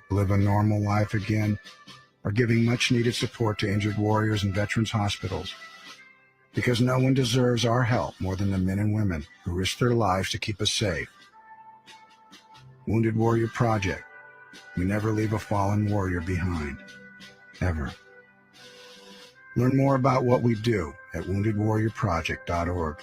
live a normal life again, are giving much-needed support to injured warriors and veterans hospitals. Because no one deserves our help more than the men and women who risk their lives to keep us safe. Wounded Warrior Project. We never leave a fallen warrior behind. Ever. Learn more about what we do at woundedwarriorproject.org.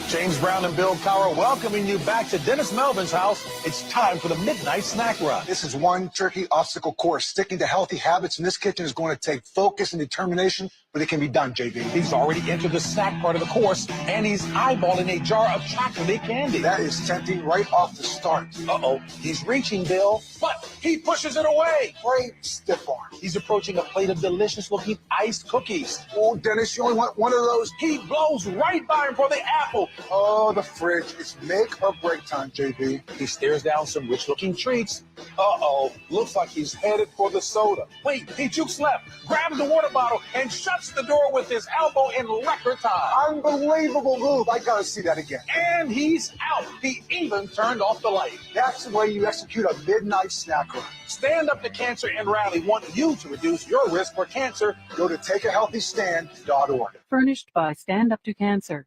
James Brown and Bill Cowher welcoming you back to Dennis Melvin's house. It's time for the Midnight Snack Run. This is one tricky obstacle course. Sticking to healthy habits in this kitchen is going to take focus and determination, but it can be done, JV. He's already entered the snack part of the course, and he's eyeballing a jar of chocolate candy. That is tempting right off the start. Uh-oh, he's reaching, Bill, but he pushes it away. Great stiff arm. He's approaching a plate of delicious-looking iced cookies. Oh, Dennis, you only want one of those? He blows right by him for the apple. Oh, the fridge. It's make or break time, JV. He stares down some rich-looking treats. Uh-oh, looks like he's headed for the soda. Wait, he jukes left, grabs the water bottle, and shuts the door with his elbow in record time. Unbelievable move. I gotta see that again. And he's out. He even turned off the light. That's the way you execute a midnight snack run. Stand Up to Cancer and Rally want you to reduce your risk for cancer. Go to takeahealthystand.org. Furnished by Stand Up to Cancer.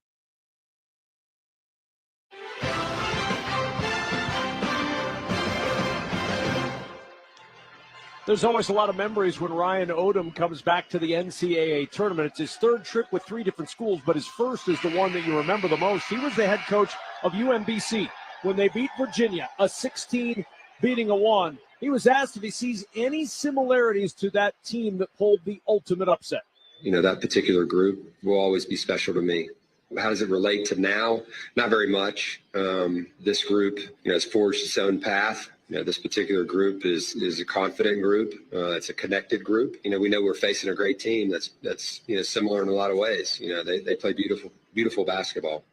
There's always a lot of memories when Ryan Odom comes back to the NCAA tournament. It's his third trip with 3 different schools, but his first is the one that you remember the most. He was the head coach of UMBC when they beat Virginia, a 16 beating a 1. He was asked if he sees any similarities to that team that pulled the ultimate upset. You know, that particular group will always be special to me. How does it relate to now? Not very much. This group, has forged its own path. This particular group is a confident group. It's a connected group. We know we're facing a great team that's similar in a lot of ways. They play beautiful basketball.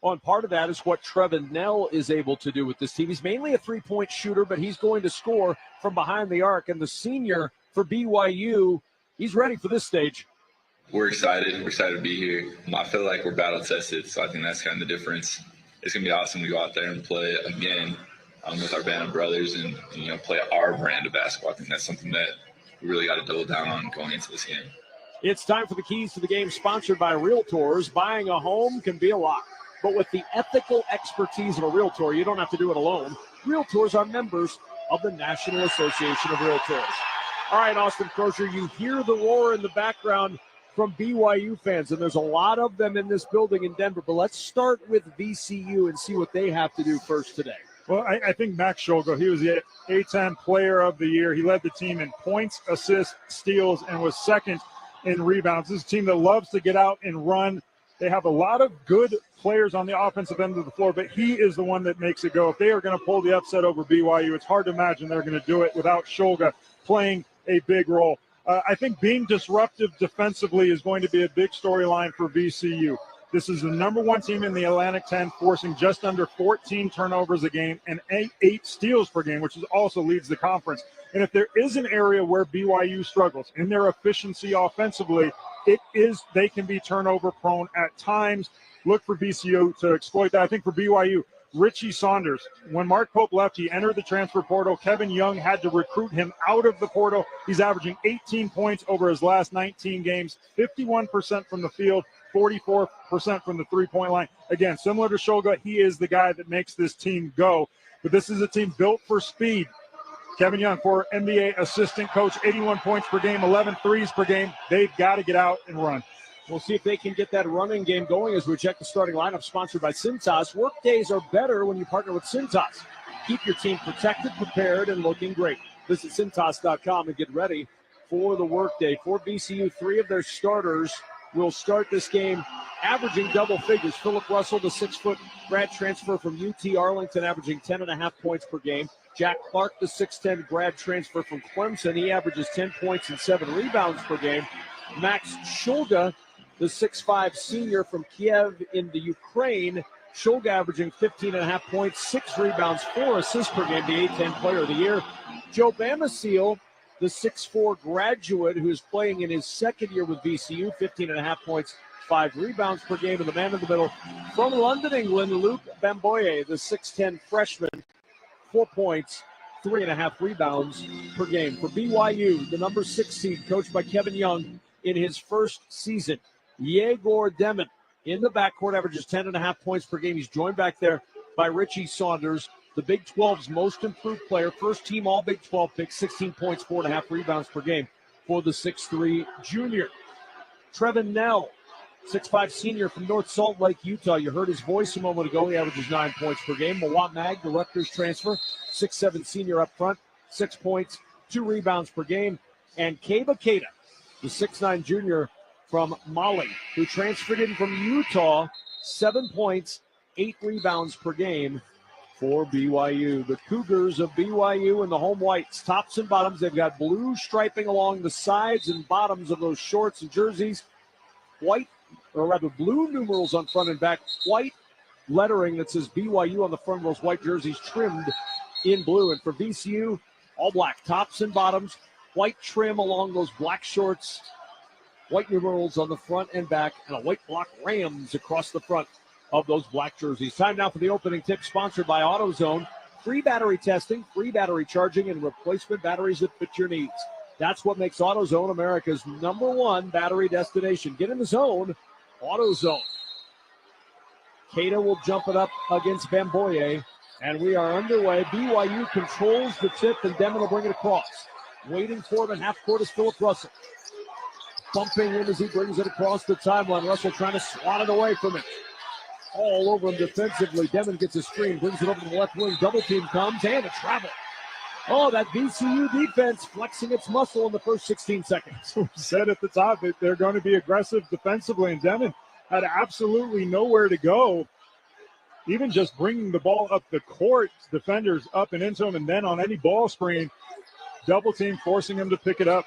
And part of that is what Trevin Knell is able to do with this team. He's mainly a three-point shooter, but he's going to score from behind the arc. And the senior for BYU, he's ready for this stage. We're excited. We're excited to be here. I feel like we're battle-tested, so I think that's kind of the difference. It's going to be awesome to go out there and play again with our band of brothers and play our brand of basketball. I think that's something that we really got to double down on going into this game. It's time for the keys to the game, sponsored by Realtors. Buying a home can be a lot, but with the ethical expertise of a Realtor, you don't have to do it alone. Realtors are members of the National Association of Realtors. All right, Austin Crozier, you hear the roar in the background from BYU fans, and there's a lot of them in this building in Denver, but let's start with VCU and see what they have to do first today. Well, I think Max Scholga, he was the A-10 player of the year. He led the team in points, assists, steals, and was second in rebounds. This is a team that loves to get out and run. They have a lot of good players on the offensive end of the floor, but he is the one that makes it go. If they are going to pull the upset over BYU, it's hard to imagine they're going to do it without Scholga playing a big role. I think being disruptive defensively is going to be a big storyline for VCU. This is the number 1 team in the Atlantic 10, forcing just under 14 turnovers a game and 8 steals per game, which also leads the conference. And if there is an area where BYU struggles in their efficiency offensively, it is they can be turnover prone at times. Look for VCU to exploit that. I think for BYU, Richie Saunders, when Mark Pope left, he entered the transfer portal. Kevin Young had to recruit him out of the portal. He's averaging 18 points over his last 19 games, 51% from the field, 44% from the three-point line. Again, similar to Scholga, he is the guy that makes this team go. But this is a team built for speed. Kevin Young, former NBA assistant coach, 81 points per game, 11 threes per game. They've got to get out and run. We'll see if they can get that running game going as we check the starting lineup, sponsored by Cintas. Work days are better when you partner with Cintas. Keep your team protected, prepared, and looking great. Visit Cintas.com and get ready for the workday. For VCU, 3 of their starters will start this game averaging double figures. Philip Russell, the 6-foot grad transfer from UT Arlington, averaging 10.5 points per game. Jack Clark, the 6'10 grad transfer from Clemson, he averages 10 points and 7 rebounds per game. Max Scholga, the 6'5 senior from Kiev in the Ukraine, Scholga averaging 15.5 points, 6 rebounds, 4 assists per game, the A-10 player of the year. Joe Bamasil, the 6'4 graduate who is playing in his second year with VCU, 15.5 points, 5 rebounds per game. And the man in the middle from London, England, Luke Bamboye, the 6'10 freshman, 4 points, 3.5 rebounds per game. For BYU, the number 6 seed, coached by Kevin Young in his first season, Yegor Demon in the backcourt averages 10.5 points per game. He's joined back there by Richie Saunders, the Big 12's most improved player, first team all Big 12 pick, 16 points, 4.5 rebounds per game for the 6'3 junior. Trevin Nell, 6'5 senior from North Salt Lake, Utah. You heard his voice a moment ago. He averages 9 points per game. Mawat Mag, the Rutgers transfer, 6'7 senior up front, 6 points, 2 rebounds per game. And Keba Keita, the 6'9 junior from Mali, who transferred in from Utah, 7 points, 8 rebounds per game for BYU. The Cougars of BYU and the home whites, tops and bottoms. They've got blue striping along the sides and bottoms of those shorts and jerseys. White, or rather blue numerals on front and back. White lettering that says BYU on the front of those white jerseys trimmed in blue. And for VCU, all black, tops and bottoms. White trim along those black shorts. White numerals on the front and back. And a white block Rams across the front of those black jerseys. Time now for the opening tip, sponsored by AutoZone. Free battery testing, free battery charging, and replacement batteries that fit your needs. That's what makes AutoZone America's #1 battery destination. Get in the zone, AutoZone. Keita will jump it up against Bamboye, and we are underway. BYU controls the tip, and Demon will bring it across. Waiting for him in half court is Philip Russell. Bumping in as he brings it across the timeline. Russell trying to swat it away from him. All over him defensively. Demon gets a screen, brings it over to the left wing. Double team comes, and a travel. Oh, that VCU defense flexing its muscle in the first 16 seconds. We said at the top that they're going to be aggressive defensively, and Demon had absolutely nowhere to go. Even just bringing the ball up the court, defenders up and into him, and then on any ball screen, double team forcing him to pick it up.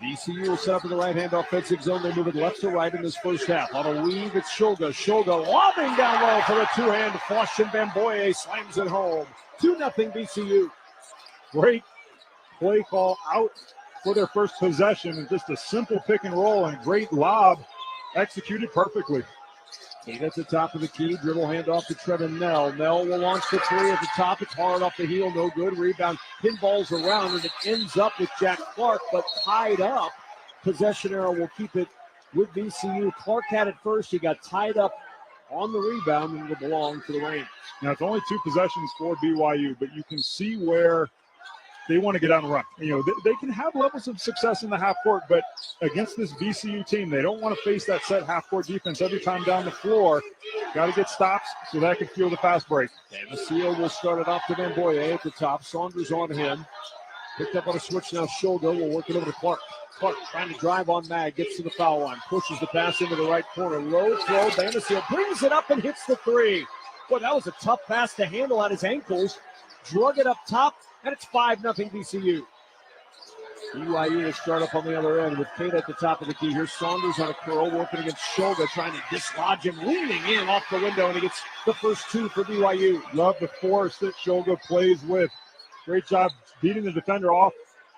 VCU will set up in the right-hand offensive zone. They move it left to right in this first half. On a weave, it's Shoga. Shoga lobbing down low for the two-hand flush, and Bamboye slams it home. 2-0 VCU. Great play call out for their first possession, and just a simple pick and roll and great lob executed perfectly. Keita at the top of the key. Dribble handoff to Trevin Nell. Nell will launch the three at the top. It's hard off the heel. No good. Rebound. Pinballs around, and it ends up with Jack Clark, but tied up. Possession arrow will keep it with VCU. Clark had it first. He got tied up on the rebound and will belong to the Rams. Now, it's only 2 possessions for BYU, but you can see where they want to get on the run. You know, they can have levels of success in the half court, but against this VCU team, they don't want to face that set half court defense every time down the floor. Got to get stops so that can fuel the fast break. And Vasile will start it off to Bamboye at the top. Saunders on him. Picked up on a switch now. Shoga will work it over to Clark. Clark trying to drive on Mag. Gets to the foul line. Pushes the pass into the right corner. Low throw. Vasile brings it up and hits the three. Boy, that was a tough pass to handle on his ankles. Drug it up top. And it's 5-0 VCU. BYU will start up on the other end with Keita at the top of the key. Here's Saunders on a curl, working against Shoga, trying to dislodge him, leaning in off the window, and he gets the first 2 for BYU. Love the force that Shoga plays with. Great job beating the defender off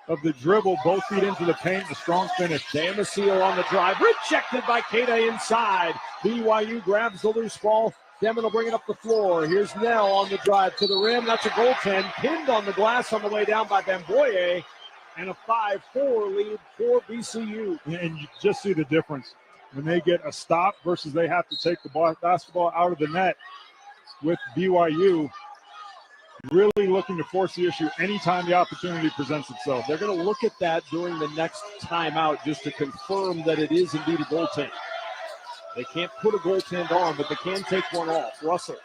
of the dribble. Both feet into the paint. A strong finish. Damasio on the drive. Rejected by Keita inside. BYU grabs the loose ball. Demon will bring it up the floor. Here's Nell on the drive to the rim. That's a goaltend. Pinned on the glass on the way down by Bamboye. And a 5-4 lead for VCU. And you just see the difference when they get a stop versus they have to take the basketball out of the net with BYU. Really looking to force the issue anytime the opportunity presents itself. They're going to look at that during the next timeout just to confirm that it is indeed a goaltend. They can't put a goaltend on, but they can take one off. Russell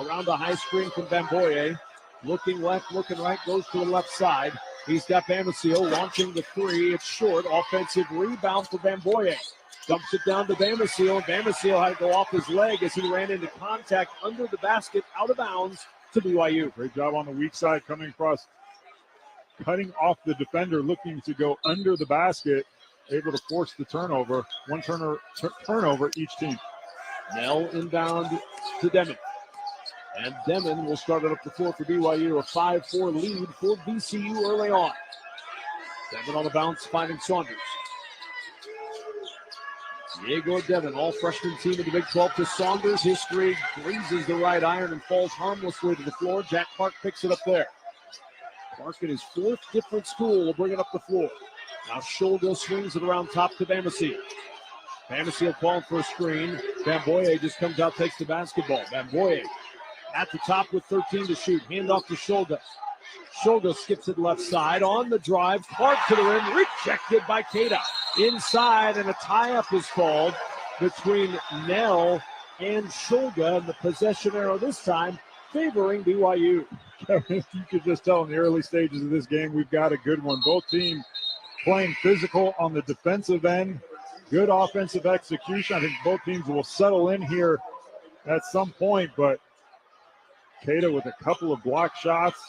around the high screen from Bamboye. Looking left, looking right, goes to the left side. He's got Damasio launching the three. It's short. Offensive rebound for Bamboye. Dumps it down to Damasio. Damasio had to go off his leg as he ran into contact under the basket, out of bounds to BYU. Great job on the weak side coming across, cutting off the defender, looking to go under the basket. Able to force the turnover. One turnover each team. Nell inbound to Demon. And Demon will start it up the floor for BYU. A 5-4 lead for VCU early on. Demon on the bounce, finding Saunders. Diego Demon, all freshman team of the Big 12 to Saunders. His three grazes the right iron and falls harmlessly to the floor. Jack Clark picks it up there. Clark in his fourth different school will bring it up the floor. Now Shulga swings it around top to Bamasi. Bamasi will call for a screen. Bamboye just comes out, takes the basketball. Bamboye at the top with 13 to shoot. Hand off to Shulga. Shulga skips it left side on the drive. Clark to the rim, rejected by Keita. Inside, and a tie-up is called between Nell and Shulga, and the possession arrow this time favoring BYU. You could just tell in the early stages of this game, we've got a good one. Both teams playing physical on the defensive end. Good offensive execution. I think both teams will settle in here at some point, but Keita with a couple of block shots.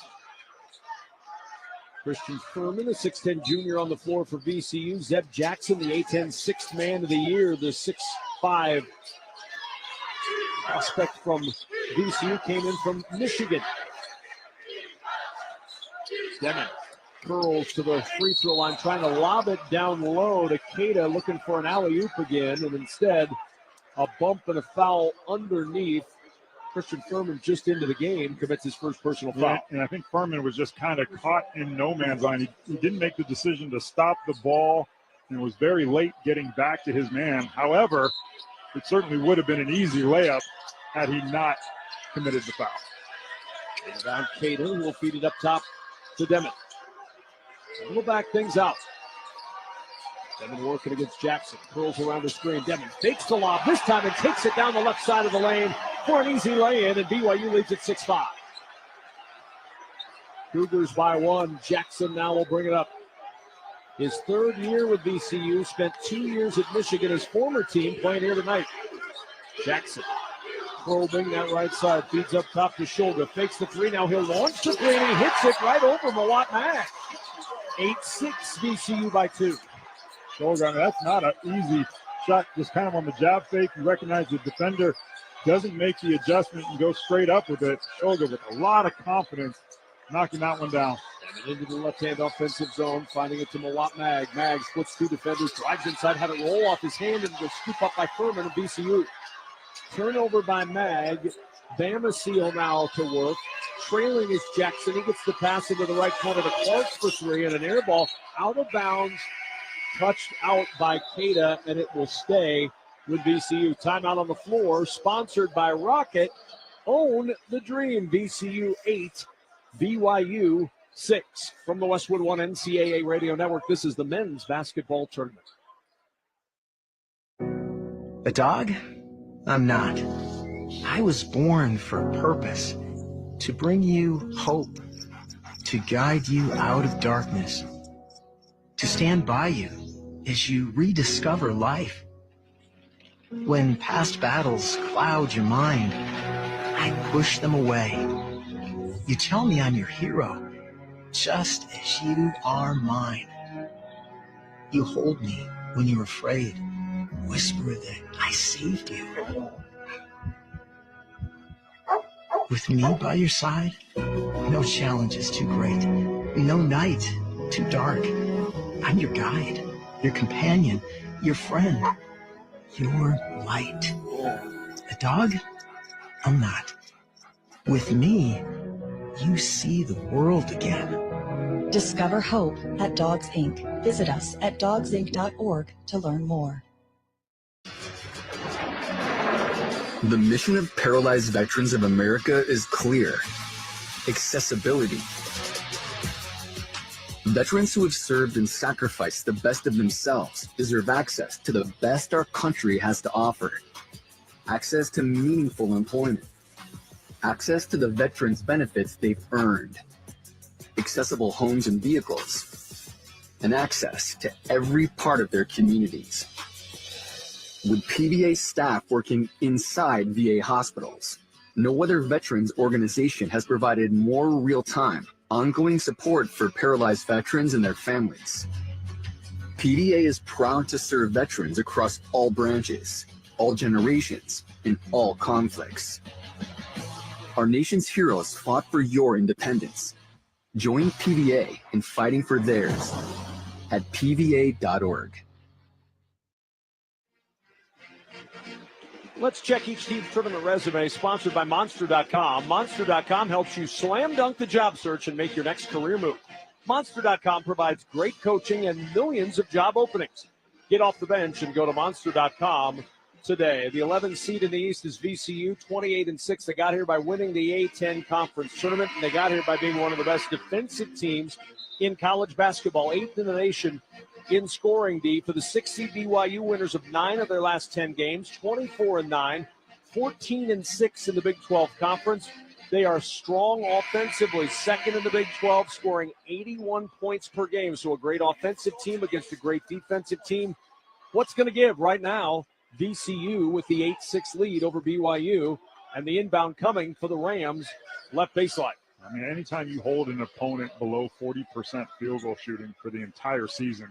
Christian Furman, a 6'10 junior on the floor for VCU. Zeb Jackson, the A-10 sixth man of the year, the 6'5 prospect from VCU, came in from Michigan. Deming curls to the free throw line, trying to lob it down low to Keita, looking for an alley-oop again, and instead a bump and a foul underneath. Christian Furman just into the game, commits his first personal foul. Yeah, and I think Furman was just kind of caught in no man's land. He didn't make the decision to stop the ball and was very late getting back to his man. However, it certainly would have been an easy layup had he not committed the foul. And around Keita, who will feed it up top to Deming. We'll back things out. Deming working against Jackson. Curls around the screen. Deming fakes the lob this time and takes it down the left side of the lane for an easy lay-in, and BYU leads at 6-5. Cougars by one. Jackson now will bring it up. His third year with VCU, spent 2 years at Michigan, his former team, playing here tonight. Jackson probing that right side, feeds up top to Shulga, fakes the three, now he'll launch the three, and he hits it right over Mawat Mag. 8-6 VCU by 2. Shulga, that's not an easy shot, just kind of on the jab fake. You recognize the defender doesn't make the adjustment and go straight up with it. Shulga with a lot of confidence, knocking that one down. And into the left-hand offensive zone, finding it to Mawat Mag. Mag splits two defenders, drives inside, had it roll off his hand, and was scooped up by Furman of VCU. Turnover by Mag. Bamasi now to work. Trailing is Jackson. He gets the pass into the right corner to Clark for three, and an air ball out of bounds, touched out by Keita, and it will stay with VCU. Timeout on the floor, sponsored by Rocket. Own the dream. VCU 8, BYU 6. From the Westwood One NCAA Radio Network, this is the men's basketball tournament. A dog? I'm not. I was born for a purpose. To bring you hope. To guide you out of darkness. To stand by you as you rediscover life. When past battles cloud your mind, I push them away. You tell me I'm your hero, just as you are mine. You hold me when you're afraid, whisper that I saved you. With me by your side, no challenge is too great, no night too dark. I'm your guide, your companion, your friend. Your light. A dog? I'm not. With me, you see the world again. Discover hope at Dogs Inc. Visit us at dogsinc.org to learn more. The mission of Paralyzed Veterans of America is clear. Accessibility. Veterans who have served and sacrificed the best of themselves deserve access to the best our country has to offer. Access to meaningful employment. Access to the veterans' benefits they've earned. Accessible homes and vehicles. And access to every part of their communities. With PVA staff working inside VA hospitals, no other veterans organization has provided more real-time, ongoing support for paralyzed veterans and their families. PVA is proud to serve veterans across all branches, all generations, and all conflicts. Our nation's heroes fought for your independence. Join PVA in fighting for theirs at pva.org. Let's check each team's tournament resume, sponsored by Monster.com. Monster.com helps you slam dunk the job search and make your next career move. Monster.com provides great coaching and millions of job openings. Get off the bench and go to Monster.com today. The 11th seed in the East is VCU, 28-6. They got here by winning the A-10 conference tournament, and they got here by being one of the best defensive teams in college basketball, 8th in the nation in scoring D. For the 6th seed BYU, winners of 9 of their last 10 games, 24-9, 14-6 in the Big 12 conference. They are strong offensively, second in the Big 12, scoring 81 points per game. So a great offensive team against a great defensive team. What's going to give right now? VCU with the 8-6 lead over BYU, and the inbound coming for the Rams left baseline. I mean, anytime you hold an opponent below 40% field goal shooting for the entire season,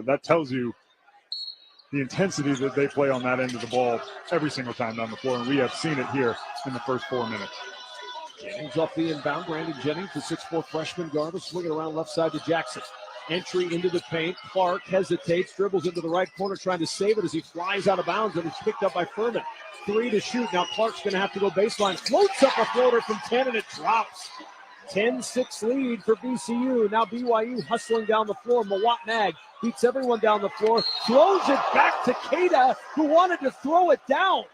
that tells you the intensity that they play on that end of the ball every single time down the floor, and we have seen it here in the first 4 minutes. Jennings off the inbound. Brandon Jennings, the 6'4 freshman guard, will swing it around left side to Jackson. Entry into the paint. Clark hesitates, dribbles into the right corner, trying to save it as he flies out of bounds, and it's picked up by Furman. 3 to shoot. Now Clark's going to have to go baseline. Floats up a floater from 10, and it drops. 10-6 lead for VCU. Now BYU hustling down the floor. Mawat Mag beats everyone down the floor. Throws it back to Keita, who wanted to throw it down.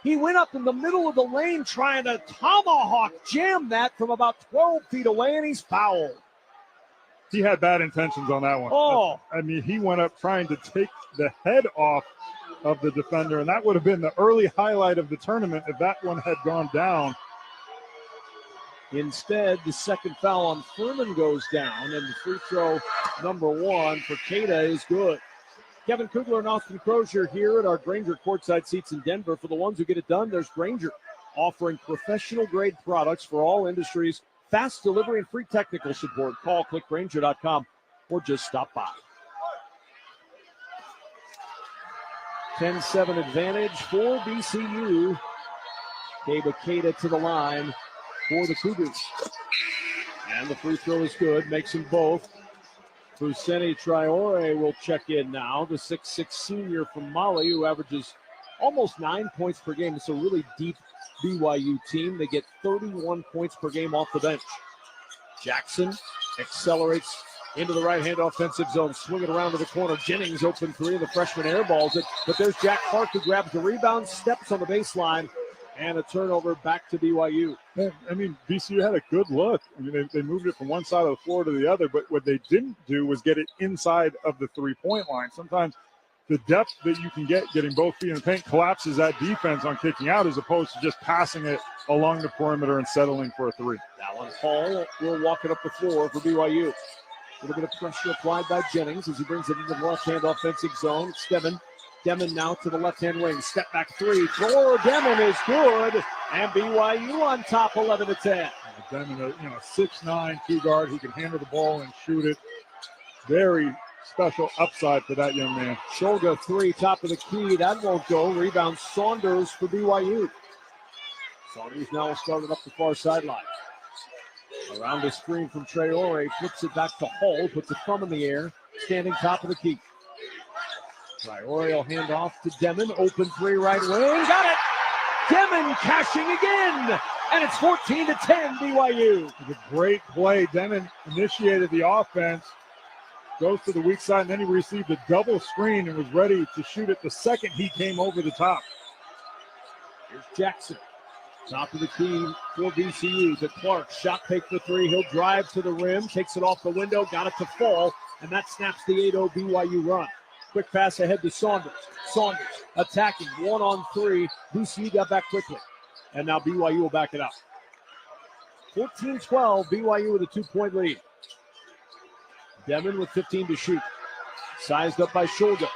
He went up in the middle of the lane trying to tomahawk jam that from about 12 feet away, and he's fouled. He had bad intentions on that one. Oh. I mean, he went up trying to take the head off of the defender, and that would have been the early highlight of the tournament if that one had gone down. Instead, the second foul on Furman goes down, and the free throw number 1 for Keita is good. Kevin Kugler and Austin Crozier here at our Grainger courtside seats in Denver. For the ones who get it done, there's Grainger, offering professional-grade products for all industries, fast delivery, and free technical support. Call, click Grainger.com, or just stop by. 10-7 advantage for VCU. Gabe Keita to the line for the Cougars. And the free throw is good, makes them both. Fousseyni Traore will check in now, the 6'6 senior from Mali, who averages almost 9 points per game. It's a really deep BYU team. They get 31 points per game off the bench. Jackson accelerates into the right-hand offensive zone, swing it around to the corner. Jennings open 3, and the freshman airballs it. But there's Jack Clark, who grabs the rebound, steps on the baseline, and a turnover back to BYU. I mean, VCU had a good look. I mean, they moved it from one side of the floor to the other, but what they didn't do was get it inside of the three-point line. Sometimes the depth that you can get getting both feet in the paint collapses that defense on kicking out, as opposed to just passing it along the perimeter and settling for a 3. Allen Hall will walk it up the floor for BYU. A little bit of pressure applied by Jennings as he brings it into the left-hand offensive zone. It's Devin. Demon now to the left-hand wing. Step back 3 for Demon is good. And BYU on top, 11-10. Demon, 6'9", 2 guard. He can handle the ball and shoot it. Very special upside for that young man. Shoga 3, top of the key. That won't go. Rebound Saunders for BYU. Saunders now started up the far sideline. Around the screen from Traore. Flips it back to Hall. Puts a thumb in the air. Standing top of the key. Traore will hand off to Demon. Open 3 right wing. Got it! Demon cashing again! And it's 14-10 BYU. It's a great play. Demon initiated the offense. Goes to the weak side, and then he received a double screen and was ready to shoot it the second he came over the top. Here's Jackson. Top of the key for VCU. To Clark. Shot fake for 3. He'll drive to the rim. Takes it off the window. Got it to fall. And that snaps the 8-0 BYU run. Quick pass ahead to Saunders. Saunders attacking 1-on-3. VCU got back quickly. And now BYU will back it up. 14-12. BYU with a 2-point lead. Demon with 15 to shoot. Sized up by Shoga.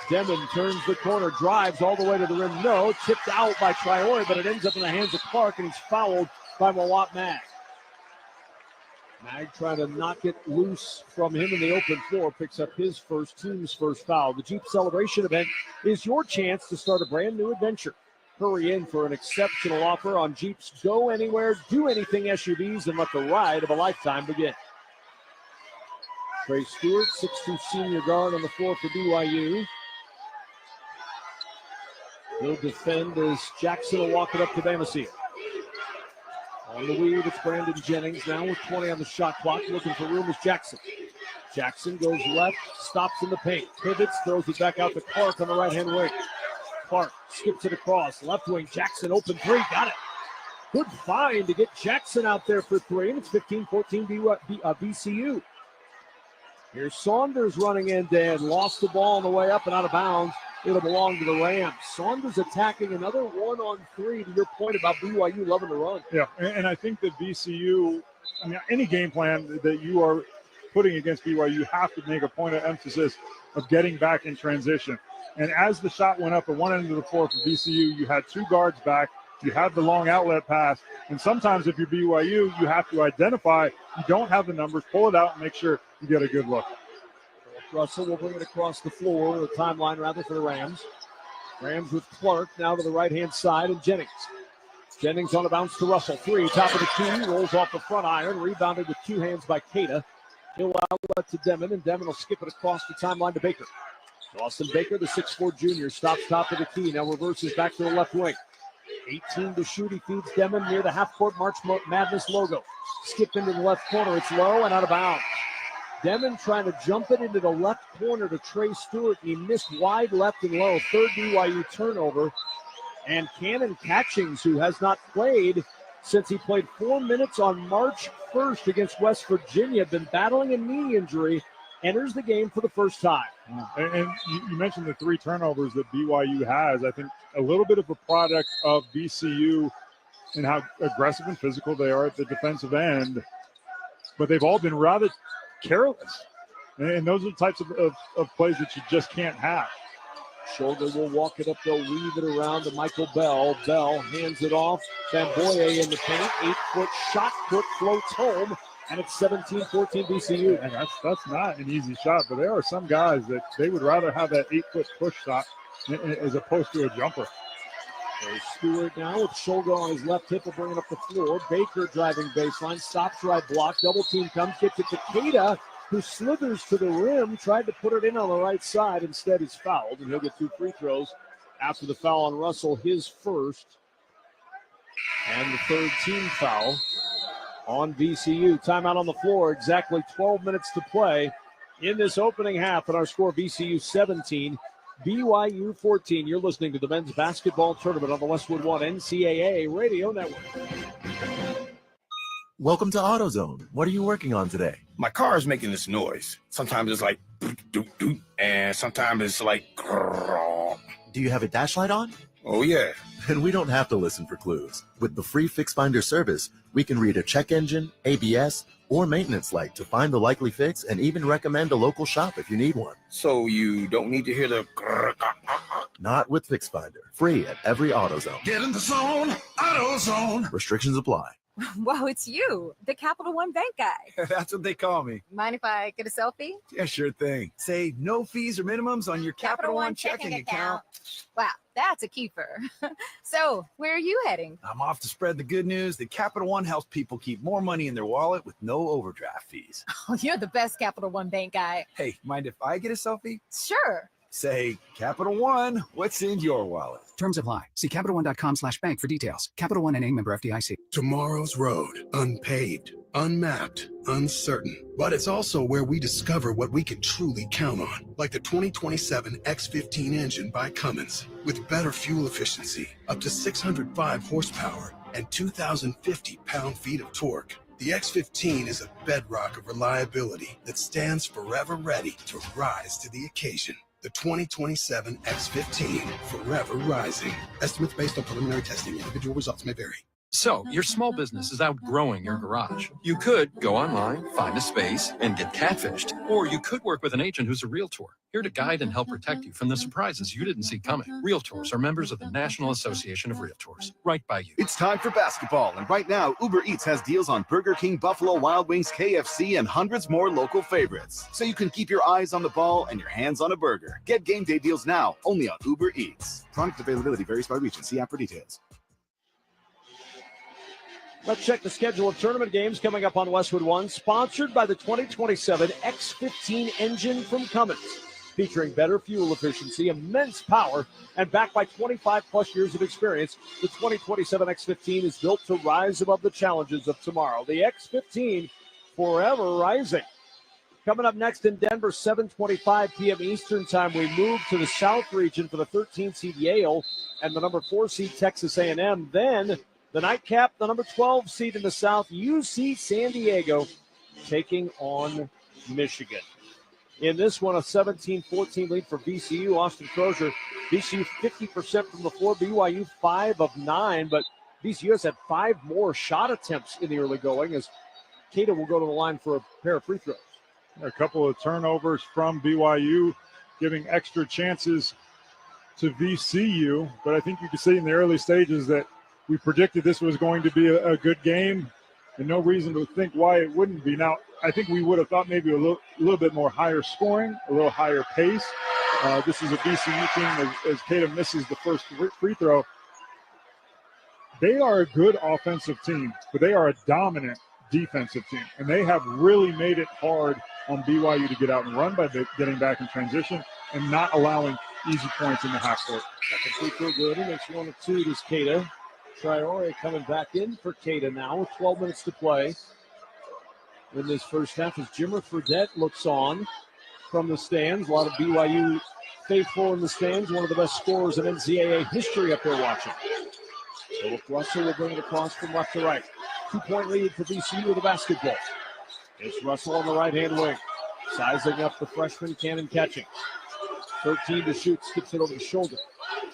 Demon turns the corner, drives all the way to the rim. No, tipped out by Traore, but it ends up in the hands of Clark, and he's fouled by Mawat Mag. Mag trying to knock it loose from him in the open floor, picks up his team's first foul. The Jeep Celebration event is your chance to start a brand new adventure. Hurry in for an exceptional offer on Jeep's Go Anywhere, Do Anything SUVs, and let the ride of a lifetime begin. Trey Stewart, 6'2" senior guard on the floor for BYU. He'll defend as Jackson will walk it up to Bamasia. On the weave, it's Brandon Jennings now with 20 on the shot clock. Looking for room is Jackson. Jackson goes left, stops in the paint, pivots, throws it back out to Clark on the right-hand wing. Clark skips it across, left wing. Jackson open three, got it. Good find to get Jackson out there for three, and it's 15-14 VCU. Here's Saunders running in, Dan. Lost the ball on the way up and out of bounds. It'll belong to the Rams. Saunders attacking another 1-on-3, to your point about BYU loving to run. Yeah, and I think that VCU, I mean, any game plan that you are putting against BYU, you have to make a point of emphasis of getting back in transition. And as the shot went up at one end of the floor for VCU, you had two guards back. You have the long outlet pass. And sometimes if you're BYU, you have to identify you don't have the numbers, pull it out, and make sure you get a good look. Russell will bring it across the floor, the timeline rather, for the Rams. Rams with Clark now to the right-hand side, and Jennings. Jennings on a bounce to Russell. Three, top of the key, rolls off the front iron, rebounded with two hands by Cada. He'll outlet to Demon, and Demon will skip it across the timeline to Baker. Austin Baker, the 6'4 junior, stops top of the key, now reverses back to the left wing. 18 to shoot, he feeds Demon near the half-court March Madness logo. Skip into the left corner, it's low and out of bounds. Demon trying to jump it into the left corner to Trey Stewart. He missed wide left and low. Third BYU turnover. And Cannon Catchings, who has not played since he played 4 minutes on March 1st against West Virginia, been battling a knee injury, enters the game for the first time. And you mentioned the three turnovers that BYU has. I think a little bit of a product of VCU and how aggressive and physical they are at the defensive end. But they've all been rather careless. And those are the types of plays that you just can't have. Shoulder will walk it up. They'll weave it around to Michael Bell. Bell hands it off. Bamboye in the paint. 8-foot shot put, floats home. And it's 17-14 VCU. And that's not an easy shot, but there are some guys that they would rather have that 8-foot push shot as opposed to a jumper. There's Stewart now with shoulder on his left hip, will bring it up the floor. Baker driving baseline, stops right block, double team comes, gets it to Cada, who slithers to the rim, tried to put it in on the right side. Instead, he's fouled, and he'll get 2 free throws after the foul on Russell, his first, and the third team foul on VCU. Timeout on the floor, exactly 12 minutes to play in this opening half, and our score VCU 17, BYU 14. You're listening to the men's basketball tournament on the Westwood One NCAA Radio Network. Welcome to AutoZone. What are you working on today? My car is making this noise. Sometimes it's like doop doop, and sometimes it's like grrr. Do you have a dash light on? Oh yeah. And we don't have to listen for clues. With the free Fix Finder service, we can read a check engine, ABS, or maintenance light to find the likely fix and even recommend a local shop if you need one. So you don't need to hear the grrr. Not with Fix Finder. Free at every AutoZone. Get in the zone, AutoZone. Restrictions apply. Whoa, it's you, the Capital One Bank guy. That's what they call me. Mind if I get a selfie? Yeah, sure thing. Say no fees or minimums on your Capital One checking account. Wow, that's a keeper. So, where are you heading? I'm off to spread the good news that Capital One helps people keep more money in their wallet with no overdraft fees. Oh, you're the best Capital One Bank guy. Hey, mind if I get a selfie? Sure. Say, Capital One, what's in your wallet? Terms apply. See CapitalOne.com/bank for details. Capital One N.A. member FDIC. Tomorrow's road, unpaved, unmapped, uncertain. But it's also where we discover what we can truly count on. Like the 2027 X15 engine by Cummins. With better fuel efficiency, up to 605 horsepower, and 2,050 pound-feet of torque. The X15 is a bedrock of reliability that stands forever ready to rise to the occasion. The 2027 X15, forever rising. Estimates based on preliminary testing. Individual results may vary. So, your small business is outgrowing your garage. You could go online, find a space, and get catfished. Or you could work with an agent who's a realtor, here to guide and help protect you from the surprises you didn't see coming. Realtors are members of the National Association of Realtors. Right by you. It's time for basketball, and right now, Uber Eats has deals on Burger King, Buffalo Wild Wings, KFC, and hundreds more local favorites. So you can keep your eyes on the ball and your hands on a burger. Get game day deals now, only on Uber Eats. Product availability varies by region. See app for details. Let's check the schedule of tournament games coming up on Westwood One, sponsored by the 2027 X15 engine from Cummins. Featuring better fuel efficiency, immense power, and backed by 25-plus years of experience, the 2027 X15 is built to rise above the challenges of tomorrow. The X15, forever rising. Coming up next in Denver, 7:25 p.m. Eastern Time, we move to the South region for the 13th seed Yale and the number 4 seed Texas A&M. Then the nightcap, the number 12 seed in the South, UC San Diego, taking on Michigan. In this one, a 17-14 lead for VCU. Austin Crozier, VCU 50% from the floor. BYU 5 of 9, but VCU has had 5 more shot attempts in the early going as Keita will go to the line for a pair of free throws. A couple of turnovers from BYU, giving extra chances to VCU. But I think you can see in the early stages that we predicted this was going to be a good game, and no reason to think why it wouldn't be. Now, I think we would have thought maybe a little bit more higher scoring, a little higher pace. This is a VCU team, as Keita misses the first free throw. They are a good offensive team, but they are a dominant defensive team, and they have really made it hard on BYU to get out and run by getting back in transition and not allowing easy points in the half court. Second free throw good, and it's 1 of 2 to Keita. Traore coming back in for Keita now with 12 minutes to play in this first half as Jimmer Fredette looks on from the stands. A lot of BYU faithful in the stands. One of the best scorers in NCAA history up there watching. Philip Russell will bring it across from left to right. 2-point lead for VCU with the basketball. It's Russell on the right-hand wing. Sizing up the freshman, Cannon catching. 13 to shoot, skips it over the shoulder.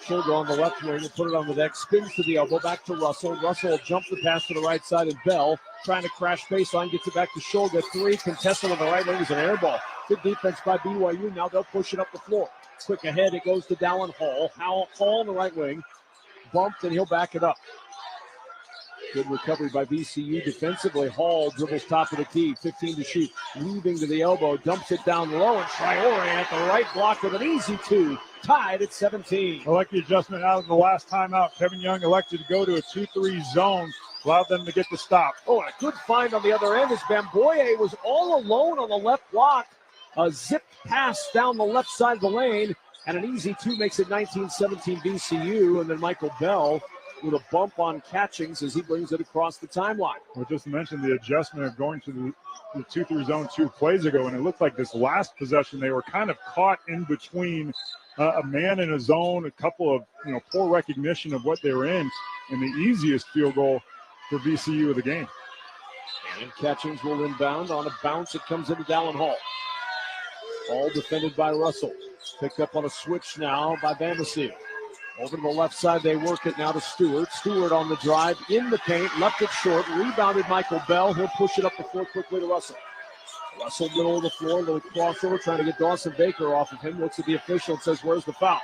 Shoulder on the left wing, will put it on the deck, spins to the elbow, back to Russell. Russell will jump the pass to the right side, and Bell trying to crash baseline, gets it back to Shoulder. 3, contested on the right wing is an air ball. Good defense by BYU. Now they'll push it up the floor. Quick ahead, it goes to Dallin Hall. Hall on the right wing. Bumped, and he'll back it up. Good recovery by VCU defensively. Hall dribbles top of the key, 15 to shoot. Weaving to the elbow, dumps it down low, and Traore at the right block with an easy 2. Tied at 17. I like the adjustment out of the last timeout. Kevin Young elected to go to a 2-3 zone, allowed them to get the stop. Oh, and a good find on the other end as Bamboye was all alone on the left block. A zipped pass down the left side of the lane, and an easy 2 makes it 19-17 VCU, and then Michael Bell with a bump on Catchings as he brings it across the timeline. We just mentioned the adjustment of going to the 2-3 zone 2 plays ago, and it looked like this last possession they were kind of caught in between a man in a zone, a couple of poor recognition of what they were in, and the easiest field goal for VCU of the game. And Catchings will inbound. On a bounce, it comes into Dallin Hall. All defended by Russell. Picked up on a switch now by Bamboye. Over to the left side, they work it now to Stewart. Stewart on the drive, in the paint, left it short, rebounded Michael Bell. He'll push it up the floor quickly to Russell. Russell middle of the floor, little crossover, trying to get Dawson Baker off of him. Looks at the official and says, where's the foul?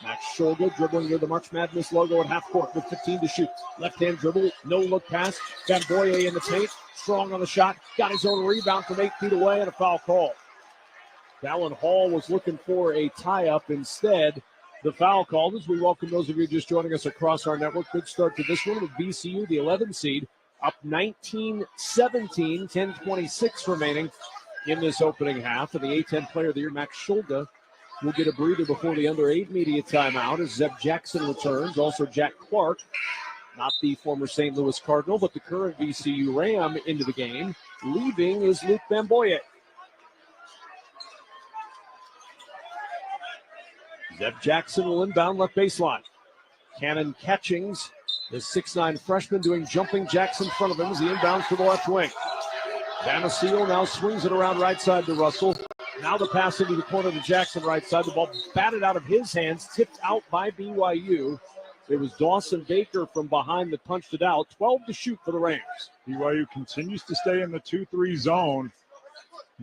Max Scholga dribbling near the March Madness logo at half court with 15 to shoot. Left-hand dribble, no-look pass. Bamboye in the paint, strong on the shot. Got his own rebound from 8 feet away and a foul call. Dallin Hall was looking for a tie-up instead. The foul called as we welcome those of you just joining us across our network. Good start to this one with VCU, the 11 seed, up 19-17, 10:26 remaining in this opening half. And the A-10 player of the year, Max Scholga, will get a breather before the under-8 media timeout as Zeb Jackson returns. Also Jack Clark, not the former St. Louis Cardinal, but the current VCU Ram into the game. Leaving is Luke Bamboye. Zeb Jackson will inbound left baseline. Cannon Catchings, the 6'9 freshman, doing jumping jacks in front of him as he inbounds to the left wing. Damasio now swings it around right side to Russell. Now the pass into the corner to Jackson right side. The ball batted out of his hands, tipped out by BYU. It was Dawson Baker from behind that punched it out. 12 to shoot for the Rams. BYU continues to stay in the 2-3 zone.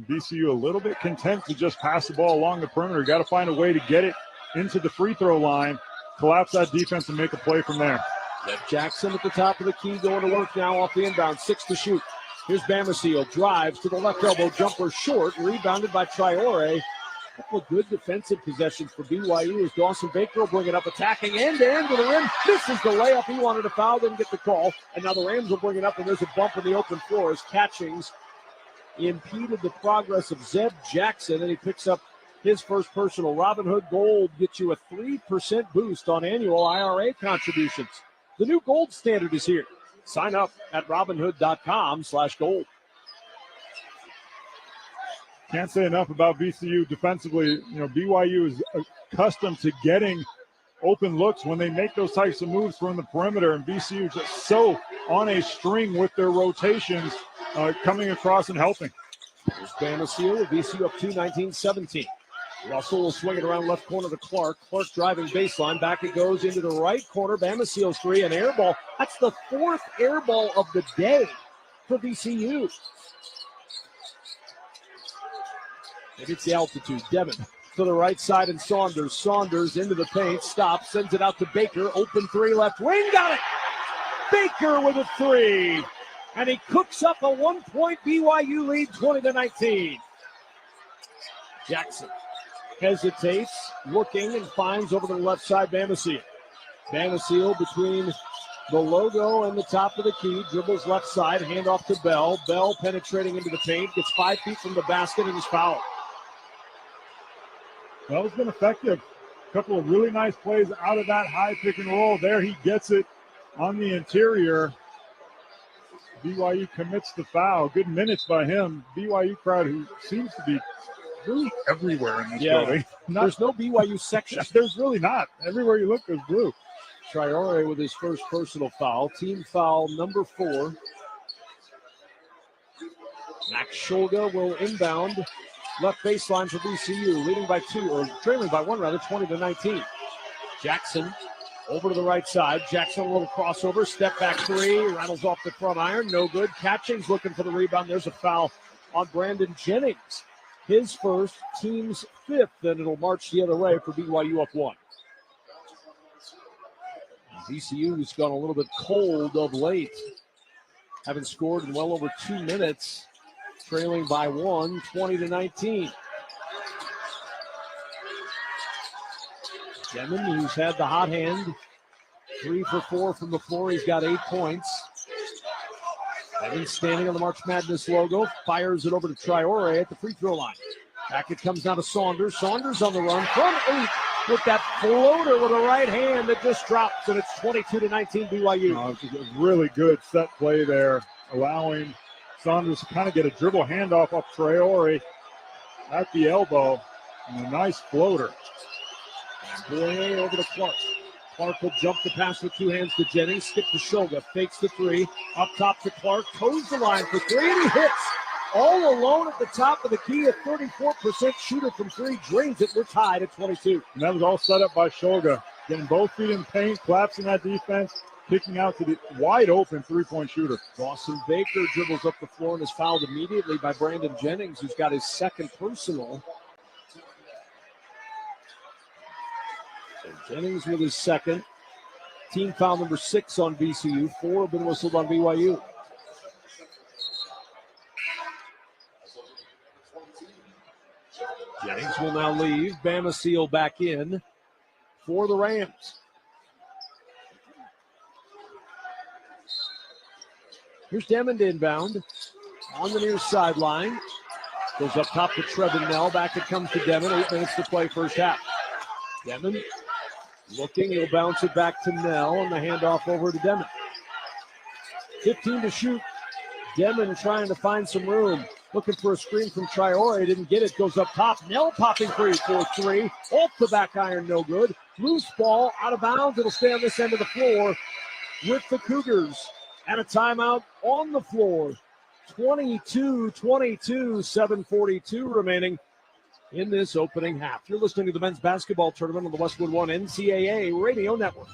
VCU a little bit content to just pass the ball along the perimeter. Got to find a way to get it into the free throw line, collapse that defense, and make a play from there. Jeff Jackson at the top of the key, going to work now off the inbound. 6 to shoot. Here's Bamboye, drives to the left elbow, jumper short, rebounded by Traore. A couple of good defensive possessions for BYU as Dawson Baker will bring it up, attacking end-to-end to the rim. Misses the layup. He wanted a foul, didn't get the call. And now the Rams will bring it up, and there's a bump in the open floor as Catchings impeded the progress of Zeb Jackson, and he picks up his first personal. Robinhood Gold gets you a 3% boost on annual IRA contributions. The new gold standard is here. Sign up at Robinhood.com/gold. Can't say enough about VCU defensively. BYU is accustomed to getting open looks when they make those types of moves from the perimeter, and VCU just so on a string with their rotations coming across and helping. Here's Bamasil, VCU up 2, 19-17. Russell will swing it around left corner to Clark. Clark driving baseline. Back it goes into the right corner. Bamasil's three, an air ball. That's the fourth air ball of the day for VCU. Maybe it's the altitude. Devin to the right side, and Saunders. Saunders into the paint. Stops. Sends it out to Baker. Open three left wing. Got it. Baker with a three. And he cooks up a 1-point BYU lead, 20-19. Jackson hesitates, looking, and finds over to the left side Bamasil. Bamasil between the logo and the top of the key. Dribbles left side. Handoff to Bell. Bell penetrating into the paint. Gets 5 feet from the basket and is fouled. Well, it's been effective. A couple of really nice plays out of that high pick and roll. There he gets it on the interior. BYU commits the foul. Good minutes by him. BYU crowd who seems to be really everywhere in this building. There's no BYU section. There's really not. Everywhere you look, there's blue. Traore with his first personal foul. Team foul number 4. Max Shulga will inbound. Left baseline for VCU, leading by 2, or trailing by 1 rather, 20-19. Jackson over to the right side. Jackson a little crossover, step back three, rattles off the front iron, no good. Catching's looking for the rebound. There's a foul on Brandon Jennings. His first, team's 5th, and it'll march the other way for BYU up 1. VCU's gone a little bit cold of late. Haven't scored in well over 2 minutes. Trailing by 1, 20-19. Demon, who's had the hot hand, 3 for 4 from the floor. He's got 8 points. Demon standing on the March Madness logo, fires it over to Traore at the free throw line. Back it comes down to Saunders. Saunders on the run from 8 with that floater with a right hand that just drops, and it's 22-19 BYU. It's a really good set play there, allowing Saunders to kind of get a dribble handoff off Traore at the elbow, and a nice floater. Boyer over to Clark. Clark will jump the pass with 2 hands to Jennings, skip to Shulga, fakes the 3, up top to Clark, toes the line for 3, and he hits. All alone at the top of the key, a 34% shooter from 3, drains it. We're tied at 22. And that was all set up by Shulga, getting both feet in paint, collapsing that defense, kicking out to the wide open 3-point shooter. Dawson Baker dribbles up the floor and is fouled immediately by Brandon Jennings, who's got his 2nd personal. So Jennings with his 2nd. Team foul number 6 on VCU. 4 have been whistled on BYU. Jennings will now leave. Bamasil back in for the Rams. Here's Demond inbound on the near sideline. Goes up top to Trevin Nell. Back it comes to Demond. 8 minutes to play first half. Demond looking. He'll bounce it back to Nell, and the handoff over to Demond. 15 to shoot. Demond trying to find some room. Looking for a screen from Traore. Didn't get it. Goes up top. Nell popping free for 3. Off the back iron. No good. Loose ball out of bounds. It'll stay on this end of the floor with the Cougars. And a timeout on the floor. 22-22, 7:42 remaining in this opening half. You're listening to the men's basketball tournament on the Westwood One NCAA Radio Network.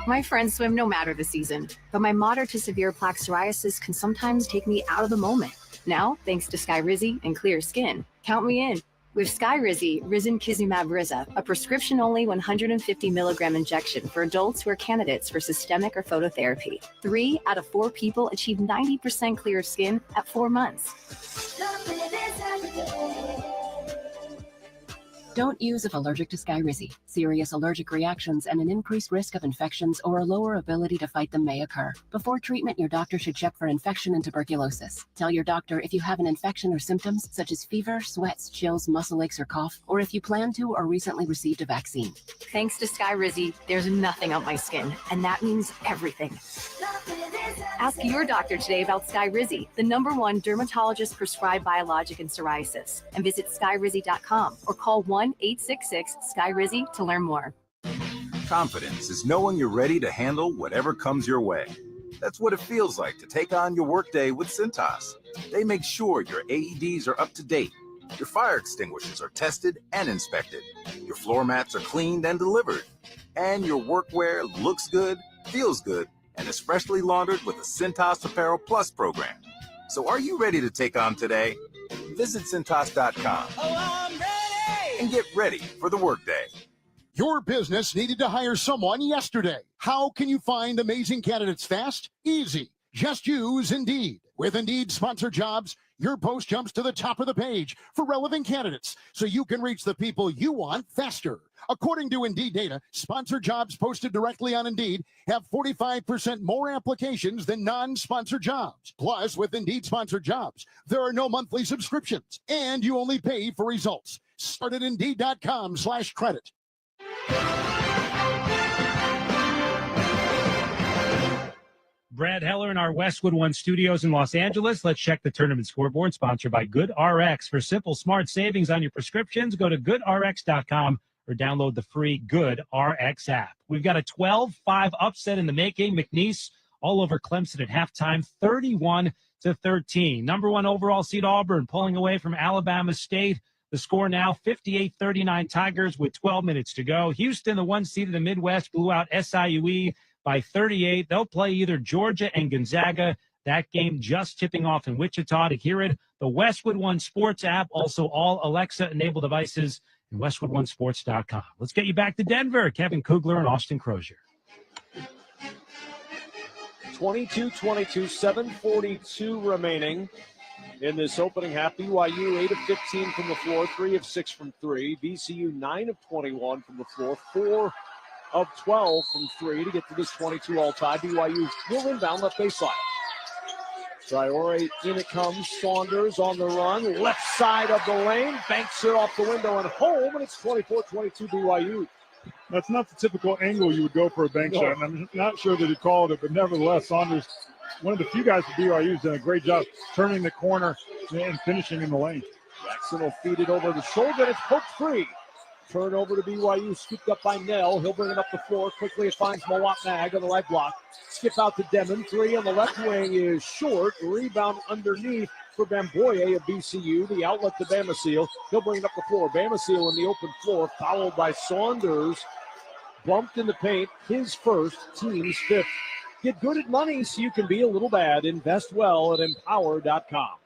My friends swim no matter the season, but my moderate to severe plaque psoriasis can sometimes take me out of the moment. Now, thanks to Skyrizi and clear skin, count me in. With Skyrizi, Risankizumab Riza, a prescription-only 150 milligram injection for adults who are candidates for systemic or phototherapy. 3 out of 4 people achieve 90% clear skin at 4 months. Don't use if allergic to Skyrizi. Serious allergic reactions and an increased risk of infections or a lower ability to fight them may occur. Before treatment, your doctor should check for infection and tuberculosis. Tell your doctor if you have an infection or symptoms such as fever, sweats, chills, muscle aches, or cough, or if you plan to or recently received a vaccine. Thanks to Skyrizi, there's nothing on my skin, and that means everything. Ask your doctor today about Skyrizi, the #1 dermatologist-prescribed biologic in psoriasis, and visit skyrizi.com or call 1-866-SKYRIZI to learn more. Confidence is knowing you're ready to handle whatever comes your way. That's what it feels like to take on your workday with Cintas. They make sure your AEDs are up to date, your fire extinguishers are tested and inspected, your floor mats are cleaned and delivered, and your workwear looks good, feels good, and is freshly laundered with the Cintas Apparel Plus program. So are you ready to take on today? Visit Cintas.com and get ready for the workday. Your business needed to hire someone yesterday. How can you find amazing candidates fast? Easy. Just use Indeed. With Indeed Sponsored Jobs, your post jumps to the top of the page for relevant candidates so you can reach the people you want faster. According to Indeed data, sponsored jobs posted directly on Indeed have 45% more applications than non-sponsored jobs. Plus, with Indeed Sponsored Jobs, there are no monthly subscriptions, and you only pay for results. Start at Indeed.com/credit. Brad Heller in our Westwood One studios in Los Angeles. Let's check the tournament scoreboard, sponsored by GoodRx. For simple, smart savings on your prescriptions, go to GoodRx.com or download the free GoodRx app. We've got a 12-5 upset in the making. McNeese all over Clemson at halftime, 31-13. Number 1 overall seed Auburn pulling away from Alabama State. The score now 58-39 Tigers with 12 minutes to go. Houston, the 1 seed in the Midwest, blew out SIUE by 38. They'll play either Georgia and Gonzaga. That game just tipping off in Wichita. To hear it, the Westwood One Sports app, also all Alexa-enabled devices, and westwoodonesports.com. Let's get you back to Denver. Kevin Kugler and Austin Crozier. 22-22, 7:42 remaining in this opening half. BYU 8 of 15 from the floor, 3 of 6 from 3. VCU 9 of 21 from the floor, 4 of 12 from 3 to get to this 22 all-tie. BYU will inbound left baseline. Traore, in it comes. Saunders on the run, left side of the lane, banks it off the window and home, and it's 24-22 BYU. That's not the typical angle you would go for a bank shot, and I'm not sure that he called it, but nevertheless, Saunders, one of the few guys at BYU, has done a great job turning the corner and finishing in the lane. Jackson will feed it over the shoulder. It's poked free. Turnover to BYU, scooped up by Nell. He'll bring it up the floor. Quickly it finds Mawat Mag on the right block. Skip out to Demon. 3 on the left wing is short. Rebound underneath for Bamboye of VCU. The outlet to Bamasil. He'll bring it up the floor. Bamasil in the open floor, fouled by Saunders. Bumped in the paint. His first, team's 5th. Get good at money so you can be a little bad. Invest well at Empower.com.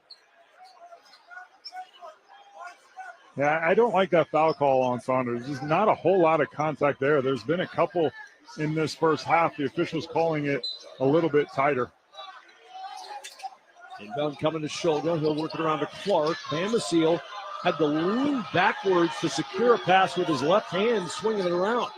Yeah, I don't like that foul call on Saunders. There's not a whole lot of contact there. There's been a couple in this first half. The officials calling it a little bit tighter. Inbound coming to shoulder. He'll work it around to Clark. Bamasil had to lean backwards to secure a pass with his left hand, swinging it around.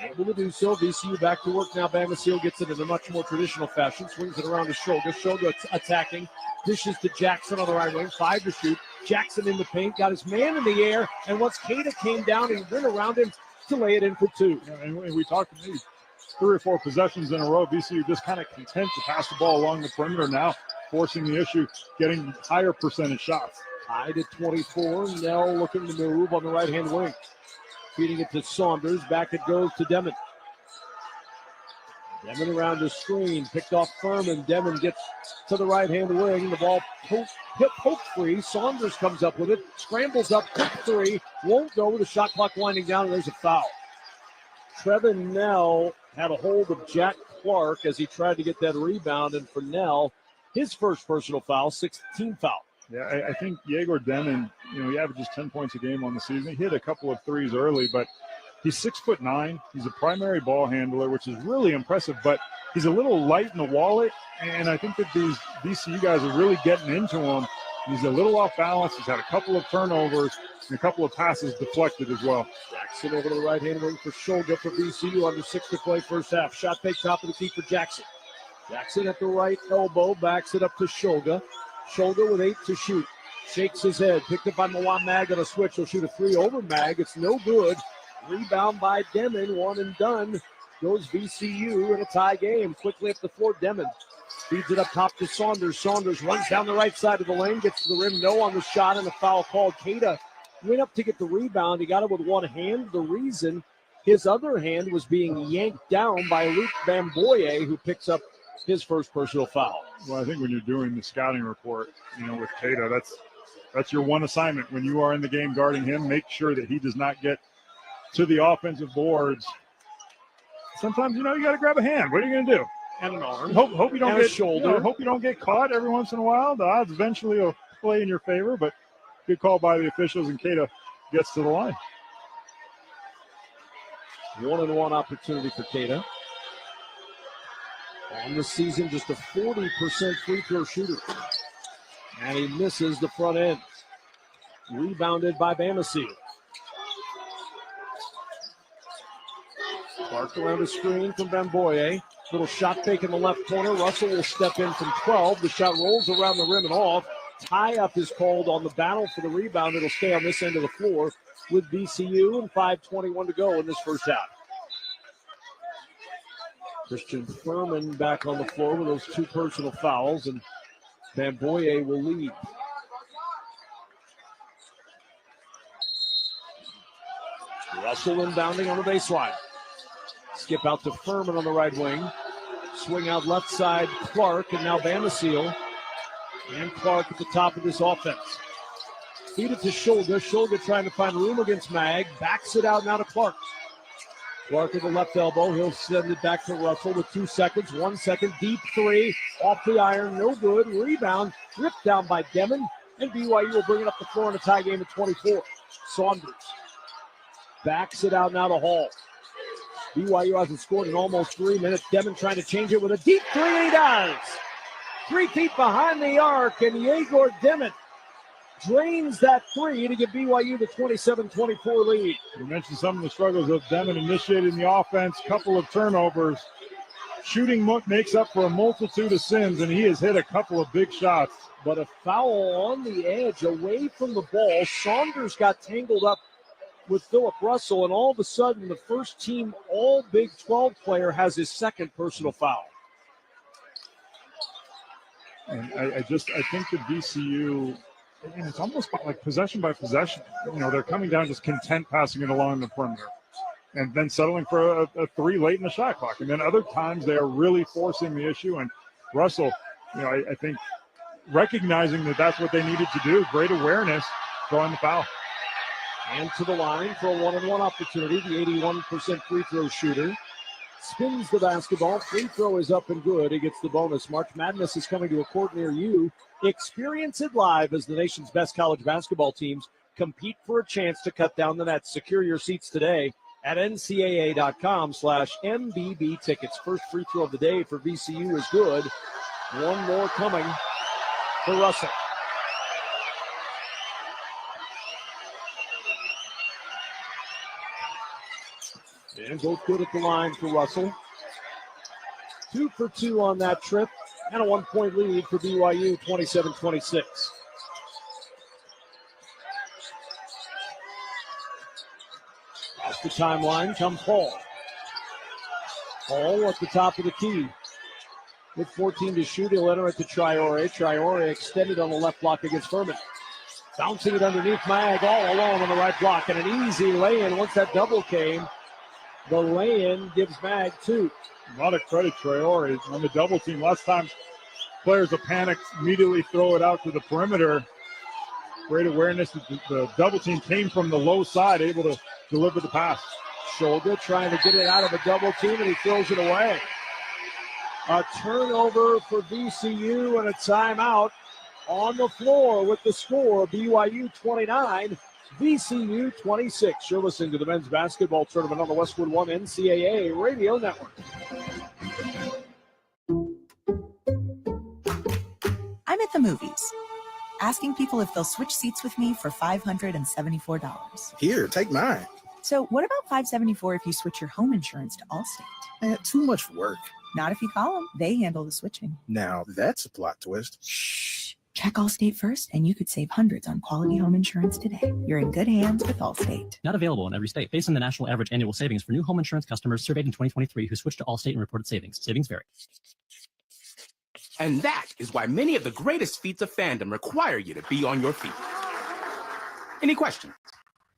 Able to do so. VCU back to work now. Bamasil gets it in a much more traditional fashion. Swings it around to Shoga. Shoga attacking. Dishes to Jackson on the right wing. 5 to shoot. Jackson in the paint. Got his man in the air. And once Cada came down, he went around him to lay it in for 2. Yeah, and we talked about these 3 or 4 possessions in a row. VCU just kind of content to pass the ball along the perimeter now, forcing the issue, getting higher percentage shots. Tied at 24. Nell looking to move on the right-hand wing. Feeding it to Saunders. Back it goes to Demon. Demon around the screen. Picked off Furman. Demon gets to the right-hand wing. The ball poke free. Saunders comes up with it. Scrambles up. Quick 3. Won't go with the shot clock winding down. And there's a foul. Trevin Nell had a hold of Jack Clark as he tried to get that rebound. And for Nell, his first personal foul, 16th foul. Yeah, I think Yegor Demon, he averages 10 points a game on the season. He hit a couple of threes early, but he's 6'9". He's a primary ball handler, which is really impressive, but he's a little light in the wallet, and I think that these VCU guys are really getting into him He's a little off balance. He's had a couple of turnovers and a couple of passes deflected as well. Jackson over to the right-hand wing for Shulga for VCU. Under 6 to play first half. Shot fake top of the key for Jackson. Jackson at the right elbow, backs it up to Shulga. Shulga with 8 to shoot. Shakes his head. Picked up by Mawam Mag on a switch. He'll shoot a 3 over Mag. It's no good. Rebound by Demon. One and done. Goes VCU in a tie game. Quickly up the floor, Demon. Feeds it up top to Saunders. Saunders runs down the right side of the lane. Gets to the rim. No on the shot and a foul called. Cada went up to get the rebound. He got it with one hand. The reason his other hand was being yanked down by Luke Bamboye, who picks up his first personal foul. Well, I think when you're doing the scouting report, with Cada, that's your one assignment. When you are in the game guarding him, make sure that he does not get to the offensive boards. Sometimes, you got to grab a hand. What are you going to do? And an arm. Hope you don't and get a shoulder. Hope you don't get caught every once in a while. The odds eventually will play in your favor, but good call by the officials, and Cada gets to the line. 1-and-1 opportunity for Cada. On the season, just a 40% free throw shooter. And he misses the front end. Rebounded by Bamasil. Clark around the screen from Bamboye. Little shot fake in the left corner. Russell will step in from 12. The shot rolls around the rim and off. Tie-up is called on the battle for the rebound. It'll stay on this end of the floor with VCU and 5:21 to go in this first half. Christian Furman back on the floor with those 2 personal fouls, and Bamboye will lead. Russell inbounding on the baseline. Skip out to Furman on the right wing. Swing out left side, Clark, and now Bamasil. And Clark at the top of this offense. Feed it to Shulga. Shulga trying to find room against Mag. Backs it out now to Clark. Clark at the left elbow. He'll send it back to Russell with 2 seconds. 1 second. Deep 3. Off the iron. No good. Rebound. Ripped down by Demon. And BYU will bring it up the floor in a tie game at 24. Saunders backs it out now to Hall. BYU hasn't scored in almost 3 minutes. Demon trying to change it with a deep 3, and he does. 3 feet behind the arc, and Yegor Demon drains that 3 to give BYU the 27-24 lead. You mentioned some of the struggles of Demon initiating the offense, couple of turnovers. Shooting makes up for a multitude of sins, and he has hit a couple of big shots. But a foul on the edge away from the ball. Saunders got tangled up with Philip Russell, and all of a sudden the first team all Big 12 player has his second personal foul. And I think the VCU, and it's almost like possession by possession. They're coming down just content passing it along the perimeter and then settling for a 3 late in the shot clock. And then other times they are really forcing the issue. And Russell, I think recognizing that that's what they needed to do, great awareness, drawing the foul. And to the line for a 1-and-1 opportunity. The 81% free throw shooter spins the basketball. Free throw is up and good. He gets the bonus. March Madness is coming to a court near you. Experience it live as the nation's best college basketball teams compete for a chance to cut down the nets. Secure your seats today at ncaa.com/MBB tickets. First free throw of the day for VCU is good. One more coming for Russell. And both good at the line for Russell. 2 for 2 on that trip. And a 1-point lead for BYU, 27-26. Off the timeline comes Hall. Hall at the top of the key. With 14 to shoot, he'll enter it to Traore. Traore extended on the left block against Furman. Bouncing it underneath Mag, all alone on the right block. And an easy lay-in once that double came. The lay-in gives Mag 2. A lot of credit, Traore, on the double team. Last time players will panic, immediately throw it out to the perimeter. Great awareness. The double team came from the low side, able to deliver the pass. Shulga trying to get it out of a double team, and he throws it away. A turnover for VCU and a timeout on the floor with the score, BYU 29, VCU 26. You're listening to the men's basketball tournament on the Westwood One NCAA Radio Network. I'm at the movies. asking people if they'll switch seats with me for $574. Here, take mine. So what about $574 if you switch your home insurance to Allstate? Too much work. Not if you call them. They handle the switching. Now, that's a plot twist. Shh. Check Allstate first, and you could save hundreds on quality home insurance today. You're in good hands with Allstate. Not available in every state. Based on the national average annual savings for new home insurance customers surveyed in 2023 who switched to Allstate and reported savings. Savings vary. And that is why many of the greatest feats of fandom require you to be on your feet. Any questions?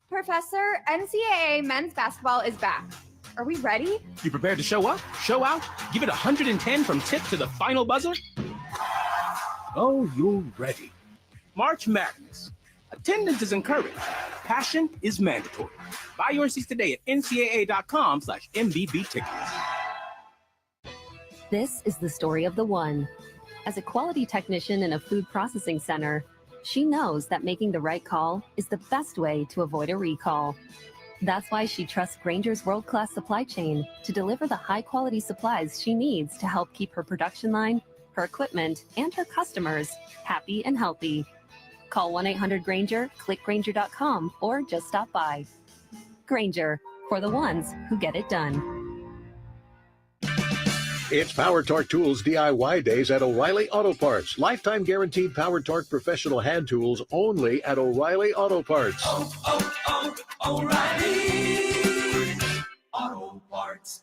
Professor, NCAA men's basketball is back. Are we ready? You prepared to show up, show out, give it 110 from tip to the final buzzer? Oh, you're ready. March Madness. Attendance is encouraged. Passion is mandatory. Buy your seats today at ncaa.com/MBB tickets. This is the story of the one. As a quality technician in a food processing center, she knows that making the right call is the best way to avoid a recall. That's why she trusts Grainger's world-class supply chain to deliver the high-quality supplies she needs to help keep her production line, her equipment, and her customers happy and healthy. Call 1-800-GRAINGER, click Grainger.com, or just stop by. Grainger, for the ones who get it done. It's Power Torque Tools DIY days at O'Reilly Auto Parts. Lifetime guaranteed Power Torque professional hand tools only at O'Reilly Auto Parts. O'Reilly Auto Parts.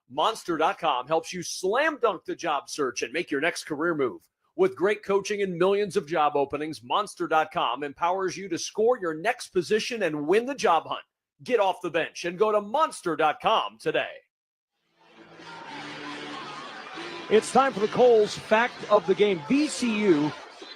Monster.com helps you slam dunk the job search and make your next career move. With great coaching and millions of job openings, Monster.com empowers you to score your next position and win the job hunt. Get off the bench and go to Monster.com today. It's time for the Kohl's fact of the game. VCU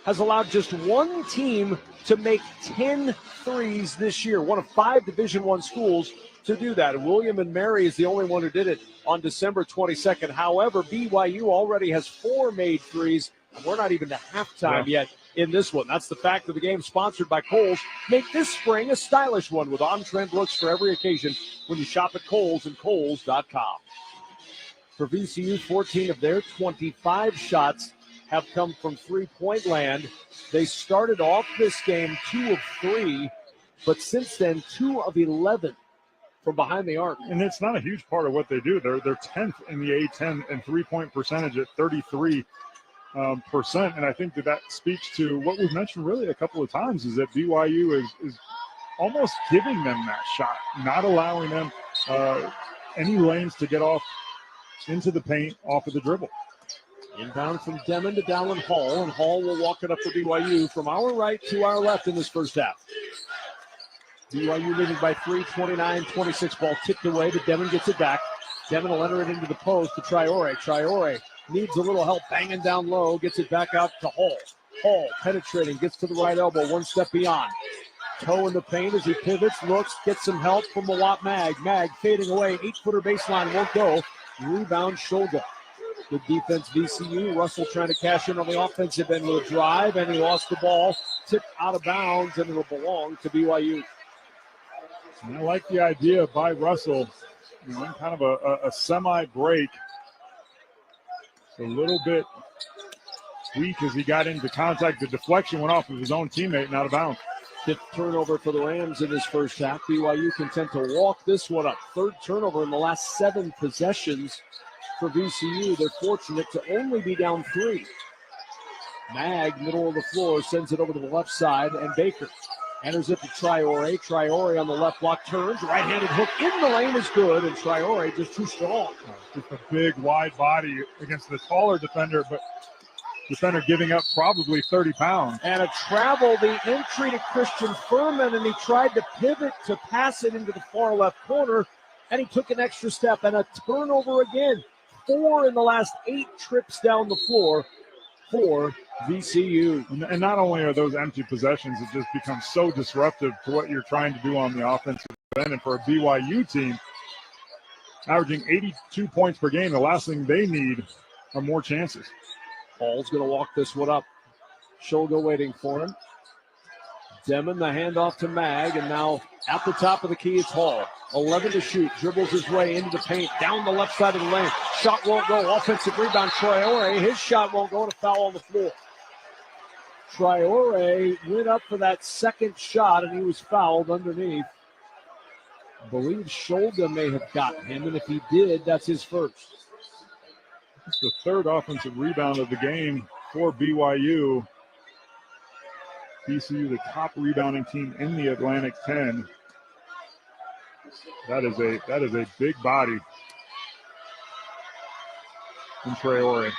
has allowed just one team to make 10 threes this year, one of 5 Division I schools to do that. William and Mary is the only one who did it on December 22nd. However, BYU already has 4 made threes, and we're not even to halftime yet in this one. That's the fact of the game, sponsored by Kohl's. Make this spring a stylish one with on-trend looks for every occasion when you shop at Kohl's and Kohl's.com. For VCU, 14 of their 25 shots have come from three-point land. They started off this game 2 of 3, but since then 2 of 11 from behind the arc. And it's not a huge part of what they do. They're 10th in the A-10 and three-point percentage at 33%. And I think that speaks to what we've mentioned really a couple of times, is that BYU is almost giving them that shot, not allowing them any lanes to get off into the paint off of the dribble. Inbound from Demon to Dallin Hall, and Hall will walk it up for BYU from our right to our left in this first half. BYU leading by 3, 29-26. Ball tipped away, but Demon gets it back. Demon will enter it into the post to Traore. Traore needs a little help banging down low, gets it back out to Hall. Hall penetrating, gets to the right elbow, one step beyond. Toe in the paint as he pivots, looks, gets some help from Mawat Mag. Mag fading away, 8-footer baseline, won't go. Rebound, Shoulder. Good defense, VCU. Russell trying to cash in on the offensive end with a drive, and he lost the ball. Tipped out of bounds, and it'll belong to BYU. And I like the idea by Russell, kind of a semi-break. A little bit weak as he got into contact. The deflection went off of his own teammate and out of bounds. 5th turnover for the Rams in this first half. BYU content to walk this one up. 3rd turnover in the last 7 possessions for VCU. They're fortunate to only be down 3. Mag, middle of the floor, sends it over to the left side, and Baker enters it to Traore. Traore on the left block turns. Right-handed hook in the lane is good, and Traore just too strong. Just a big, wide body against the taller defender, but defender giving up probably 30 pounds. And a travel, the entry to Christian Furman, and he tried to pivot to pass it into the far left corner, and he took an extra step, and a turnover again. 4 in the last 8 trips down the floor for VCU. And not only are those empty possessions, it just becomes so disruptive to what you're trying to do on the offensive end. And for a BYU team, averaging 82 points per game, the last thing they need are more chances. Hall's going to walk this one up. Shoulder waiting for him. Demon, the handoff to Mag, and now at the top of the key, it's Hall. 11 to shoot, dribbles his way into the paint, down the left side of the lane. Shot won't go, offensive rebound, Traore. His shot won't go, and a foul on the floor. Traore went up for that second shot, and he was fouled underneath. I believe Scholga may have gotten him, and if he did, that's his first. It's the third offensive rebound of the game for BYU. VCU, the top rebounding team in the Atlantic 10. That is a big body in Traore.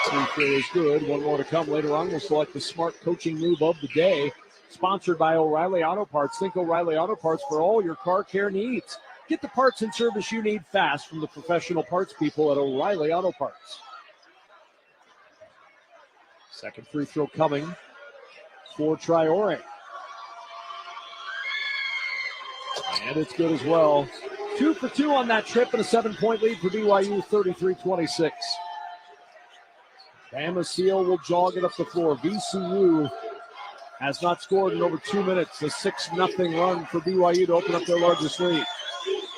Free throw is good. One more to come later on. We'll select the smart coaching move of the day. Sponsored by O'Reilly Auto Parts. Think O'Reilly Auto Parts for all your car care needs. Get the parts and service you need fast from the professional parts people at O'Reilly Auto Parts. Second free throw coming for Traore. And it's good as well. 2 for 2 on that trip and a 7-point lead for BYU, 33-26. Bama Seal will jog it up the floor. VCU has not scored in over 2 minutes. A 6-0 run for BYU to open up their largest lead.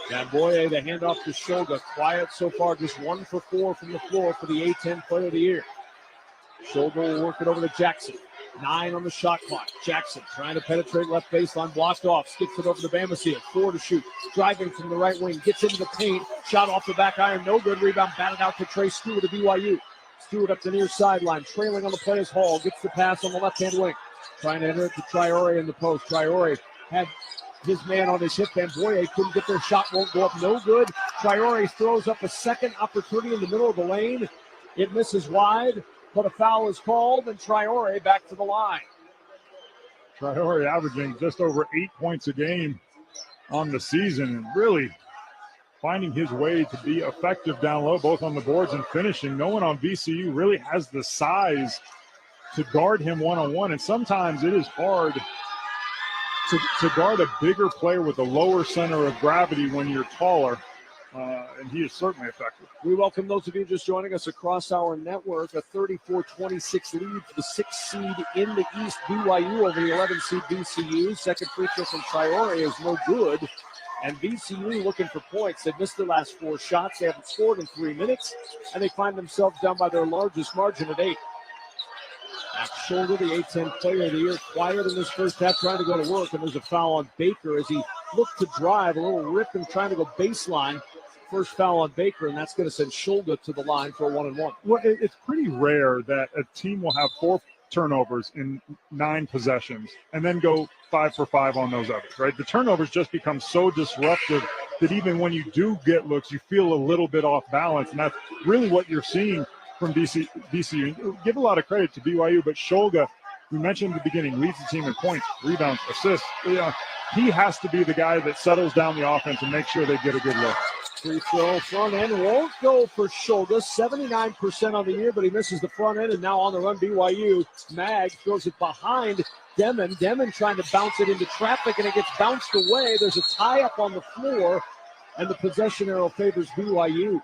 Gamboye, the handoff to Scholga. Quiet so far, just 1 for 4 from the floor for the A-10 player of the year. Scholga will work it over to Jackson. 9 on the shot clock. Jackson trying to penetrate left baseline, blocked off, skips it over to Bama Seal. 4 to shoot. Driving from the right wing, gets into the paint. Shot off the back iron, no good. Rebound batted out to Trey Stewart of BYU. Stewart up the near sideline, trailing on the play is Hall. Gets the pass on the left-hand wing. Trying to enter it to Traore in the post. Traore had his man on his hip. Gamboye couldn't get their shot, won't go up, no good. Traore throws up a second opportunity in the middle of the lane. It misses wide, but a foul is called, and Traore back to the line. Traore averaging just over 8 points a game on the season, and really finding his way to be effective down low, both on the boards and finishing. No one on VCU really has the size to guard him one-on-one, and sometimes it is hard to guard a bigger player with a lower center of gravity when you're taller, and he is certainly effective. We welcome those of you just joining us across our network. A 34-26 lead for the 6th seed in the East, BYU over the 11th seed VCU. Second free throw from Traore is no good. And VCU looking for points. They've missed their last 4 shots. They haven't scored in 3 minutes, and they find themselves down by their largest margin at 8. Max Scholga, the A-10 player of the year, quiet in this first half, trying to go to work, and there's a foul on Baker as he looked to drive, a little rip and trying to go baseline. First foul on Baker, and that's going to send Scholga to the line for a 1-and-1. Well, it's pretty rare that a team will have 4 turnovers in 9 possessions and then go 5 for 5 on those others, right? The turnovers just become so disruptive that even when you do get looks, you feel a little bit off balance, and that's really what you're seeing from VCU. Give a lot of credit to BYU, but Scholga, we mentioned at the beginning, leads the team in points, rebounds, assists. He has to be the guy that settles down the offense and makes sure they get a good look. Free throw front end won't go for Scholga. 79% on the year, but he misses the front end, and now on the run BYU. Mag throws it behind Demon. Demon trying to bounce it into traffic, and it gets bounced away. There's a tie-up on the floor, and the possession arrow favors BYU.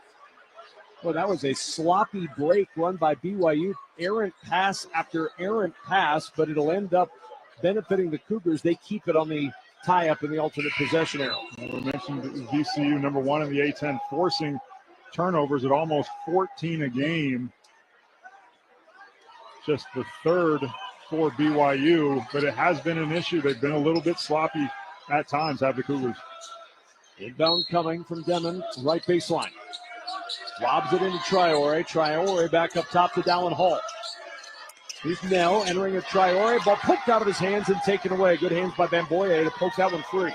Well, that was a sloppy break run by BYU. Errant pass after errant pass, but it'll end up benefiting the Cougars. They keep it on the tie-up in the alternate possession arrow. We mentioned VCU, number 1 in the A-10, forcing turnovers at almost 14 a game. Just the third for BYU, but it has been an issue. They've been a little bit sloppy at times, have the Cougars. Inbound coming from Demon, right baseline. Lobs it into Traore. Traore back up top to Dallin Hall. Here's Nell entering at Traore. Ball poked out of his hands and taken away. Good hands by Gamboye to poke that one free.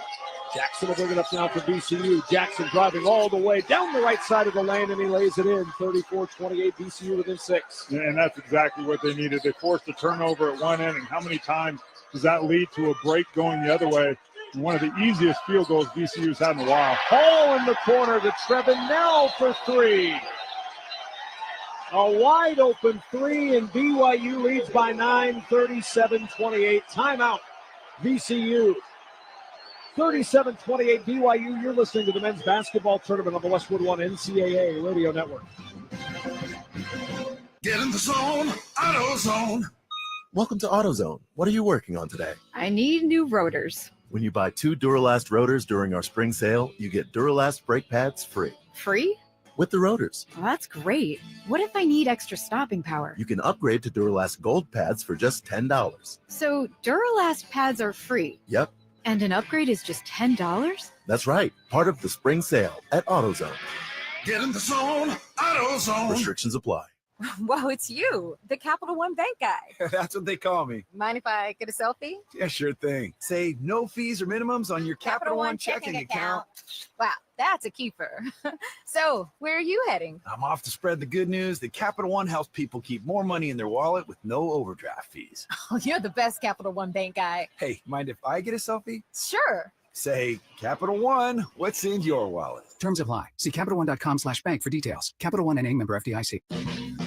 Jackson will bring it up now for VCU. Jackson driving all the way down the right side of the lane, and he lays it in. 34-28, VCU within 6. And that's exactly what they needed. They forced a turnover at one end, and how many times does that lead to a break going the other way? And one of the easiest field goals VCU's had in a while. Hall in the corner to Trevin Nell for 3. A wide open 3, and BYU leads by 9, 37-28. Timeout, VCU. 37-28 BYU. You're listening to the men's basketball tournament on the Westwood One NCAA Radio Network. Get in the zone, AutoZone. Welcome to AutoZone. What are you working on today? I need new rotors. When you buy 2 Duralast rotors during our spring sale, you get Duralast brake pads free. Free? with the rotors. Well, that's great. What if I need extra stopping power? You can upgrade to Duralast Gold pads for just $10. So Duralast pads are free, Yep, and an upgrade is just $10? that's right. Part of the spring sale at AutoZone. Get in the zone, AutoZone. Restrictions apply. Whoa, it's you, the Capital One Bank guy. That's what they call me. Mind if I get a selfie? Yeah, sure thing. Say no fees or minimums on your Capital One checking account. Wow, that's a keeper. So, where are you heading? I'm off to spread the good news that Capital One helps people keep more money in their wallet with no overdraft fees. Oh, you're the best Capital One Bank guy. Hey, mind if I get a selfie? Sure. Say, Capital One, what's in your wallet? Terms apply. See CapitalOne.com/bank for details. Capital One NA, member FDIC.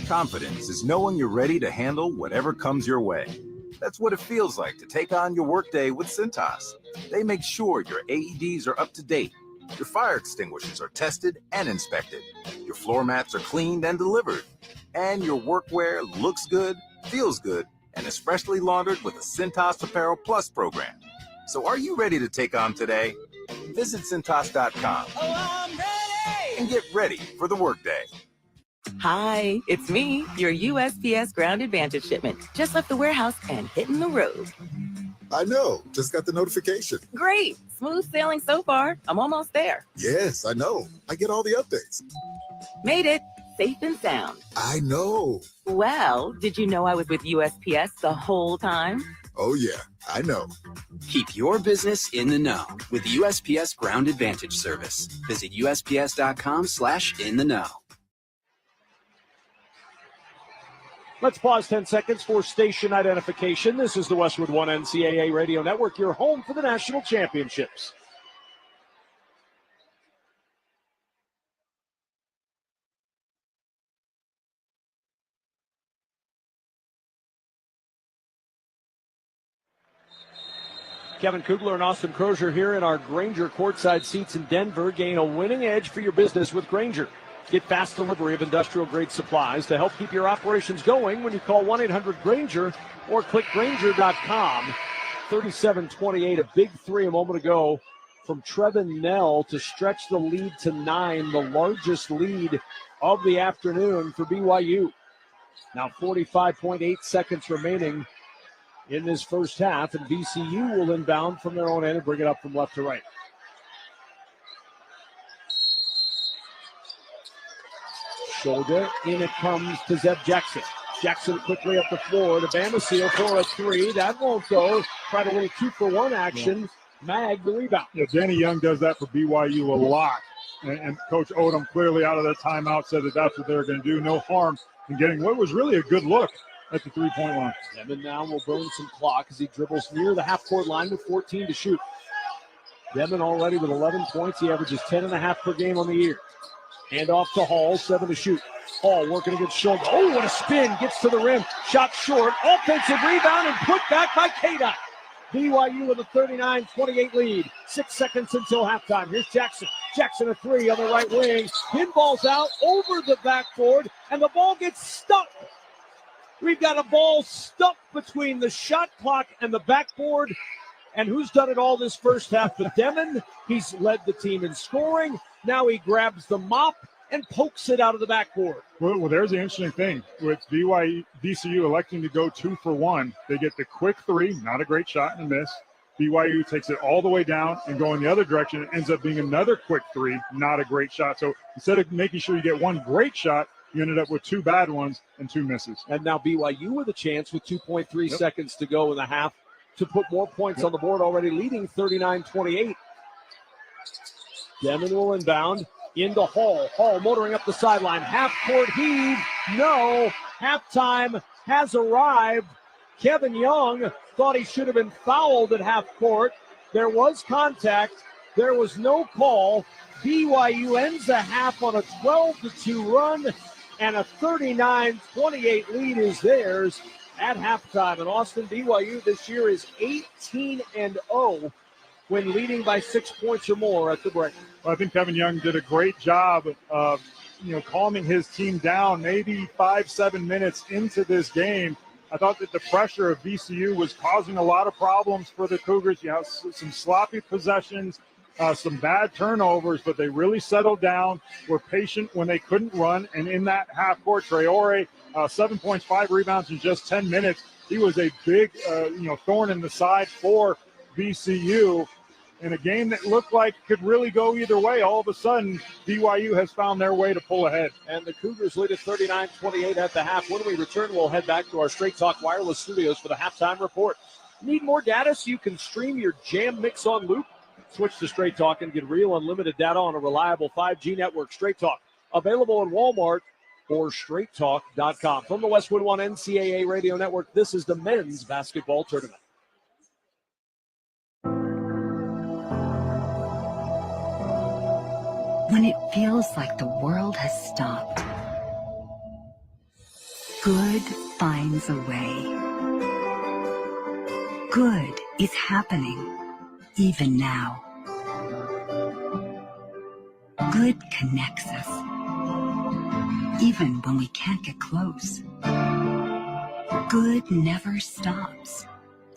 Confidence is knowing you're ready to handle whatever comes your way. That's what it feels like to take on your workday with Cintas. They make sure your AEDs are up to date, your fire extinguishers are tested and inspected, your floor mats are cleaned and delivered, and your workwear looks good, feels good, and is freshly laundered with a Cintas Apparel Plus program. So are you ready to take on today? Visit Cintas.com and get ready for the workday. Hi, it's me, your USPS Ground Advantage shipment. Just left the warehouse and hitting the road. I know. Just got the notification. Great. Smooth sailing so far. I'm almost there. Yes, I know. I get all the updates. Made it. Safe and sound. I know. Well, did you know I was with USPS the whole time? Oh, yeah. I know. Keep your business in the know with USPS Ground Advantage service. Visit USPS.com/in-the-know. Let's pause 10 seconds for station identification. This is the Westwood One NCAA Radio Network, your home for the national championships. Kevin Kugler and Austin Crozier here in our Grainger courtside seats in Denver. Gain a winning edge for your business with Grainger. Get fast delivery of industrial-grade supplies to help keep your operations going when you call 1-800-GRAINGER or click Grainger.com. 37-28, a big three a moment ago from Trevin Knell to stretch the lead to 9, the largest lead of the afternoon for BYU. Now 45.8 seconds remaining in this first half, and VCU will inbound from their own end and bring it up from left to right. Shoulder, in it comes to Zeb Jackson. Jackson quickly up the floor to Bamasil for a three. That won't go. Tried a little 2-for-1 action. Mag the rebound. Yeah, Danny Young does that for BYU a lot. And Coach Odom clearly out of that timeout said that that's what they're going to do. No harm in getting what was really a good look at the three-point line. Devin now will burn some clock as he dribbles near the half-court line with 14 to shoot. Devin already with 11 points. He averages 10.5 per game on the year. Hand off to Hall, 7 to shoot. Hall working against Schultz. Oh, what a spin. Gets to the rim. Shot short. Offensive rebound and put back by K-Dot. BYU with a 39-28 lead. 6 seconds until halftime. Here's Jackson. Jackson a three on the right wing. Pinballs out over the backboard, and the ball gets stuck. We've got a ball stuck between the shot clock and the backboard. And who's done it all this first half? But Devin, he's led the team in scoring. Now he grabs the mop and pokes it out of the backboard. Well, there's the interesting thing. With VCU electing to go 2-for-1, they get the quick three, not a great shot and miss. BYU takes it all the way down and going the other direction. It ends up being another quick three, not a great shot. So instead of making sure you get one great shot, you ended up with 2 bad ones and 2 misses. And now BYU with a chance with 2.3 seconds to go in the half to put more points on the board, already leading 39-28. Devin will inbound into Hall. Hall motoring up the sideline. Half-court heave. No. Halftime has arrived. Kevin Young thought he should have been fouled at half-court. There was contact. There was no call. BYU ends the half on a 12-2 run, and a 39-28 lead is theirs at halftime. And Austin, BYU this year is 18-0 when leading by 6 points or more at the break. Well, I think Kevin Young did a great job of, calming his team down. Maybe 5-7 minutes into this game, I thought that the pressure of VCU was causing a lot of problems for the Cougars. You have some sloppy possessions, some bad turnovers, but they really settled down, were patient when they couldn't run. And in that half court, Traore, 7 points, 5 rebounds in just 10 minutes. He was a big, thorn in the side for VCU. In a game that looked like could really go either way, all of a sudden, BYU has found their way to pull ahead. And the Cougars lead at 39-28 at the half. When we return, we'll head back to our Straight Talk Wireless studios for the halftime report. Need more data so you can stream your Jam Mix on loop? Switch to Straight Talk and get real unlimited data on a reliable 5G network. Straight Talk, available in Walmart or straighttalk.com. From the Westwood One NCAA Radio Network, this is the men's basketball tournament. When it feels like the world has stopped, good finds a way. Good is happening, even now. Good connects us, even when we can't get close. Good never stops,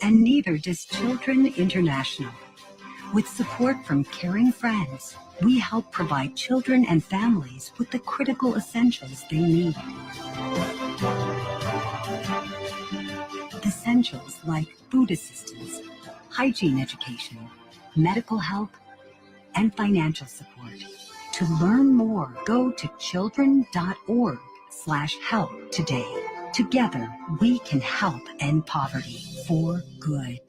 and neither does Children International. With support from caring friends, we help provide children and families with the critical essentials they need. Essentials like food assistance, hygiene education, medical help, and financial support. To learn more, go to children.org/help today. Together, we can help end poverty for good.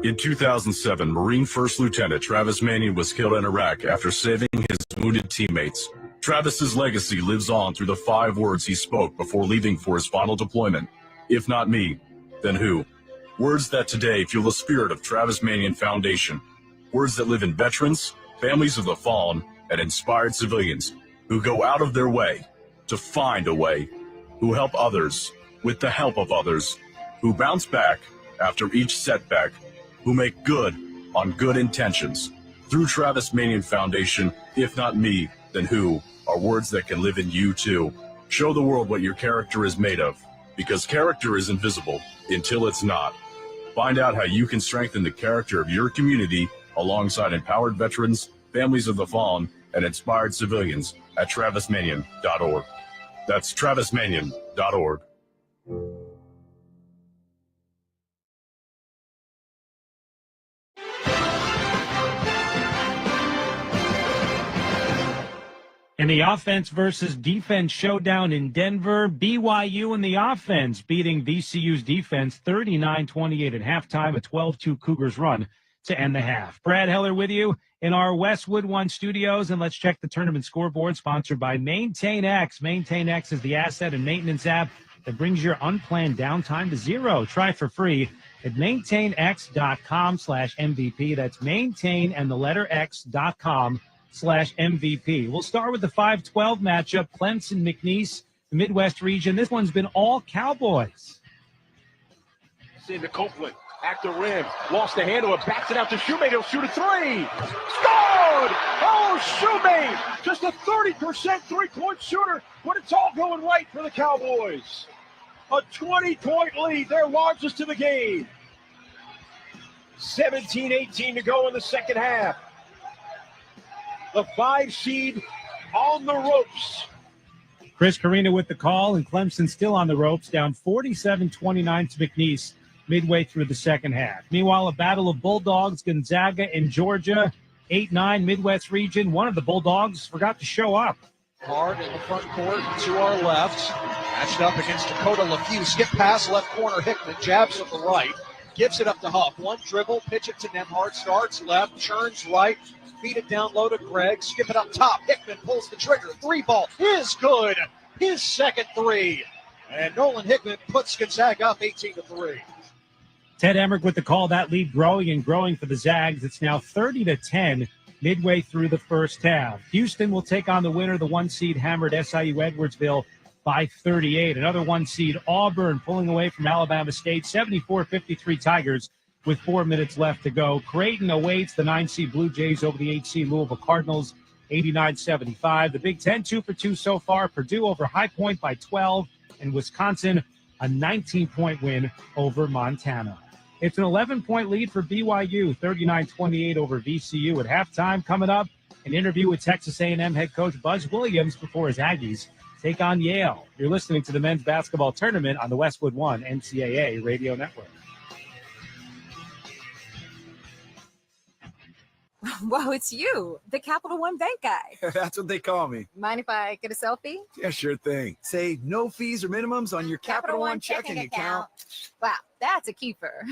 In 2007, Marine First Lieutenant Travis Manion was killed in Iraq after saving his wounded teammates. Travis's legacy lives on through the 5 words he spoke before leaving for his final deployment. If not me, then who? Words that today fuel the spirit of Travis Manion Foundation. Words that live in veterans, families of the fallen, and inspired civilians who go out of their way to find a way, who help others with the help of others, who bounce back after each setback, who make good on good intentions. Through Travis Manion Foundation, if not me, then who, are words that can live in you too. Show the world what your character is made of, because character is invisible until it's not. Find out how you can strengthen the character of your community alongside empowered veterans, families of the fallen, and inspired civilians at travismanion.org. That's travismanion.org. In the offense versus defense showdown in Denver, BYU in the offense beating VCU's defense 39-28 at halftime, a 12-2 Cougars run to end the half. Brad Heller with you in our Westwood One studios, and let's check the tournament scoreboard sponsored by MaintainX. MaintainX is the asset and maintenance app that brings your unplanned downtime to zero. Try for free at maintainx.com/MVP. That's maintain and the letter x.com/MVP. We'll start with the 5-12 matchup, Clemson McNeese, the Midwest region. This one's been all Cowboys. Into Copeland at the rim, lost the handle, it backs it out to Shoemate. He'll shoot a 3. Scored! Oh, Shoemate! Just a 30% three-point shooter, but it's all going right for the Cowboys. A 20-point lead, their largest of the game. 17-18 to go in the second half. The 5 seed on the ropes. Chris Carina with the call, and Clemson still on the ropes, down 47-29 to McNeese midway through the second half. Meanwhile, a battle of Bulldogs, Gonzaga and Georgia, 8-9 Midwest region. One of the Bulldogs forgot to show up. Hard in the front court to our left. Matched up against Dakota LaFew. Skip pass, left corner, Hickman. Jabs with the right. Gives it up to Huff. One dribble, pitch it to Nemhard. Starts left, churns right. Feed it down low to Greg. Skip it up top. Hickman pulls the trigger. 3-ball is good. His second 3. And Nolan Hickman puts Gonzaga up 18-3. Ted Emmerich with the call. That lead growing and growing for the Zags. It's now 30-10 midway through the first half. Houston will take on the winner, the 1 seed hammered SIU Edwardsville by 38. Another 1 seed Auburn pulling away from Alabama State, 74-53 Tigers with 4 minutes left to go. Creighton awaits the 9 seed Blue Jays over the 8 seed Louisville Cardinals, 89-75. The Big Ten 2 for 2 so far. Purdue over High Point by 12, and Wisconsin a 19-point win over Montana. It's an 11-point lead for BYU, 39-28 over VCU at halftime. Coming up, an interview with Texas A&M head coach Buzz Williams before his Aggies take on Yale. You're listening to the men's basketball tournament on the Westwood One NCAA radio network. Whoa, it's you, the Capital One Bank guy. That's what they call me. Mind if I get a selfie? Yeah, sure thing. Say no fees or minimums on your Capital One checking account. Wow, that's a keeper.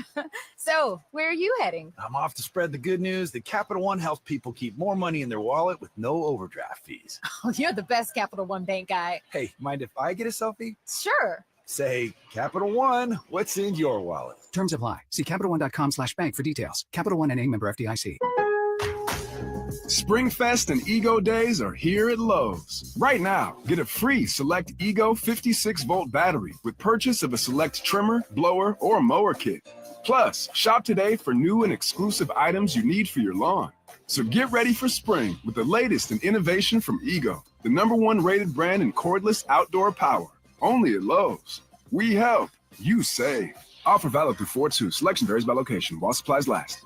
So, where are you heading? I'm off to spread the good news that Capital One helps people keep more money in their wallet with no overdraft fees. Oh, you're the best Capital One Bank guy. Hey, mind if I get a selfie? Sure. Say, Capital One, what's in your wallet? Terms apply. See CapitalOne.com/bank for details. Capital One NA, member FDIC. Springfest and Ego Days are here at Lowe's. Right now, get a free Select Ego 56-volt battery with purchase of a Select trimmer, blower, or mower kit. Plus, shop today for new and exclusive items you need for your lawn. So get ready for spring with the latest in innovation from Ego, the #1 rated brand in cordless outdoor power. Only at Lowe's. We help, you save. Offer valid through 4/2. Selection varies by location while supplies last.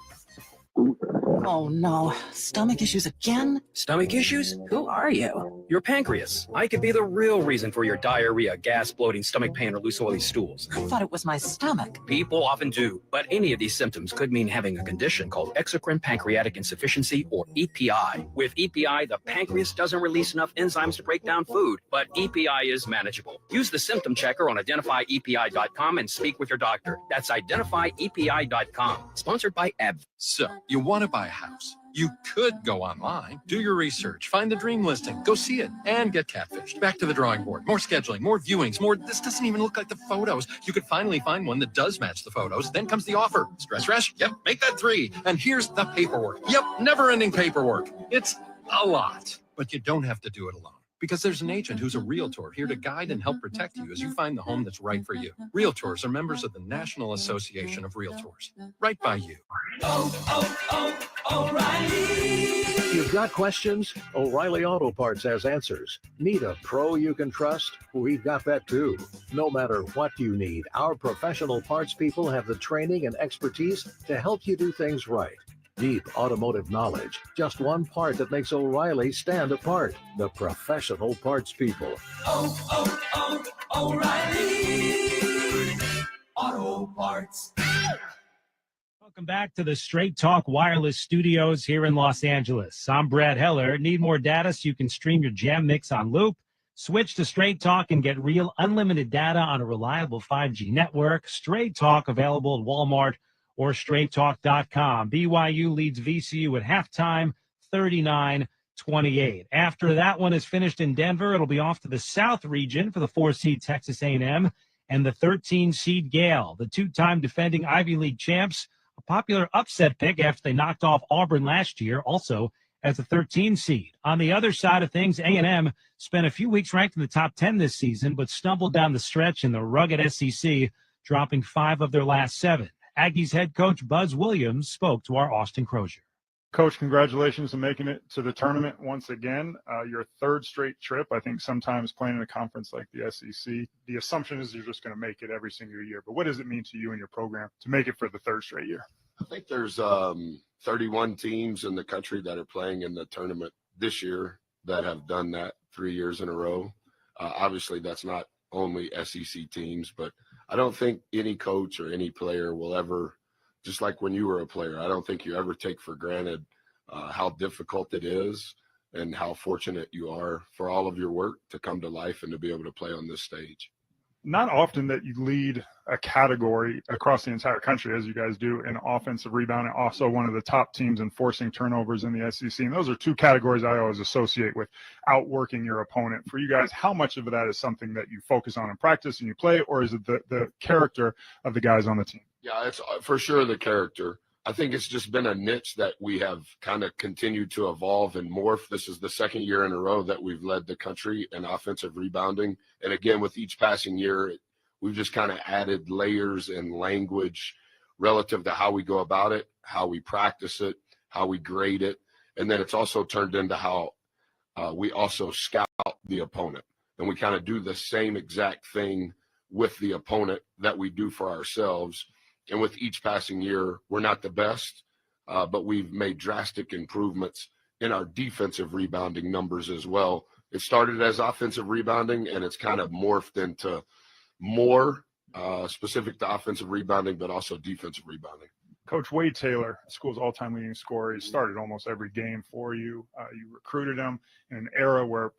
Oh no, stomach issues again? Stomach issues? Who are you? Your pancreas. I could be the real reason for your diarrhea, gas, bloating, stomach pain, or loose oily stools. I thought it was my stomach. People often do, but any of these symptoms could mean having a condition called exocrine pancreatic insufficiency, or EPI. With EPI, the pancreas doesn't release enough enzymes to break down food, but EPI is manageable. Use the symptom checker on identifyepi.com and speak with your doctor. That's identifyepi.com. Sponsored by AB. So, you want to buy a house. You could go online, do your research, find the dream listing, go see it, and get catfished. Back to the drawing board. More scheduling, more viewings, more. This doesn't even look like the photos. You could finally find one that does match the photos. Then comes the offer. Stress? Yep, make that 3. And here's the paperwork. Yep, never-ending paperwork. It's a lot, but you don't have to do it alone. Because there's an agent who's a realtor here to guide and help protect you as you find the home that's right for you. Realtors are members of the National Association of Realtors. Right by you. O'Reilly. You've got questions? O'Reilly Auto Parts has answers. Need a pro you can trust? We've got that too. No matter what you need, our professional parts people have the training and expertise to help you do things right. Deep automotive knowledge. Just one part that makes O'Reilly stand apart. The professional parts people. O'Reilly Auto Parts. Welcome back to the Straight Talk Wireless Studios here in Los Angeles. I'm Brad Heller. Need more data so you can stream your jam mix on loop? Switch to Straight Talk and get real unlimited data on a reliable 5G network. Straight Talk available at Walmart or straighttalk.com. BYU leads VCU at halftime, 39-28. After that one is finished in Denver, it'll be off to the South region for the 4-seed Texas A&M and the 13-seed Yale. The two-time defending Ivy League champs, a popular upset pick after they knocked off Auburn last year, also as a 13 seed. On the other side of things, A&M spent a few weeks ranked in the top 10 this season, but stumbled down the stretch in the rugged SEC, dropping 5 of their last 7. Aggies head coach Buzz Williams spoke to our Austin Crozier. Coach, congratulations on making it to the tournament once again. Your 3rd straight trip. I think sometimes playing in a conference like the SEC, the assumption is you're just going to make it every single year. But what does it mean to you and your program to make it for the 3rd straight year? I think there's 31 teams in the country that are playing in the tournament this year that have done that 3 years in a row. Obviously, that's not only SEC teams, but I don't think any coach or any player will ever, just like when you were a player, I don't think you ever take for granted how difficult it is and how fortunate you are for all of your work to come to life and to be able to play on this stage. Not often that you lead a category across the entire country, as you guys do, in offensive rebounding, also one of the top teams in forcing turnovers in the SEC. And those are 2 categories I always associate with outworking your opponent. For you guys, how much of that is something that you focus on in practice and you play, or is it the character of the guys on the team? Yeah, it's for sure the character. I think it's just been a niche that we have kind of continued to evolve and morph. This is the 2nd year in a row that we've led the country in offensive rebounding. And again, with each passing year, we've just kind of added layers and language relative to how we go about it, how we practice it, how we grade it. And then it's also turned into how we also scout the opponent. And we kind of do the same exact thing with the opponent that we do for ourselves. And with each passing year, we're not the best, but we've made drastic improvements in our defensive rebounding numbers as well. It started as offensive rebounding, and it's kind of morphed into more specific to offensive rebounding, but also defensive rebounding. Coach Wade Taylor, school's all-time leading scorer, he started almost every game for you. You recruited him in an era where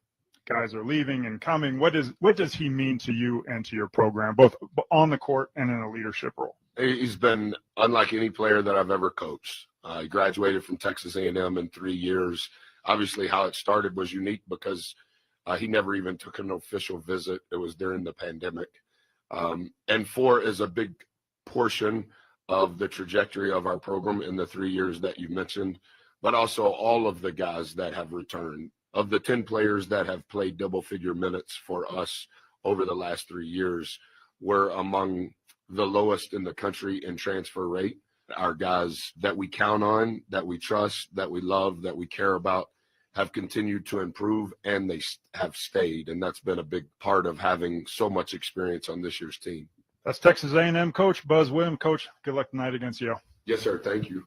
guys are leaving and coming. What does he mean to you and to your program, both on the court and in a leadership role? He's been unlike any player that I've ever coached. He graduated from Texas A&M in 3 years. Obviously, how it started was unique because he never even took an official visit. It was during the pandemic. And 4 is a big portion of the trajectory of our program in the 3 years that you mentioned, but also all of the guys that have returned. Of the 10 players that have played double-figure minutes for us over the last 3 years, we're among the lowest in the country in transfer rate. Our guys that we count on, that we trust, that we love, that we care about, have continued to improve, and they have stayed. And that's been a big part of having so much experience on this year's team. That's Texas A&M coach Buzz Williams. Coach, good luck tonight against Yale. Yes, sir. Thank you.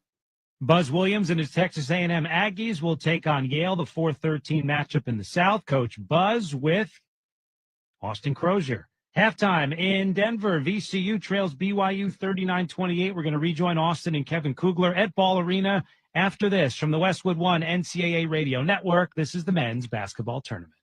Buzz Williams and his Texas A&M Aggies will take on Yale, the 4-13 matchup in the South. Coach Buzz with Austin Crozier. Halftime in Denver, VCU trails BYU 39-28. We're going to rejoin Austin and Kevin Kugler at Ball Arena after this. From the Westwood One NCAA Radio Network, this is the men's basketball tournament.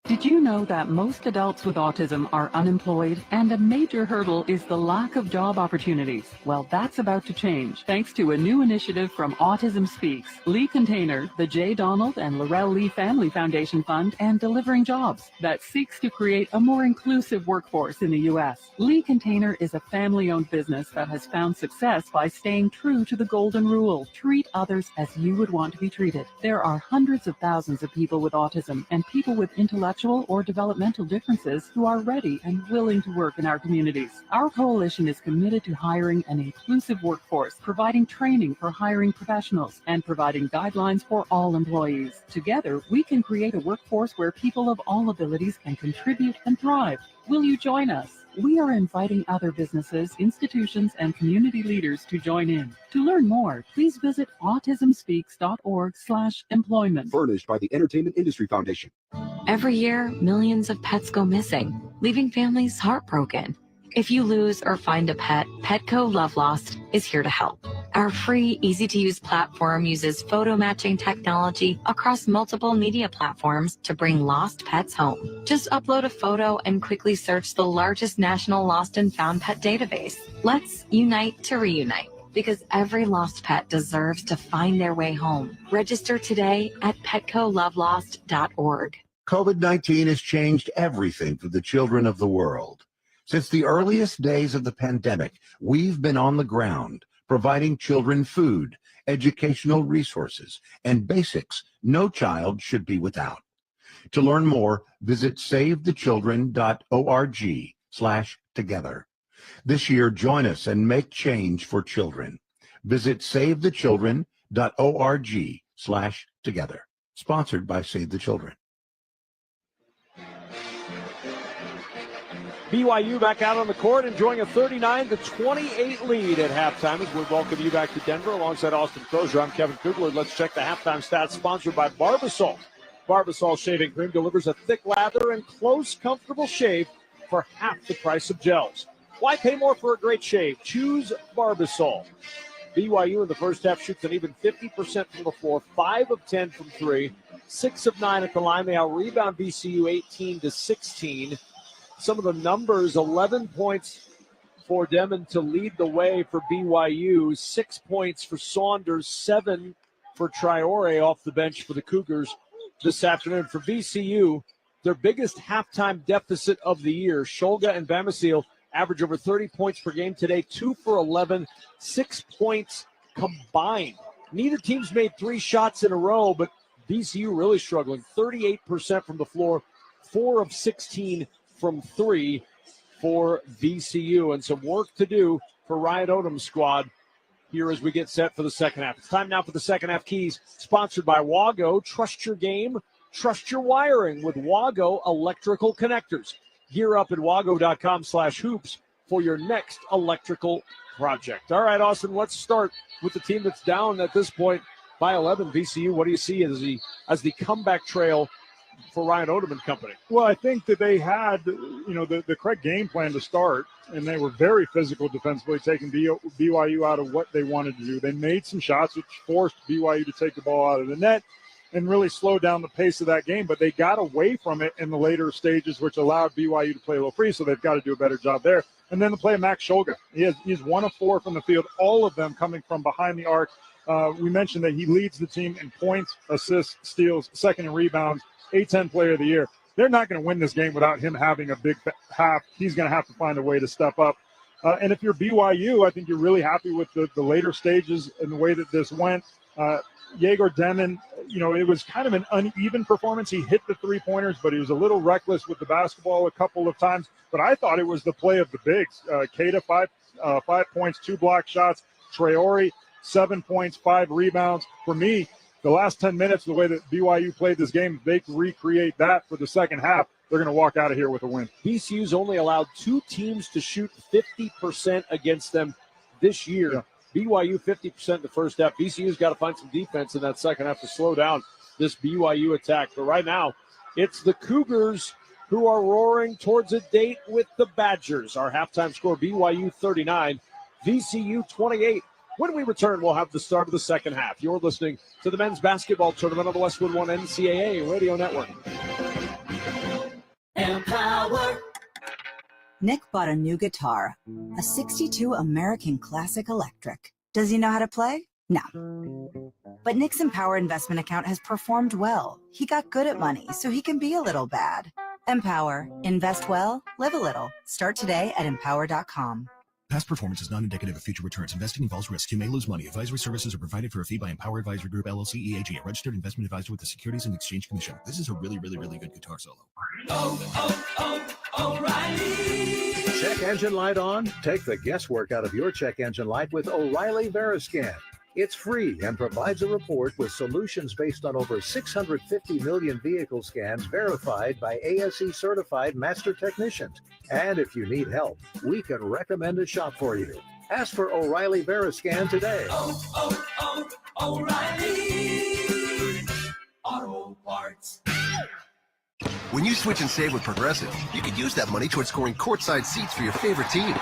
Did you know that most adults with autism are unemployed and a major hurdle is the lack of job opportunities? Well, that's about to change thanks to a new initiative from Autism Speaks, Lee Container, the J. Donald and Laurel Lee Family Foundation Fund, and Delivering Jobs that seeks to create a more inclusive workforce in the U.S. Lee Container is a family-owned business that has found success by staying true to the golden rule: treat others as you would want to be treated. There are hundreds of thousands of people with autism and people with intellectual or developmental differences who are ready and willing to work in our communities. Our coalition is committed to hiring an inclusive workforce, providing training for hiring professionals, and providing guidelines for all employees. Together, we can create a workforce where people of all abilities can contribute and thrive. Will you join us? We are inviting other businesses, institutions, and community leaders to join in. To learn more, please visit autismspeaks.org/employment. Furnished by the Entertainment Industry Foundation. Every year, millions of pets go missing, leaving families heartbroken. If you lose or find a pet, Petco Love Lost is here to help. Our free, easy-to-use platform uses photo matching technology across multiple media platforms to bring lost pets home. Just upload a photo and quickly search the largest national lost and found pet database. Let's unite to reunite, because every lost pet deserves to find their way home. Register today at PetcoLoveLost.org. COVID-19 has changed everything for the children of the world. Since the earliest days of the pandemic, we've been on the ground, providing children food, educational resources, and basics no child should be without. To learn more, visit savethechildren.org/together. This year, join us and make change for children. Visit savethechildren.org/together. Sponsored by Save the Children. BYU back out on the court, enjoying a 39-28 lead at halftime as we welcome you back to Denver alongside Austin Crozier. I'm Kevin Kugler. Let's check the halftime stats sponsored by Barbasol. Barbasol shaving cream delivers a thick lather and close, comfortable shave for half the price of gels. Why pay more for a great shave? Choose Barbasol. BYU in the first half shoots an even 50% from the floor, 5 of 10 from 3, 6 of 9 at the line. They out-rebound VCU 18-16. Some of the numbers, 11 points for Demon to lead the way for BYU, 6 points for Saunders, 7 for Traore off the bench for the Cougars this afternoon. For VCU, their biggest halftime deficit of the year, Shulga and Bamasil average over 30 points per game today, 2 for 11, 6 points combined. Neither team's made 3 shots in a row, but VCU really struggling, 38% from the floor, 4 of 16 from 3 for VCU, and some work to do for Ryan Odom's squad here as we get set for the second half. It's time now for the second half keys, sponsored by Wago. Trust your game, trust your wiring with Wago electrical connectors. Gear up at wago.com/hoops for your next electrical project. All right, Austin, let's start with the team that's down at this point by 11. VCU, what do you see as the comeback trail for Ryan Odom and company? Well, I think that they had, the correct game plan to start, and they were very physical defensively, taking BYU out of what they wanted to do. They made some shots, which forced BYU to take the ball out of the net and really slow down the pace of that game, but they got away from it in the later stages, which allowed BYU to play a little free, so they've got to do a better job there. And then the play of Max Scholga. He's 1 of 4 from the field, all of them coming from behind the arc. We mentioned that he leads the team in points, assists, steals, second in rebounds, A-10 player of the year. They're not going to win this game without him having a big half. He's going to have to find a way to step up. And if you're BYU, I think you're really happy with the later stages and the way that this went. Jaeger Demon, it was kind of an uneven performance. He hit the three-pointers, but he was a little reckless with the basketball a couple of times. But I thought it was the play of the bigs. Keita, 5 points, 2 block shots. Traore, 7 points, 5 rebounds. For me, the last 10 minutes, the way that BYU played this game, they can recreate that for the second half. They're going to walk out of here with a win. VCU's only allowed 2 teams to shoot 50% against them this year. Yeah. BYU 50% in the first half. VCU's got to find some defense in that second half to slow down this BYU attack. But right now, it's the Cougars who are roaring towards a date with the Badgers. Our halftime score, BYU 39, VCU 28. When we return, we'll have the start of the second half. You're listening to the men's basketball tournament on the Westwood One NCAA Radio Network. Empower. Nick bought a new guitar, a 62 American Classic Electric. Does he know how to play? No. But Nick's Empower investment account has performed well. He got good at money, so he can be a little bad. Empower. Invest well, live a little. Start today at empower.com. Past performance is not indicative of future returns. Investing involves risk. You may lose money. Advisory services are provided for a fee by Empower Advisory Group, LLC, EAG, a registered investment advisor with the Securities and Exchange Commission. This is a really, really, really good guitar solo. O'Reilly. Check engine light on? Take the guesswork out of your check engine light with O'Reilly Veriscan. It's free and provides a report with solutions based on over 650 million vehicle scans verified by ASE certified master technicians. And if you need help, we can recommend a shop for you. Ask for O'Reilly Veriscan today. O'Reilly Auto Parts. When you switch and save with Progressive, you could use that money towards scoring courtside seats for your favorite team.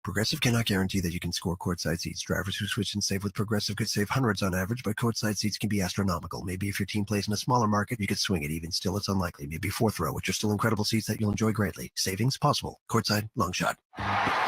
Progressive cannot guarantee that you can score courtside seats. Drivers who switch and save with Progressive could save hundreds on average, but courtside seats can be astronomical. Maybe if your team plays in a smaller market, you could swing it. Even still, it's unlikely. Maybe 4th row, which are still incredible seats that you'll enjoy greatly. Savings possible. Courtside, long shot.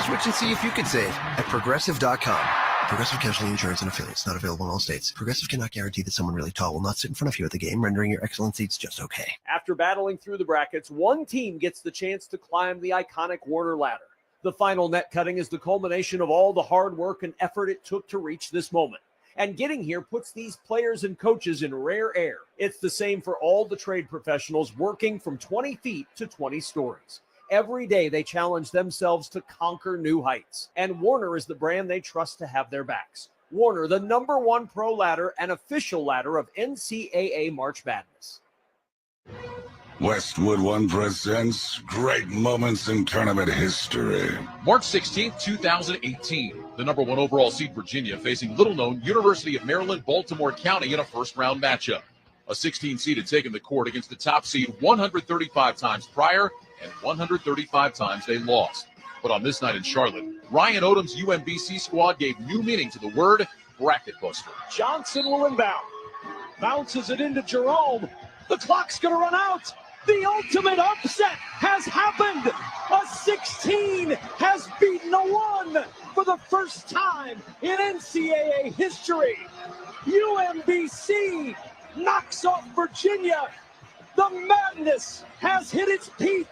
Switch and see if you can save at Progressive.com. Progressive Casualty Insurance and Affiliates. Not available in all states. Progressive cannot guarantee that someone really tall will not sit in front of you at the game, rendering your excellent seats just okay. After battling through the brackets, one team gets the chance to climb the iconic Warner ladder. The final net cutting is the culmination of all the hard work and effort it took to reach this moment. And getting here puts these players and coaches in rare air. It's the same for all the trade professionals working from 20 feet to 20 stories. Every day they challenge themselves to conquer new heights. And Warner is the brand they trust to have their backs. Warner, the #1 pro ladder and official ladder of NCAA March Madness. Westwood One presents Great Moments in Tournament History. March 16th, 2018. The #1 overall seed Virginia facing little-known University of Maryland, Baltimore County in a first-round matchup. A 16 seed had taken the court against the top seed 135 times prior, and 135 times they lost. But on this night in Charlotte, Ryan Odom's UMBC squad gave new meaning to the word bracket buster. Johnson will inbound. Bounces it into Jerome. The clock's going to run out. The ultimate upset has happened. A 16 has beaten a 1 for the first time in NCAA history. UMBC knocks off Virginia. The madness has hit its peak.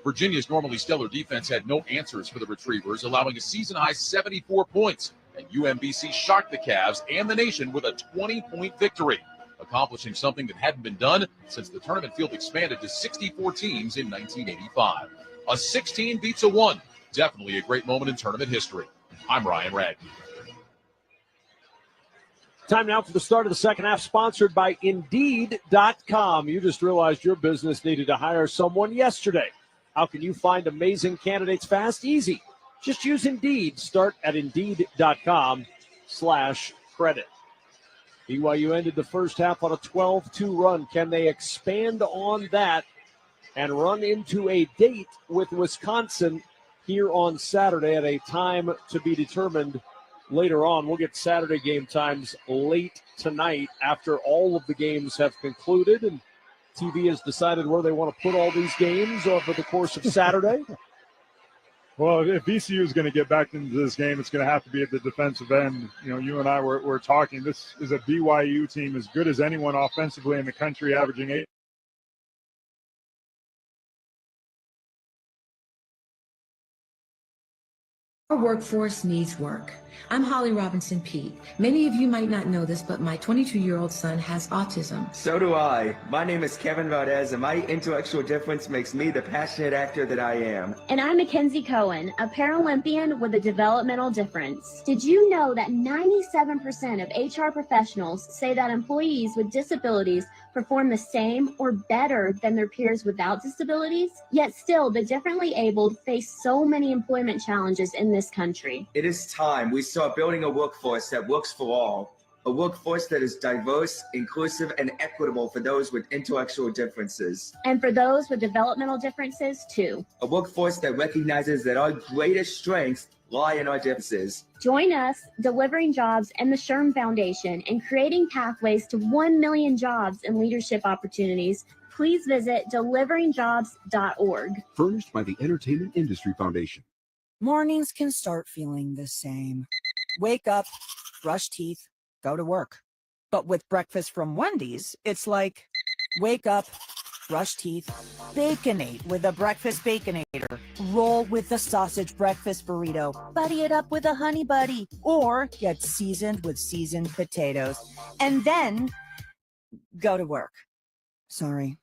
Virginia's normally stellar defense had no answers for the Retrievers, allowing a season-high 74 points. And UMBC shocked the Cavs and the nation with a 20-point victory, accomplishing something that hadn't been done since the tournament field expanded to 64 teams in 1985. A 16 beats a 1. Definitely a great moment in tournament history. I'm Ryan Ragg. Time now for the start of the second half, sponsored by Indeed.com. You just realized your business needed to hire someone yesterday. How can you find amazing candidates fast? Easy. Just use Indeed. Start at Indeed.com/credit. BYU ended the first half on a 12-2 run. Can they expand on that and run into a date with Wisconsin here on Saturday at a time to be determined later on? We'll get Saturday game times late tonight after all of the games have concluded, and TV has decided where they want to put all these games over the course of Saturday. Well, if VCU is going to get back into this game, it's going to have to be at the defensive end. You know, you and I were talking. This is a BYU team as good as anyone offensively in the country, averaging 8. Our workforce needs work. I'm Holly Robinson Peete. Many of you might not know this, but my 22-year-old son has autism. So do I. My name is Kevin Valdez, and my intellectual difference makes me the passionate actor that I am. And I'm Mackenzie Cohen, a Paralympian with a developmental difference. Did you know that 97% of HR professionals say that employees with disabilities perform the same or better than their peers without disabilities? Yet still, the differently abled face so many employment challenges in this country. It is time we start building a workforce that works for all. A workforce that is diverse, inclusive, and equitable for those with intellectual differences. And for those with developmental differences, too. A workforce that recognizes that our greatest strengths lie in our differences. Join us, Delivering Jobs and the Sherm Foundation, in creating pathways to 1 million jobs and leadership opportunities. Please visit deliveringjobs.org. Furnished by the Entertainment Industry Foundation. Mornings can start feeling the same. Wake up, brush teeth, go to work. But with breakfast from Wendy's, it's like, wake up, brush teeth, Baconate with a breakfast Baconator. Roll with the sausage breakfast burrito. Buddy it up with a honey buddy. Or get seasoned with seasoned potatoes. And then go to work. Sorry.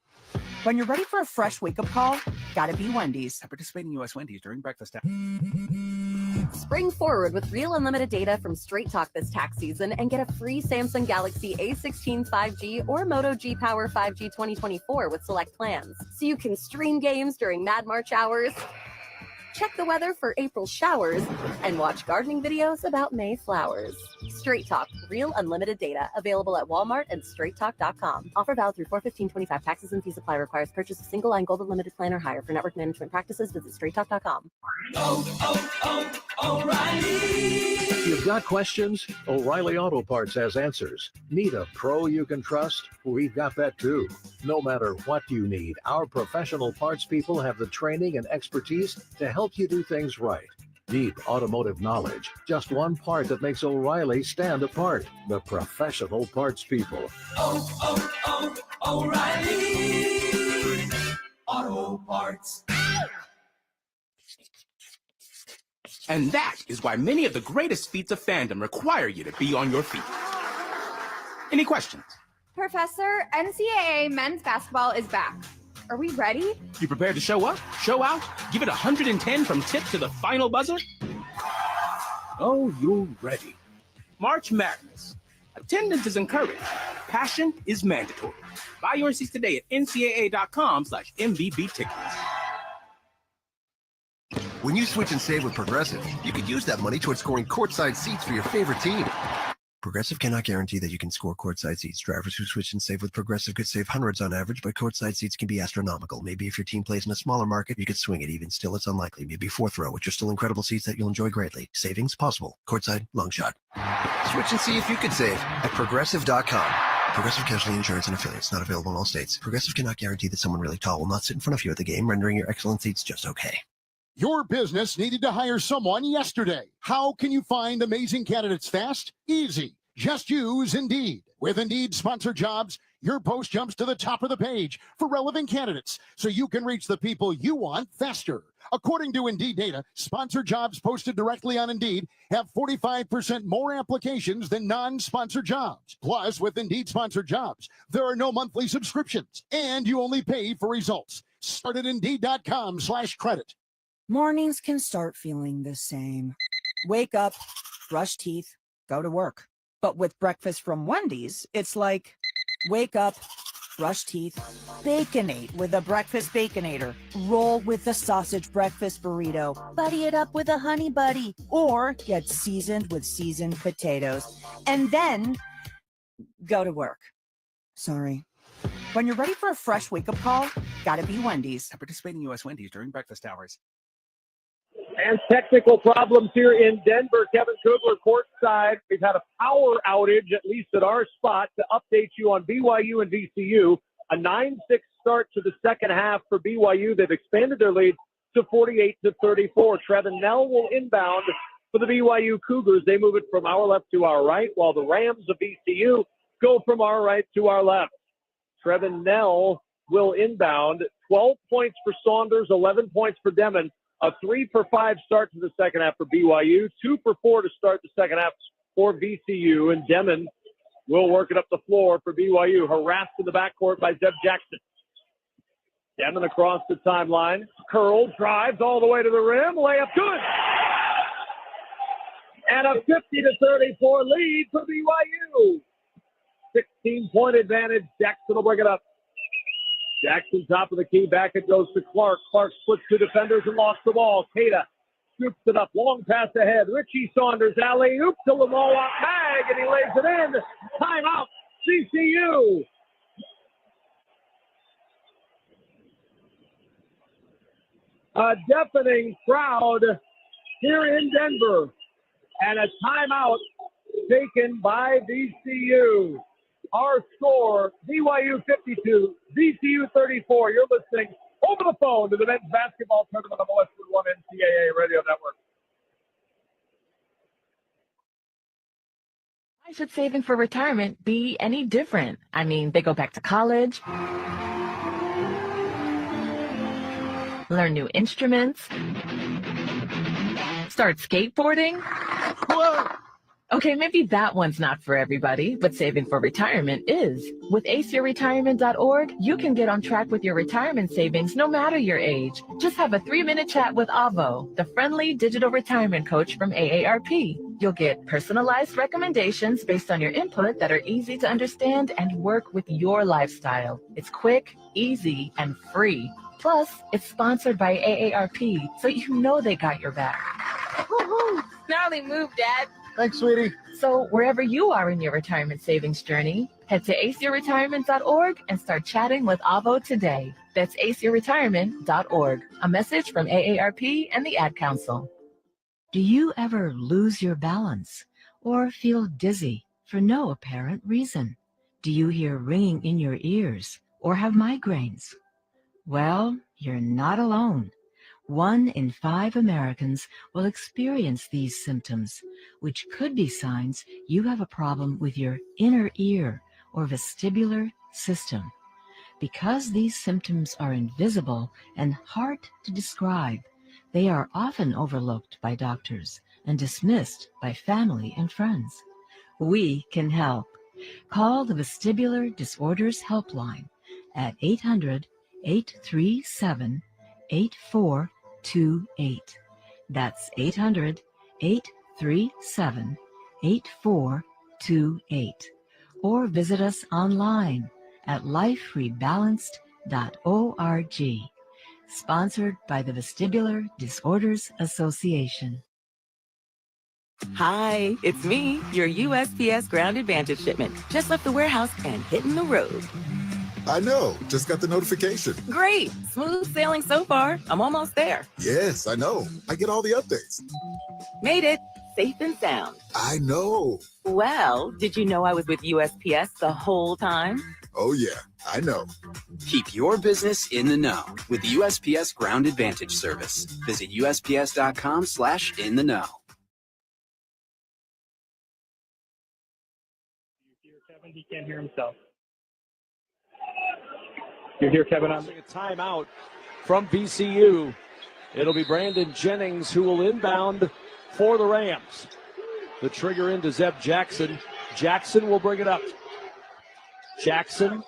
When you're ready for a fresh wake-up call, gotta be Wendy's. At participating U.S. Wendy's during breakfast time. Spring forward with real unlimited data from Straight Talk this tax season and get a free Samsung Galaxy A16 5G or Moto G Power 5G 2024 with select plans. So you can stream games during Mad March hours, check the weather for April showers, and watch gardening videos about May flowers. Straight Talk, real unlimited data, available at Walmart and straighttalk.com. Offer valid through 4/15/25. Taxes and fees apply. Requires purchase of single line gold unlimited plan or higher. For network management practices, visit straighttalk.com. O'Reilly. You've got questions? O'Reilly Auto Parts has answers. Need a pro you can trust? We've got that too. No matter what you need, our professional parts people have the training and expertise to help you do things right. Deep automotive knowledge. Just one part that makes O'Reilly stand apart. The professional parts people. O'Reilly Auto Parts. And that is why many of the greatest feats of fandom require you to be on your feet. Any questions? Professor, NCAA men's basketball is back. Are we ready? You prepared to show up, show out, give it 110 from tip to the final buzzer? Oh, you're ready. March Madness. Attendance is encouraged. Passion is mandatory. Buy your seats today at ncaa.com/MVB tickets. When you switch and save with Progressive, you could use that money towards scoring courtside seats for your favorite team. Progressive cannot guarantee that you can score courtside seats. Drivers who switch and save with Progressive could save hundreds on average, but courtside seats can be astronomical. Maybe if your team plays in a smaller market, you could swing it. Even still, it's unlikely. Maybe fourth row, which are still incredible seats that you'll enjoy greatly. Savings possible. Courtside, long shot. Switch and see if you could save at Progressive.com. Progressive Casualty Insurance and Affiliates. Not available in all states. Progressive cannot guarantee that someone really tall will not sit in front of you at the game, rendering your excellent seats just okay. Your business needed to hire someone yesterday. How can you find amazing candidates fast? Easy. Just use Indeed. With Indeed Sponsored Jobs, your post jumps to the top of the page for relevant candidates so you can reach the people you want faster. According to Indeed data, sponsored jobs posted directly on Indeed have 45% more applications than non-sponsored jobs. Plus, with Indeed Sponsored Jobs, there are no monthly subscriptions, and you only pay for results. Start at Indeed.com/credit. Mornings can start feeling the same. Wake up, brush teeth, go to work. But with breakfast from Wendy's, it's like, wake up, brush teeth, Baconate with a breakfast Baconator. Roll with the sausage breakfast burrito. Buddy it up with a honey buddy. Or get seasoned with seasoned potatoes. And then go to work. Sorry. When you're ready for a fresh wake-up call, gotta be Wendy's. Participating U.S. Wendy's during breakfast hours. And technical problems here in Denver. Kevin Kugler courtside. We've had a power outage, at least at our spot, to update you on BYU and VCU. A 9-6 start to the second half for BYU. They've expanded their lead to 48-34. Trevin Nell will inbound for the BYU Cougars. They move it from our left to our right, while the Rams of VCU go from our right to our left. Trevin Nell will inbound. 12 points for Saunders, 11 points for Demon. A 3-for-5 start to the second half for BYU. 2-for-4 to start the second half for VCU. And Demon will work it up the floor for BYU. Harassed in the backcourt by Zeb Jackson. Demon across the timeline. Curl drives all the way to the rim. Layup good. And a 50-34 lead for BYU. 16-point advantage. Jackson will bring it up. Jackson top of the key. Back it goes to Clark. Clark splits two defenders and lost the ball. Cada scoops it up. Long pass ahead. Richie Saunders alley-oop to Lamoa Mag, and he lays it in. Timeout. CCU. A deafening crowd here in Denver. And a timeout taken by VCU. Our score, BYU 52, VCU 34. You're listening over the phone to the men's basketball tournament on the Westwood One NCAA Radio Network. Why should saving for retirement be any different? I mean, they go back to college, learn new instruments, start skateboarding. Whoa! Okay, maybe that one's not for everybody, but saving for retirement is. With aceyourretirement.org, you can get on track with your retirement savings no matter your age. Just have a 3-minute chat with Avo, the friendly digital retirement coach from AARP. You'll get personalized recommendations based on your input that are easy to understand and work with your lifestyle. It's quick, easy, and free. Plus, it's sponsored by AARP, so you know they got your back. Woohoo! Gnarly move, Dad. Thanks, sweetie. So wherever you are in your retirement savings journey, head to aceyourretirement.org and start chatting with Avo today. That's aceyourretirement.org. A message from AARP and the Ad Council. Do you ever lose your balance or feel dizzy for no apparent reason? Do you hear ringing in your ears or have migraines? Well, you're not alone. 1 in 5 Americans will experience these symptoms, which could be signs you have a problem with your inner ear or vestibular system. Because these symptoms are invisible and hard to describe, they are often overlooked by doctors and dismissed by family and friends. We can help. Call the Vestibular Disorders Helpline at 800-837-8428. That's 800-837-8428. Or visit us online at liferebalanced.org. Sponsored by the Vestibular Disorders Association. Hi, it's me, your USPS Ground Advantage shipment. Just left the warehouse and hitting the road. I know. Just got the notification. Great. Smooth sailing so far. I'm almost there. Yes, I know. I get all the updates. Made it. Safe and sound. I know. Well, did you know I was with USPS the whole time? Oh, yeah. I know. Keep your business in the know with the USPS Ground Advantage service. Visit USPS.com/in-the-know. Kevin, he can't hear himself. You hear Kevin on a timeout from VCU. It'll be Brandon Jennings who will inbound for the Rams. The trigger into Zeb Jackson. Jackson will bring it up. Jackson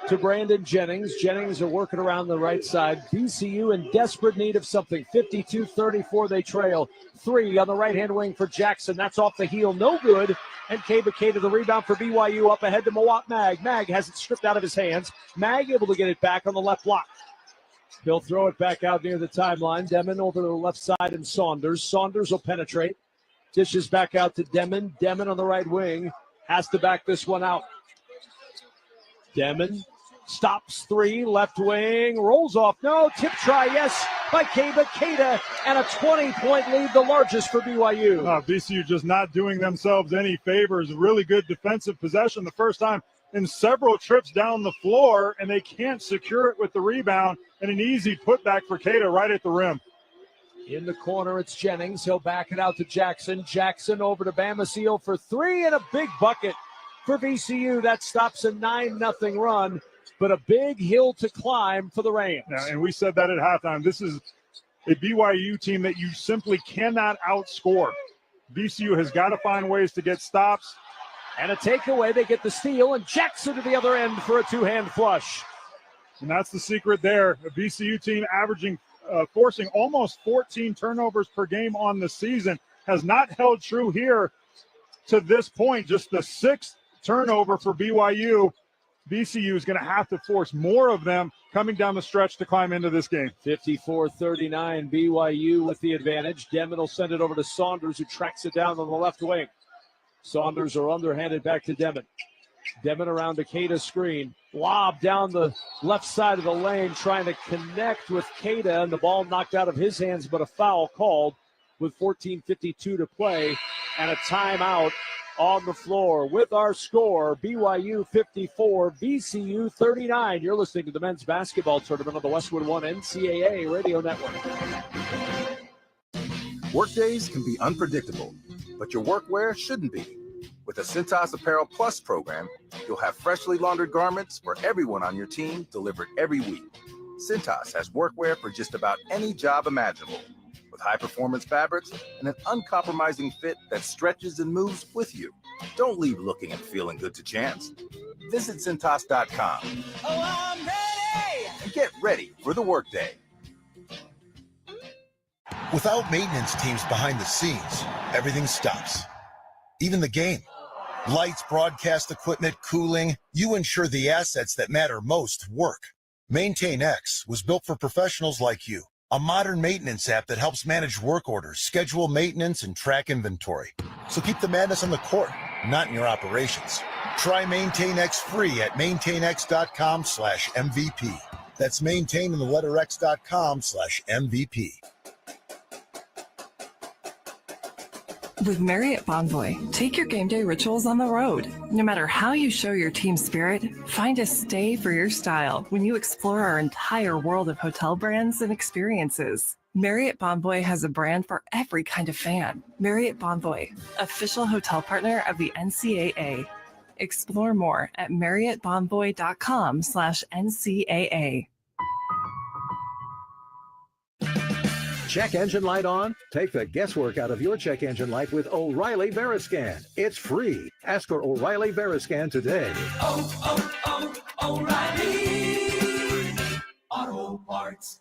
to Brandon Jennings. Jennings are working around the right side. VCU in desperate need of something. 52-34 they trail. 3 on the right-hand wing for Jackson. That's off the heel. No good. And Keba the rebound for BYU up ahead to Mawat Mag. Mag has it stripped out of his hands. Mag able to get it back on the left block. He'll throw it back out near the timeline. Demon over to the left side and Saunders. Saunders will penetrate. Dishes back out to Demon. Demon on the right wing has to back this one out. Demon stops three, left wing, rolls off. No, tip try, yes, by Keba. And a 20-point lead, the largest for BYU. VCU just not doing themselves any favors. Really good defensive possession the first time in several trips down the floor, and they can't secure it with the rebound. And an easy putback for Keda right at the rim. In the corner, it's Jennings. He'll back it out to Jackson. Jackson over to Bamasil for three and a big bucket for VCU. That stops a 9-0 run, but a big hill to climb for the Rams. Yeah, and we said that at halftime. This is a BYU team that you simply cannot outscore. VCU has got to find ways to get stops. And a takeaway, they get the steal, and Jackson to the other end for a two-hand flush. And that's the secret there. A VCU team forcing almost 14 turnovers per game on the season has not held true here to this point. Just the sixth turnover for BYU. VCU is going to have to force more of them coming down the stretch to climb into this game. 54-39, BYU with the advantage. Demon will send it over to Saunders, who tracks it down on the left wing. Saunders are underhanded back to Demon. Demon around to Keda screen. Lob down the left side of the lane, trying to connect with Keda, and the ball knocked out of his hands, but a foul called with 14:52 to play, and a timeout on the floor. With our score, BYU 54, VCU 39. You're listening to the men's basketball tournament on the Westwood One NCAA Radio Network. Workdays can be unpredictable, but your workwear shouldn't be. With the Cintas Apparel Plus program, you'll have freshly laundered garments for everyone on your team delivered every week. Cintas has workwear for just about any job imaginable, with high-performance fabrics and an uncompromising fit that stretches and moves with you. Don't leave looking and feeling good to chance. Visit Cintas.com. Oh, I'm ready! And get ready for the workday. Without maintenance teams behind the scenes, everything stops. Even the game. Lights, broadcast equipment, cooling, you ensure the assets that matter most work. MaintainX was built for professionals like you. A modern maintenance app that helps manage work orders, schedule maintenance, and track inventory. So keep the madness on the court, not in your operations. Try MaintainX free at maintainx.com/MVP. That's maintain in the letter x.com/MVP. With Marriott Bonvoy, take your game day rituals on the road. No matter how you show your team spirit, find a stay for your style when you explore our entire world of hotel brands and experiences. Marriott Bonvoy has a brand for every kind of fan. Marriott Bonvoy, official hotel partner of the NCAA. Explore more at marriottbonvoy.com/NCAA. Check engine light on? Take the guesswork out of your check engine light with O'Reilly Veriscan. It's free. Ask for O'Reilly Veriscan today. O'Reilly Auto Parts.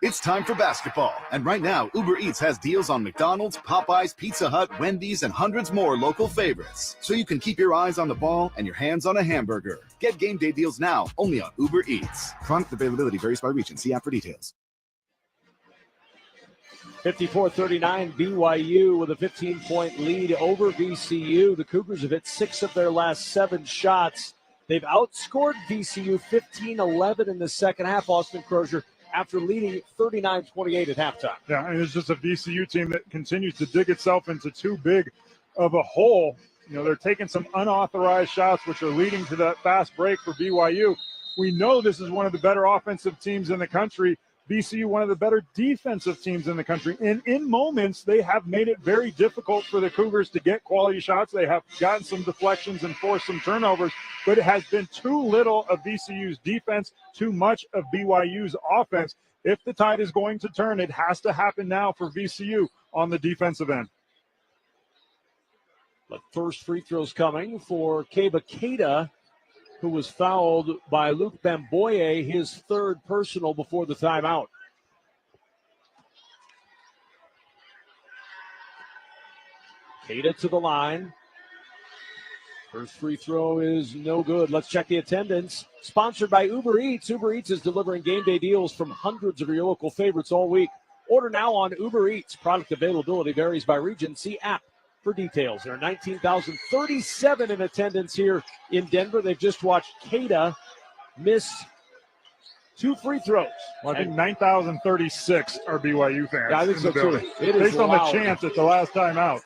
It's time for basketball, and right now, Uber Eats has deals on McDonald's, Popeyes, Pizza Hut, Wendy's, and hundreds more local favorites. So you can keep your eyes on the ball and your hands on a hamburger. Get game day deals now, only on Uber Eats. Product availability varies by region. See app for details. 54-39, BYU with a 15-point lead over VCU. The Cougars have hit 6 of their last 7 shots. They've outscored VCU 15-11 in the second half, Austin Crozier, after leading 39-28 at halftime. Yeah, and it's just a VCU team that continues to dig itself into too big of a hole. You know, they're taking some unauthorized shots, which are leading to that fast break for BYU. We know this is one of the better offensive teams in the country. VCU, one of the better defensive teams in the country. And in moments, they have made it very difficult for the Cougars to get quality shots. They have gotten some deflections and forced some turnovers, but it has been too little of VCU's defense, too much of BYU's offense. If the tide is going to turn, it has to happen now for VCU on the defensive end. The first free throw's coming for Keba, who was fouled by Luke Bamboye, his third personal before the timeout. Keda to the line. First free throw is no good. Let's check the attendance. Sponsored by Uber Eats. Uber Eats is delivering game day deals from hundreds of your local favorites all week. Order now on Uber Eats. Product availability varies by region. See app for details. There are 19,037 in attendance here in Denver. They've just watched Cada miss 2 free throws. Well, I think 9,036 are BYU fans. Yeah, I think so too. It is based on the loud. chance at the last time out.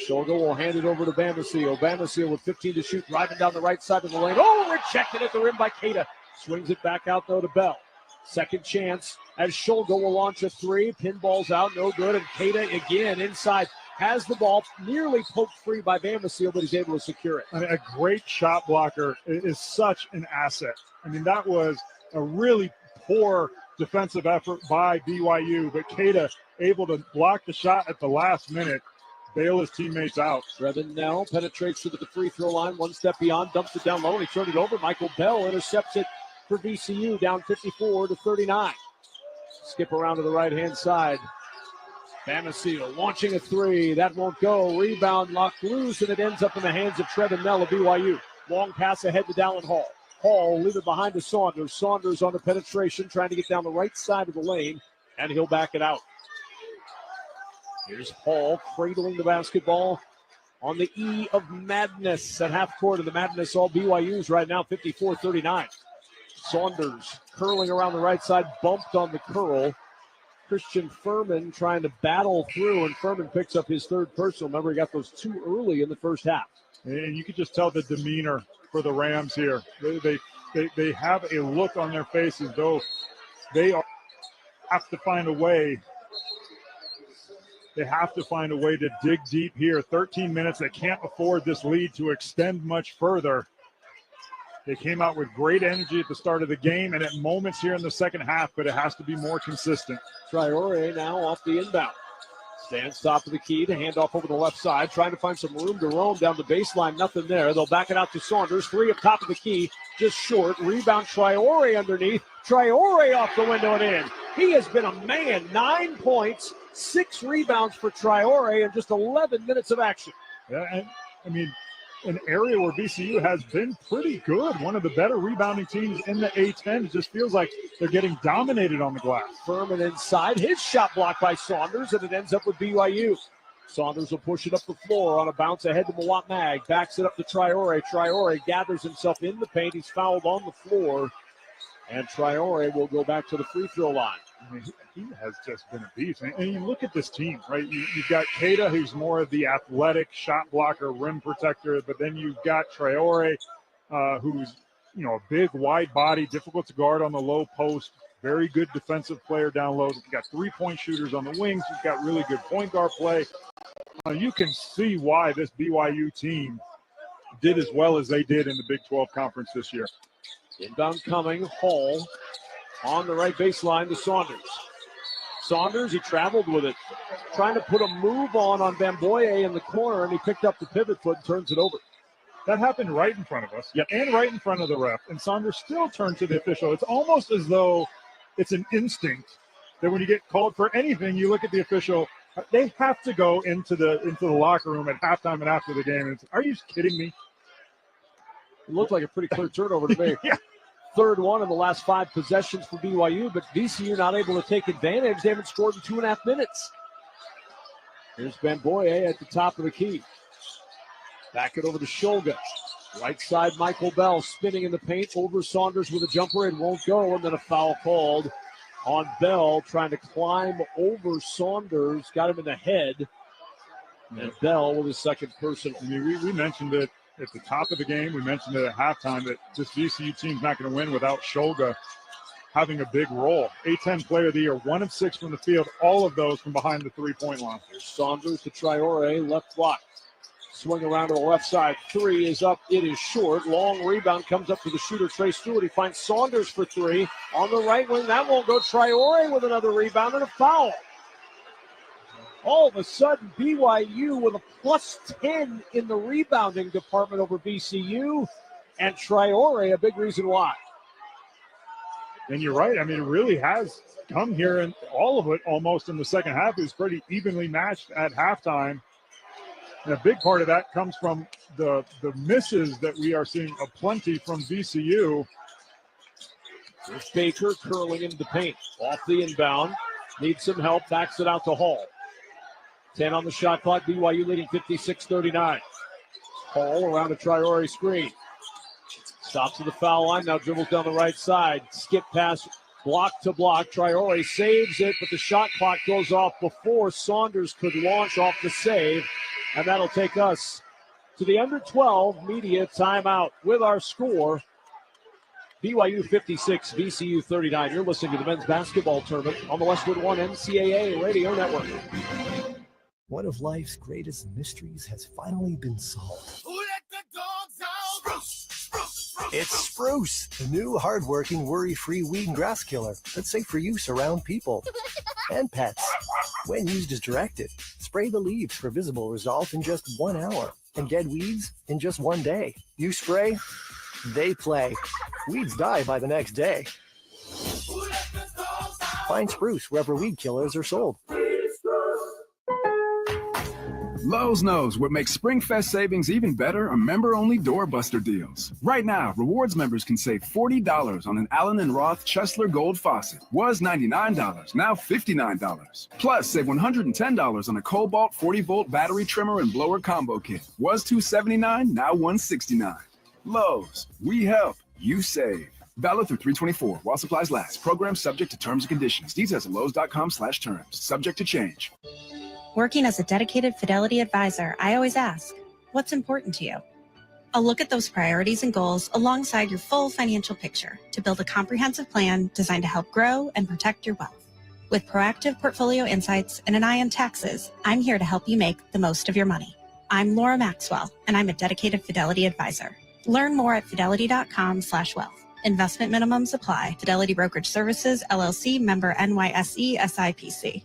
Shoga will hand it over to Bamisile. Bamisile with 15 to shoot, driving down the right side of the lane. Oh, rejected at the rim by Cada. Swings it back out, though, to Bell. Second chance as Shoga will launch a three. Pinball's out, no good. And Cada again inside. Has the ball nearly poked free by Bamisile, but he's able to secure it. I mean, a great shot blocker is such an asset. I mean, that was a really poor defensive effort by BYU, but Cada able to block the shot at the last minute. Bail his teammates out. Brevin Nell penetrates to the free throw line, one step beyond, dumps it down low, and he turned it over. Michael Bell intercepts it for VCU, down 54-39. Skip around to the right-hand side. Bamisile launching a three. That won't go. Rebound locked loose, and it ends up in the hands of Trevin Nell of BYU. Long pass ahead to Dallin Hall. Hall leave it behind to Saunders. Saunders on the penetration, trying to get down the right side of the lane, and he'll back it out. Here's Hall cradling the basketball on the E of madness at half court, and the madness all BYU's right now, 54-39. Saunders curling around the right side, bumped on the curl. Christian Furman trying to battle through, and Furman picks up his third personal. Remember, he got those two early in the first half. And you could just tell the demeanor for the Rams here. They have a look on their face as though they have to find a way. They have to find a way to dig deep here. 13 minutes. They can't afford this lead to extend much further. They came out with great energy at the start of the game and at moments here in the second half, but it has to be more consistent. Traore now off the inbound. Stands top of the key to hand off over the left side, trying to find some room to roam down the baseline. Nothing there. They'll back it out to Saunders. Three up top of the key, just short. Rebound Traore underneath. Traore off the window and in. He has been a man. 9 points, 6 rebounds for Traore in just 11 minutes of action. Yeah, and I mean, an area where VCU has been pretty good. One of the better rebounding teams in the A-10. It just feels like they're getting dominated on the glass. Furman inside. His shot blocked by Saunders, and it ends up with BYU. Saunders will push it up the floor on a bounce ahead to Mawat Mag. Backs it up to Traore. Traore gathers himself in the paint. He's fouled on the floor. And Traore will go back to the free throw line. I mean, he has just been a beast. And you look at this team, right? You've got Cada, who's more of the athletic shot blocker, rim protector, but then you've got Traore, who's, a big, wide body, difficult to guard on the low post, very good defensive player down low. You've got three-point shooters on the wings. You've got really good point guard play. You can see why this BYU team did as well as they did in the Big 12 Conference this year. Inbound coming, Hall on the right baseline to Saunders. Saunders, he traveled with it, trying to put a move on Bamboye in the corner, and he picked up the pivot foot and turns it over. That happened right in front of us, and right in front of the ref, and Saunders still turned to the official. It's almost as though it's an instinct that when you get called for anything, you look at the official. They have to go into the locker room at halftime and after the game. It's, are you kidding me? It looked like a pretty clear turnover to me. Yeah. Third one in the last 5 possessions for BYU, but VCU not able to take advantage. They haven't scored in 2.5 minutes. Here's Bamboye at the top of the key. Back it over to Shoga. Right side, Michael Bell spinning in the paint over Saunders with a jumper. It won't go, and then a foul called on Bell, trying to climb over Saunders. Got him in the head. And Bell with his second personal. I mean, we mentioned it at the top of the game. We mentioned it at halftime that this VCU team's not going to win without Shoga having a big role. A-10 player of the year, 1 of 6 from the field, all of those from behind the three-point line. Saunders to Traore, left block. Swing around to the left side. Three is up. It is short. Long rebound comes up to the shooter, Trey Stewart. He finds Saunders for 3. On the right wing, that won't go. Traore with another rebound and a foul. All of a sudden, BYU with a plus 10 in the rebounding department over VCU, and Traore a big reason why. And you're right. I mean, it really has come here, and all of it almost in the second half is pretty evenly matched at halftime. And a big part of that comes from the misses that we are seeing aplenty from VCU. Here's Baker curling into the paint. Off the inbound. Needs some help. Backs it out to Hall. 10 on the shot clock. BYU leading 56-39. Hall around a Traore screen. Stops at the foul line. Now dribbles down the right side. Skip pass. Block to block. Traore saves it, but the shot clock goes off before Saunders could launch off the save. And that'll take us to the under 12 media timeout with our score. BYU 56, VCU 39. You're listening to the men's basketball tournament on the Westwood One NCAA Radio Network. One of life's greatest mysteries has finally been solved. It's Spruce, the new hard-working, worry-free weed and grass killer that's safe for use around people and pets. When used as directed, spray the leaves for visible results in just 1 hour and dead weeds in just 1 day. You spray, they play. Weeds die by the next day. Find Spruce wherever weed killers are sold. Lowe's knows what makes SpringFest savings even better are member-only doorbuster deals. Right now, rewards members can save $40 on an Allen & Roth Chesler Gold faucet. Was $99, now $59. Plus, save $110 on a Cobalt 40-volt battery trimmer and blower combo kit. Was $279, now $169. Lowe's, we help, you save. Valid through 3/24 while supplies last. Program subject to terms and conditions. Details at lowes.com/terms. Subject to change. Working as a dedicated Fidelity advisor, I always ask, what's important to you? I'll look at those priorities and goals alongside your full financial picture to build a comprehensive plan designed to help grow and protect your wealth. With proactive portfolio insights and an eye on taxes, I'm here to help you make the most of your money. I'm Laura Maxwell, and I'm a dedicated Fidelity advisor. Learn more at fidelity.com/wealth. Investment minimums apply. Fidelity Brokerage Services, LLC, member NYSE, SIPC.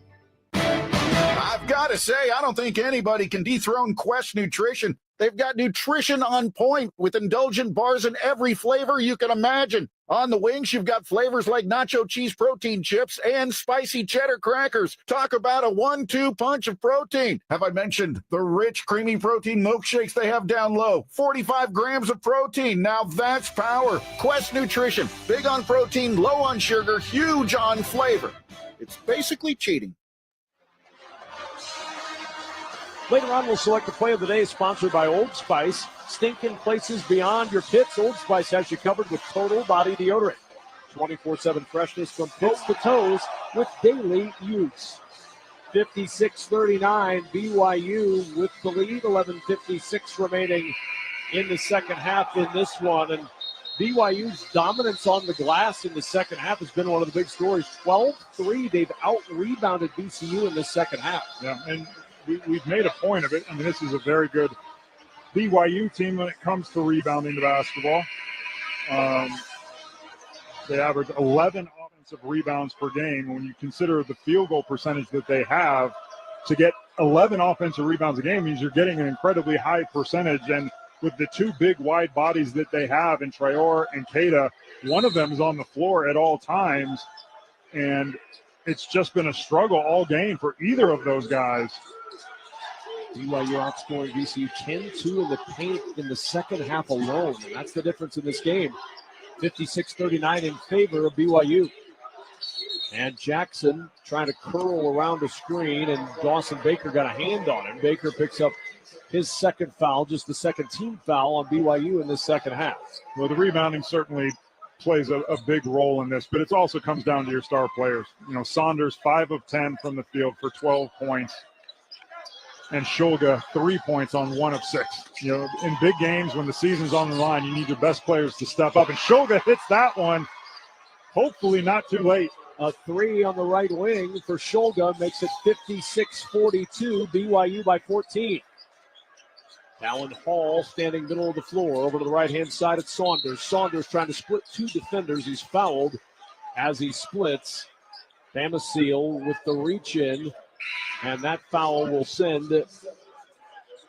I've got to say, I don't think anybody can dethrone Quest Nutrition. They've got nutrition on point with indulgent bars in every flavor you can imagine. On the wings, you've got flavors like nacho cheese protein chips and spicy cheddar crackers. Talk about a 1-2 punch of protein. Have I mentioned the rich, creamy protein milkshakes they have down low? 45 grams of protein. Now that's power. Quest Nutrition. Big on protein, low on sugar, huge on flavor. It's basically cheating. Later on, we'll select the play of the day, sponsored by Old Spice. Stinking places beyond your pits. Old Spice has you covered with total body deodorant. 24/7 freshness from pits to toes with daily use. 56-39, BYU with the lead. 11:56 remaining in the second half in this one. And BYU's dominance on the glass in the second half has been one of the big stories. 12-3, they've out-rebounded VCU in the second half. Yeah, and we've made a point of it. I mean, this is a very good BYU team when it comes to rebounding the basketball. They average 11 offensive rebounds per game. When you consider the field goal percentage that they have, to get 11 offensive rebounds a game means you're getting an incredibly high percentage. And with the two big wide bodies that they have in Traore and Keita, one of them is on the floor at all times. And it's just been a struggle all game for either of those guys. BYU outscoring VCU 10-2 in the paint in the second half alone. And that's the difference in this game. 56-39 in favor of BYU. And Jackson trying to curl around a screen, and Dawson Baker got a hand on him. Baker picks up his second foul, just the second team foul on BYU in the second half. Well, the rebounding certainly plays a big role in this, but it also comes down to your star players. You know, Saunders, 5 of 10 from the field for 12 points. And Shulga, 3 points on 1 of 6. You know, in big games when the season's on the line, you need your best players to step up. And Shulga hits that one, hopefully not too late. A 3 on the right wing for Shulga makes it 56-42, BYU by 14. Alan Hall standing middle of the floor over to the right-hand side at Saunders. Saunders trying to split 2 defenders. He's fouled as he splits. Bamasil with the reach in. And that foul will send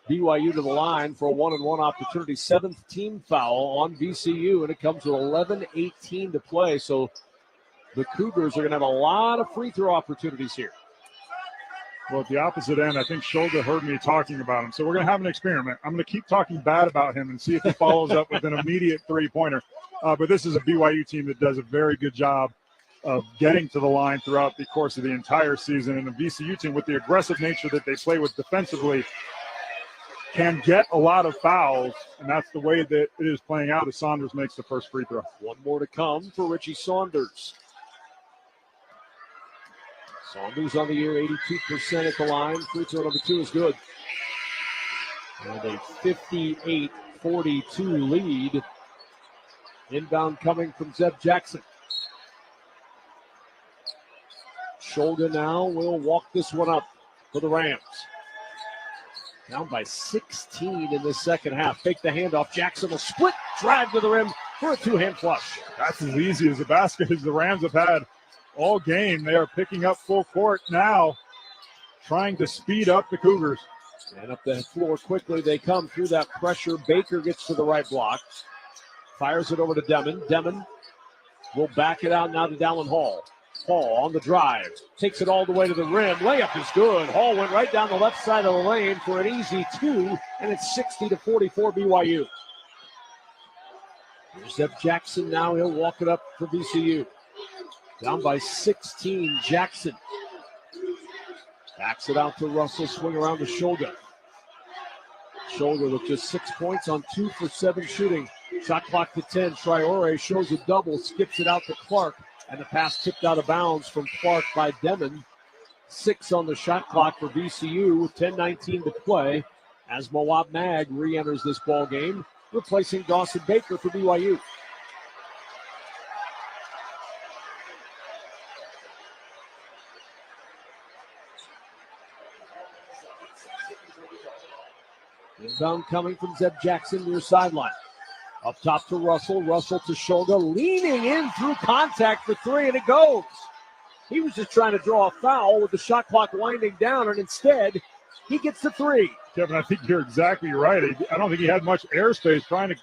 BYU to the line for a 1-and-1 opportunity. 7th team foul on VCU, and it comes with 11:18 to play. So the Cougars are going to have a lot of free throw opportunities here. Well, at the opposite end, I think Shulga heard me talking about him. So we're going to have an experiment. I'm going to keep talking bad about him and see if he follows up with an immediate three-pointer. But this is a BYU team that does a very good job of getting to the line throughout the course of the entire season. And the VCU team, with the aggressive nature that they play with defensively, can get a lot of fouls, and that's the way that it is playing out as Saunders makes the first free throw. One more to come for Richie Saunders. Saunders on the year, 82% at the line. Free throw number 2 is good. And a 58-42 lead. Inbound coming from Zeb Jackson. Shulga now will walk this one up for the Rams. Down by 16 in the second half. Fake the handoff. Jackson will split, drive to the rim for a two-hand flush. That's as easy as a basket as the Rams have had all game. They are picking up full court now, trying to speed up the Cougars. And up the floor quickly they come through that pressure. Baker gets to the right block. Fires it over to Demon. Demon will back it out now to Dallin Hall. Hall on the drive. Takes it all the way to the rim. Layup is good. Hall went right down the left side of the lane for an easy 2, and it's 60-44 BYU. Here's Zeb Jackson now. He'll walk it up for VCU. Down by 16, Jackson. Backs it out to Russell. Swing around to Shulga. Shulga with just 6 points on 2 for 7 shooting. Shot clock to 10. Traore shows a double. Skips it out to Clark. And the pass tipped out of bounds from Clark by Demon. 6 on the shot clock for VCU. 10:19 to play as Moab Mag re-enters this ball game, replacing Dawson Baker for BYU. Inbound coming from Zeb Jackson near sideline. Up top to Russell. Russell to Shulga, leaning in through contact for 3, and it goes. He was just trying to draw a foul with the shot clock winding down, and instead, he gets the 3. Kevin, I think you're exactly right. I don't think he had much airspace trying to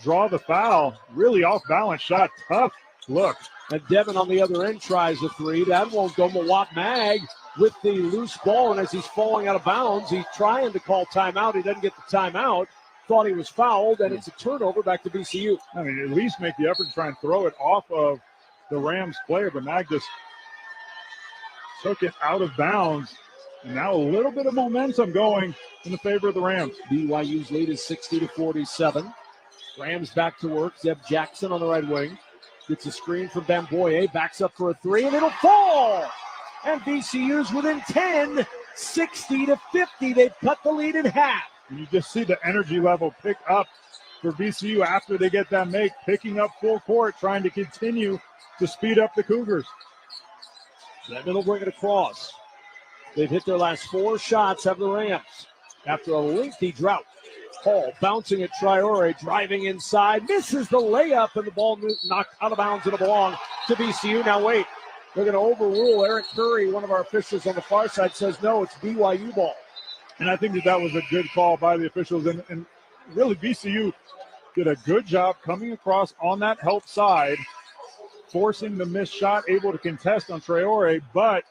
draw the foul. Really off-balance shot. Tough look. And Devin on the other end tries a 3. That won't go. Moab Mag with the loose ball, and as he's falling out of bounds, he's trying to call timeout. He doesn't get the timeout. Thought he was fouled, and it's a turnover back to VCU. I mean, at least make the effort to try and throw it off of the Rams player, but Mag just took it out of bounds. And now a little bit of momentum going in the favor of the Rams. BYU's lead is 60-47. Rams back to work. Zeb Jackson on the right wing. Gets a screen from Bamboye. Backs up for a 3, and it'll fall. And VCU's within 10, 60-50. They've cut the lead in half. And you just see the energy level pick up for VCU after they get that make, picking up full court, trying to continue to speed up the Cougars. Devin will bring it across. They've hit their last 4 shots, have the Rams, after a lengthy drought. Hall bouncing at Traore, driving inside, misses the layup, and the ball knocked out of bounds. It'll belong to VCU. Now wait, they're going to overrule. Eric Curry, one of our officials on the far side, says no, it's BYU ball. And I think that was a good call by the officials. And really, VCU did a good job coming across on that help side, forcing the missed shot, able to contest on Traore. But,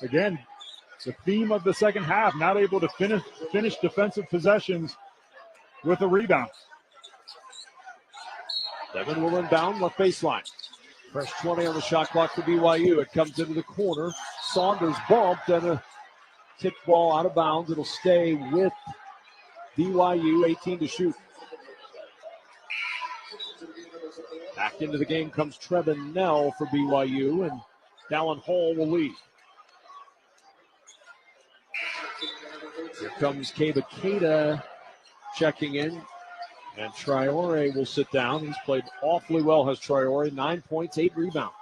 again, the theme of the second half, not able to finish defensive possessions with a rebound. Devin will inbound left baseline. Fresh 20 on the shot clock for BYU. It comes into the corner. Saunders bumped and a tip ball out of bounds. It'll stay with BYU, 18 to shoot. Back into the game comes Trevin Nell for BYU, and Dallin Hall will lead. Here comes Keba Keita checking in, and Traore will sit down. He's played awfully well, has Traore. 9 points, 8 rebounds.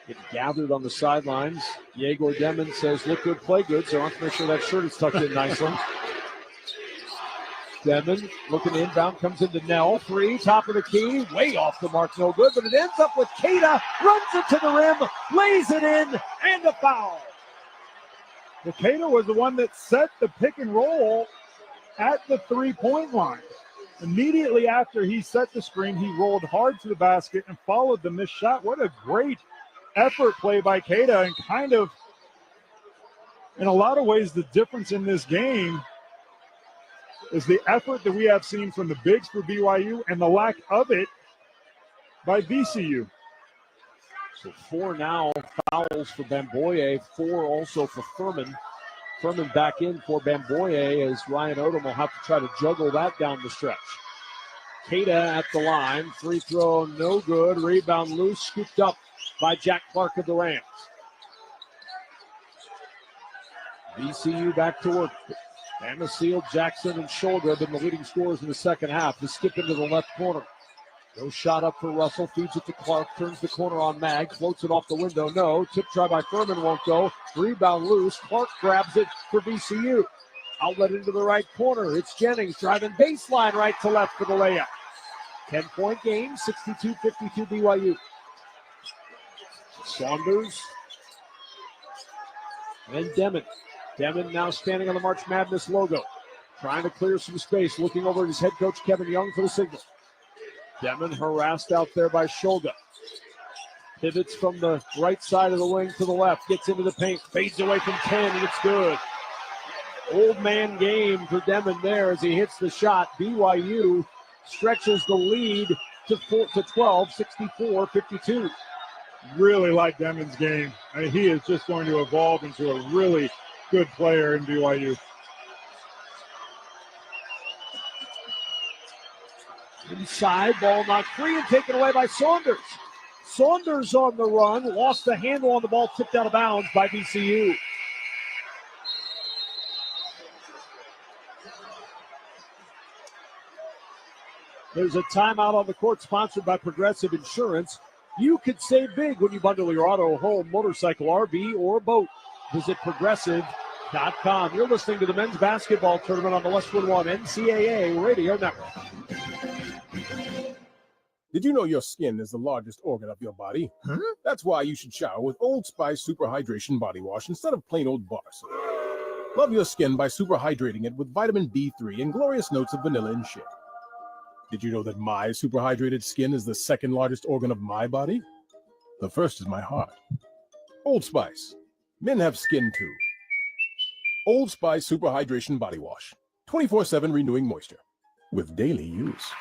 Getting gathered on the sidelines. Yegor Demon says, look good, play good, so I want to make sure that shirt is tucked in nicely. Demon looking inbound, comes into Nell. 3, top of the key, way off the mark, no good, but it ends up with Keita, runs it to the rim, lays it in, and a foul. Well, Keita was the one that set the pick and roll at the 3-point line. Immediately after he set the screen, he rolled hard to the basket and followed the missed shot. What a great effort play by Keita, and kind of, in a lot of ways, the difference in this game is the effort that we have seen from the bigs for BYU and the lack of it by VCU. So 4 now fouls for Bamboye, 4 also for Furman. Furman back in for Bamboye as Ryan Odom will have to try to juggle that down the stretch. Keita at the line. Free throw, no good. Rebound loose, scooped up by Jack Clark of the Rams. VCU back to work. Amasil, Jackson, and Shoulder have been the leading scorers in the second half. They skip into the left corner. No shot up for Russell. Feeds it to Clark. Turns the corner on Mag. Floats it off the window. No. Tip try by Furman won't go. Rebound loose. Clark grabs it for VCU. Outlet into the right corner. It's Jennings driving baseline right to left for the layup. 10-point game. 62-52 BYU. Saunders and Demon. Demon now standing on the March Madness logo. Trying to clear some space. Looking over at his head coach Kevin Young for the signal. Demon harassed out there by Shulga. Pivots from the right side of the wing to the left. Gets into the paint. Fades away from 10 and it's good. Old man game for Demon there as he hits the shot. BYU stretches the lead to 12, 64-52. Really like Demon's game. I mean, he is just going to evolve into a really good player in BYU. Inside, ball knocked free and taken away by Saunders. Saunders on the run, lost the handle on the ball, tipped out of bounds by VCU. There's a timeout on the court sponsored by Progressive Insurance. You could save big when you bundle your auto, home, motorcycle, RV, or boat. Visit Progressive.com. You're listening to the men's basketball tournament on the Westwood One NCAA Radio Network. Did you know your skin is the largest organ of your body? Huh? That's why you should shower with Old Spice Super Hydration Body Wash instead of plain old bar soap. Love your skin by super hydrating it with vitamin B3 and glorious notes of vanilla and shea. Did you know that my super hydrated skin is the second largest organ of my body? The first is my heart. Old Spice. Men have skin too. Old Spice Super Hydration Body Wash. 24/7 renewing moisture. With daily use.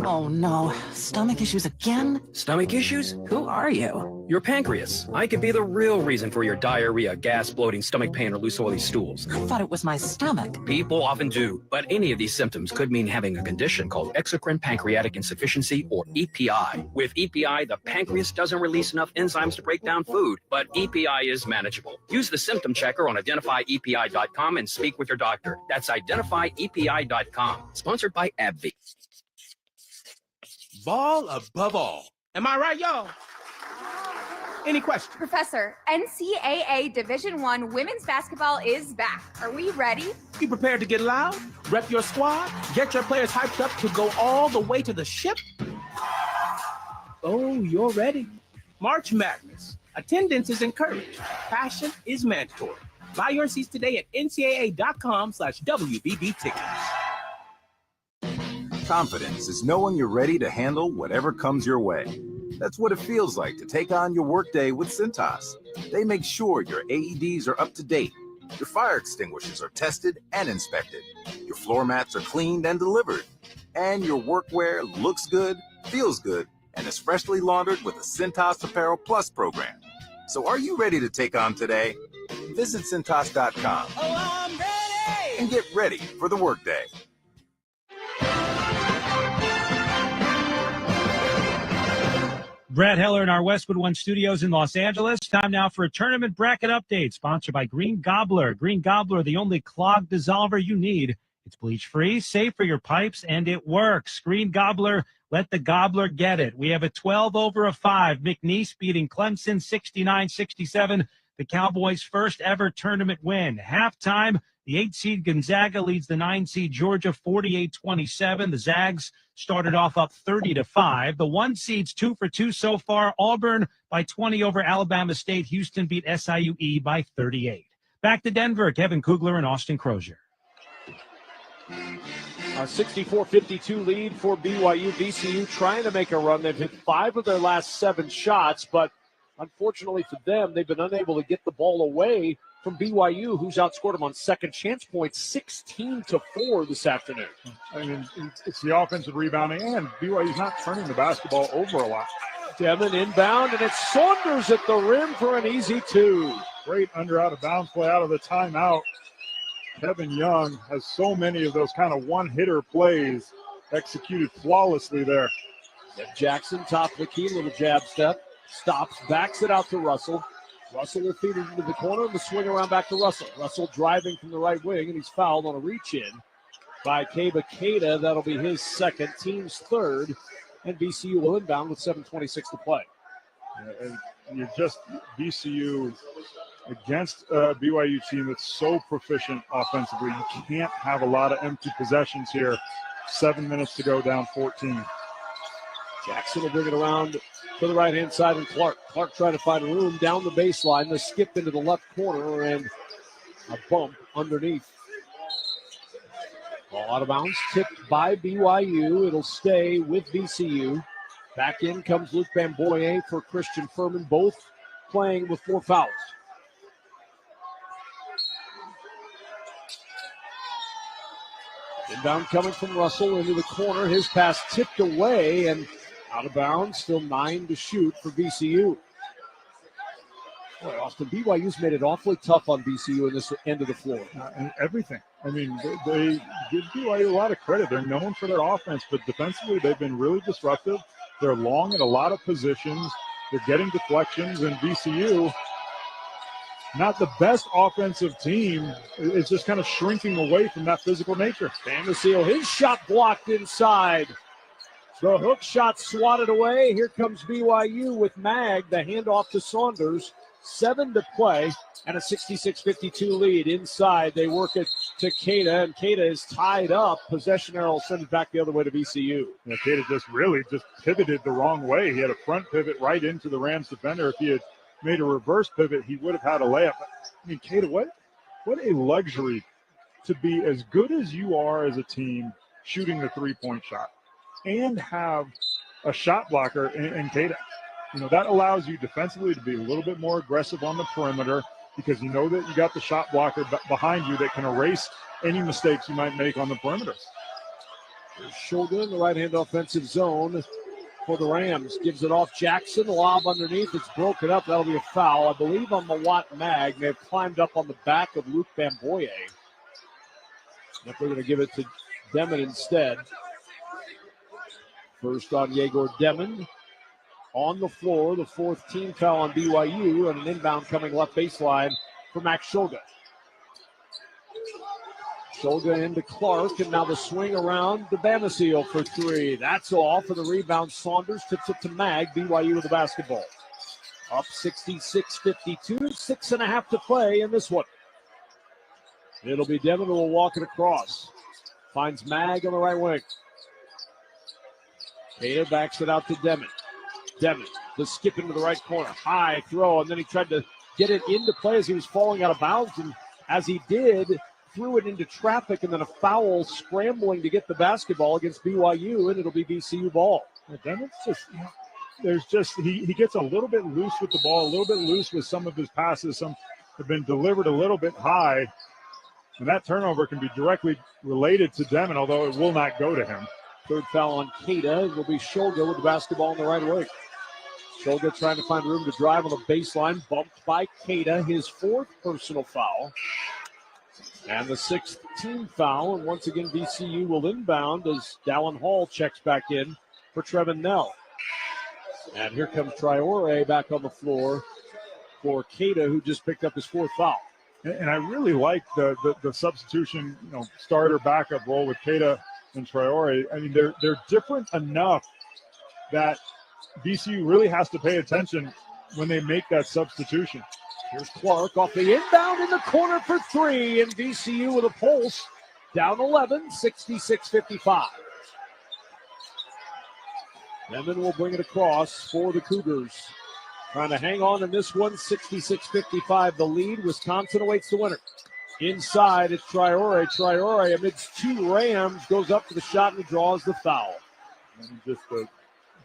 Oh no, stomach issues again? Stomach issues? Who are you? Your pancreas. I could be the real reason for your diarrhea, gas, bloating, stomach pain, or loose oily stools. I thought it was my stomach. People often do, but any of these symptoms could mean having a condition called exocrine pancreatic insufficiency, or EPI. With EPI, the pancreas doesn't release enough enzymes to break down food, but EPI is manageable. Use the symptom checker on identifyepi.com and speak with your doctor. That's identifyepi.com. Sponsored by AbbVie. Ball above all. Am I right, y'all? Any questions? Professor, NCAA Division I women's basketball is back. Are we ready? You prepared to get loud? Rep your squad? Get your players hyped up to go all the way to the ship? Oh, you're ready. March Madness. Attendance is encouraged. Passion is mandatory. Buy your seats today at ncaa.com/WBB tickets. Confidence is knowing you're ready to handle whatever comes your way. That's what it feels like to take on your workday with Cintas. They make sure your AEDs are up to date, your fire extinguishers are tested and inspected, your floor mats are cleaned and delivered, and your workwear looks good, feels good, and is freshly laundered with the Cintas Apparel Plus program. So are you ready to take on today? Visit Cintas.com and get ready for the workday. Brad Heller in our Westwood One studios in Los Angeles. Time now for a tournament bracket update sponsored by Green Gobbler. Green Gobbler, the only clog dissolver you need. It's bleach-free, safe for your pipes, and it works. Green Gobbler, let the gobbler get it. We have a 12/5. McNeese beating Clemson 69-67. The Cowboys' first ever tournament win. Halftime, the 8-seed Gonzaga leads the 9-seed Georgia 48-27. The Zags started off up 30-5. The 1-seeds 2 for 2 so far. Auburn by 20 over Alabama State. Houston beat SIUE by 38. Back to Denver, Kevin Kugler and Austin Crozier. A 64-52 lead for BYU. VCU trying to make a run. They've hit 5 of their last 7 shots, but unfortunately for them, they've been unable to get the ball away from BYU, who's outscored them on second chance points 16-4 this afternoon. I mean, it's the offensive rebounding, and BYU's not turning the basketball over a lot. Devin inbound, and it's Saunders at the rim for an easy 2. Great under out of bounds play out of the timeout. Kevin Young has so many of those kind of one-hitter plays executed flawlessly there. Jackson, top of the key, little jab step. Stops, backs it out to Russell. Russell will feed it into the corner and the swing around back to Russell. Russell driving from the right wing, and he's fouled on a reach-in by Keba Keita. That'll be his second, team's third, and VCU will inbound with 7:26 to play. And you're just VCU against a BYU team that's so proficient offensively. You can't have a lot of empty possessions here. 7 minutes to go, down 14. Jackson will bring it around to the right-hand side, and Clark trying to find room down the baseline. The skip into the left corner, and a bump underneath. Ball out of bounds, tipped by BYU. It'll stay with VCU. Back in comes Luke Bamboye for Christian Furman, both playing with 4 fouls. Inbound coming from Russell into the corner. His pass tipped away and out of bounds. Still 9 to shoot for VCU. Boy, Austin, BYU's made it awfully tough on VCU in this end of the floor. And everything. I mean, they give BYU a lot of credit. They're known for their offense, but defensively they've been really disruptive. They're long in a lot of positions. They're getting deflections, and VCU, not the best offensive team, is just kind of shrinking away from that physical nature. Damasio, his shot blocked inside. The hook shot swatted away. Here comes BYU with Mag. The handoff to Saunders. 7 to play and a 66-52 lead. Inside, they work it to Keita, and Keita is tied up. Possession arrow sends it back the other way to VCU. Yeah, Keita just pivoted the wrong way. He had a front pivot right into the Rams defender. If he had made a reverse pivot, he would have had a layup. I mean, Keita, what a luxury to be as good as you are as a team shooting the three-point shot and have a shot blocker in Keita. You know, that allows you defensively to be a little bit more aggressive on the perimeter because you know that you got the shot blocker behind you that can erase any mistakes you might make on the perimeter. Shoulder in the right-hand offensive zone for the Rams. Gives it off Jackson. Lob underneath. It's broken up. That'll be a foul, I believe, on Mawat Mag. They've climbed up on the back of Luke Bamboye. If they're going to give it to Demon instead. First on Yegor Demon. On the floor, the 4th team foul on BYU, and an inbound coming left baseline for Max Shulga. Shulga into Clark, and now the swing around to Damasio for 3. That's off, and the rebound Saunders tips it to Mag. BYU with the basketball. Up 66-52, 6.5 to play in this one. It'll be Devin who will walk it across. Finds Mag on the right wing. Keita backs it out to Demon. Demon, the skip into the right corner. High throw, and then he tried to get it into play as he was falling out of bounds. And as he did, threw it into traffic, and then a foul scrambling to get the basketball against BYU, and it'll be VCU ball. Demon's he gets a little bit loose with the ball, a little bit loose with some of his passes. Some have been delivered a little bit high, and that turnover can be directly related to Demon, although it will not go to him. Third foul on Keita. It will be Shulga with the basketball on the right wing. Shulga trying to find room to drive on the baseline. Bumped by Keita. His 4th personal foul. And the 6th team foul. And once again, VCU will inbound as Dallin Hall checks back in for Trevin Nell. And here comes Traore back on the floor for Keita, who just picked up his 4th foul. And I really like the substitution, starter backup role with Keita and Traore. I mean, they're different enough that VCU really has to pay attention when they make that substitution. Here's Clark off the inbound in the corner for 3, and VCU with a pulse. Down 11, 66-55. Demon will bring it across for the Cougars. Trying to hang on in this one, 66-55 the lead. Wisconsin awaits the winner. Inside, it's Traore. Traore, amidst two Rams, goes up to the shot and draws the foul. And just a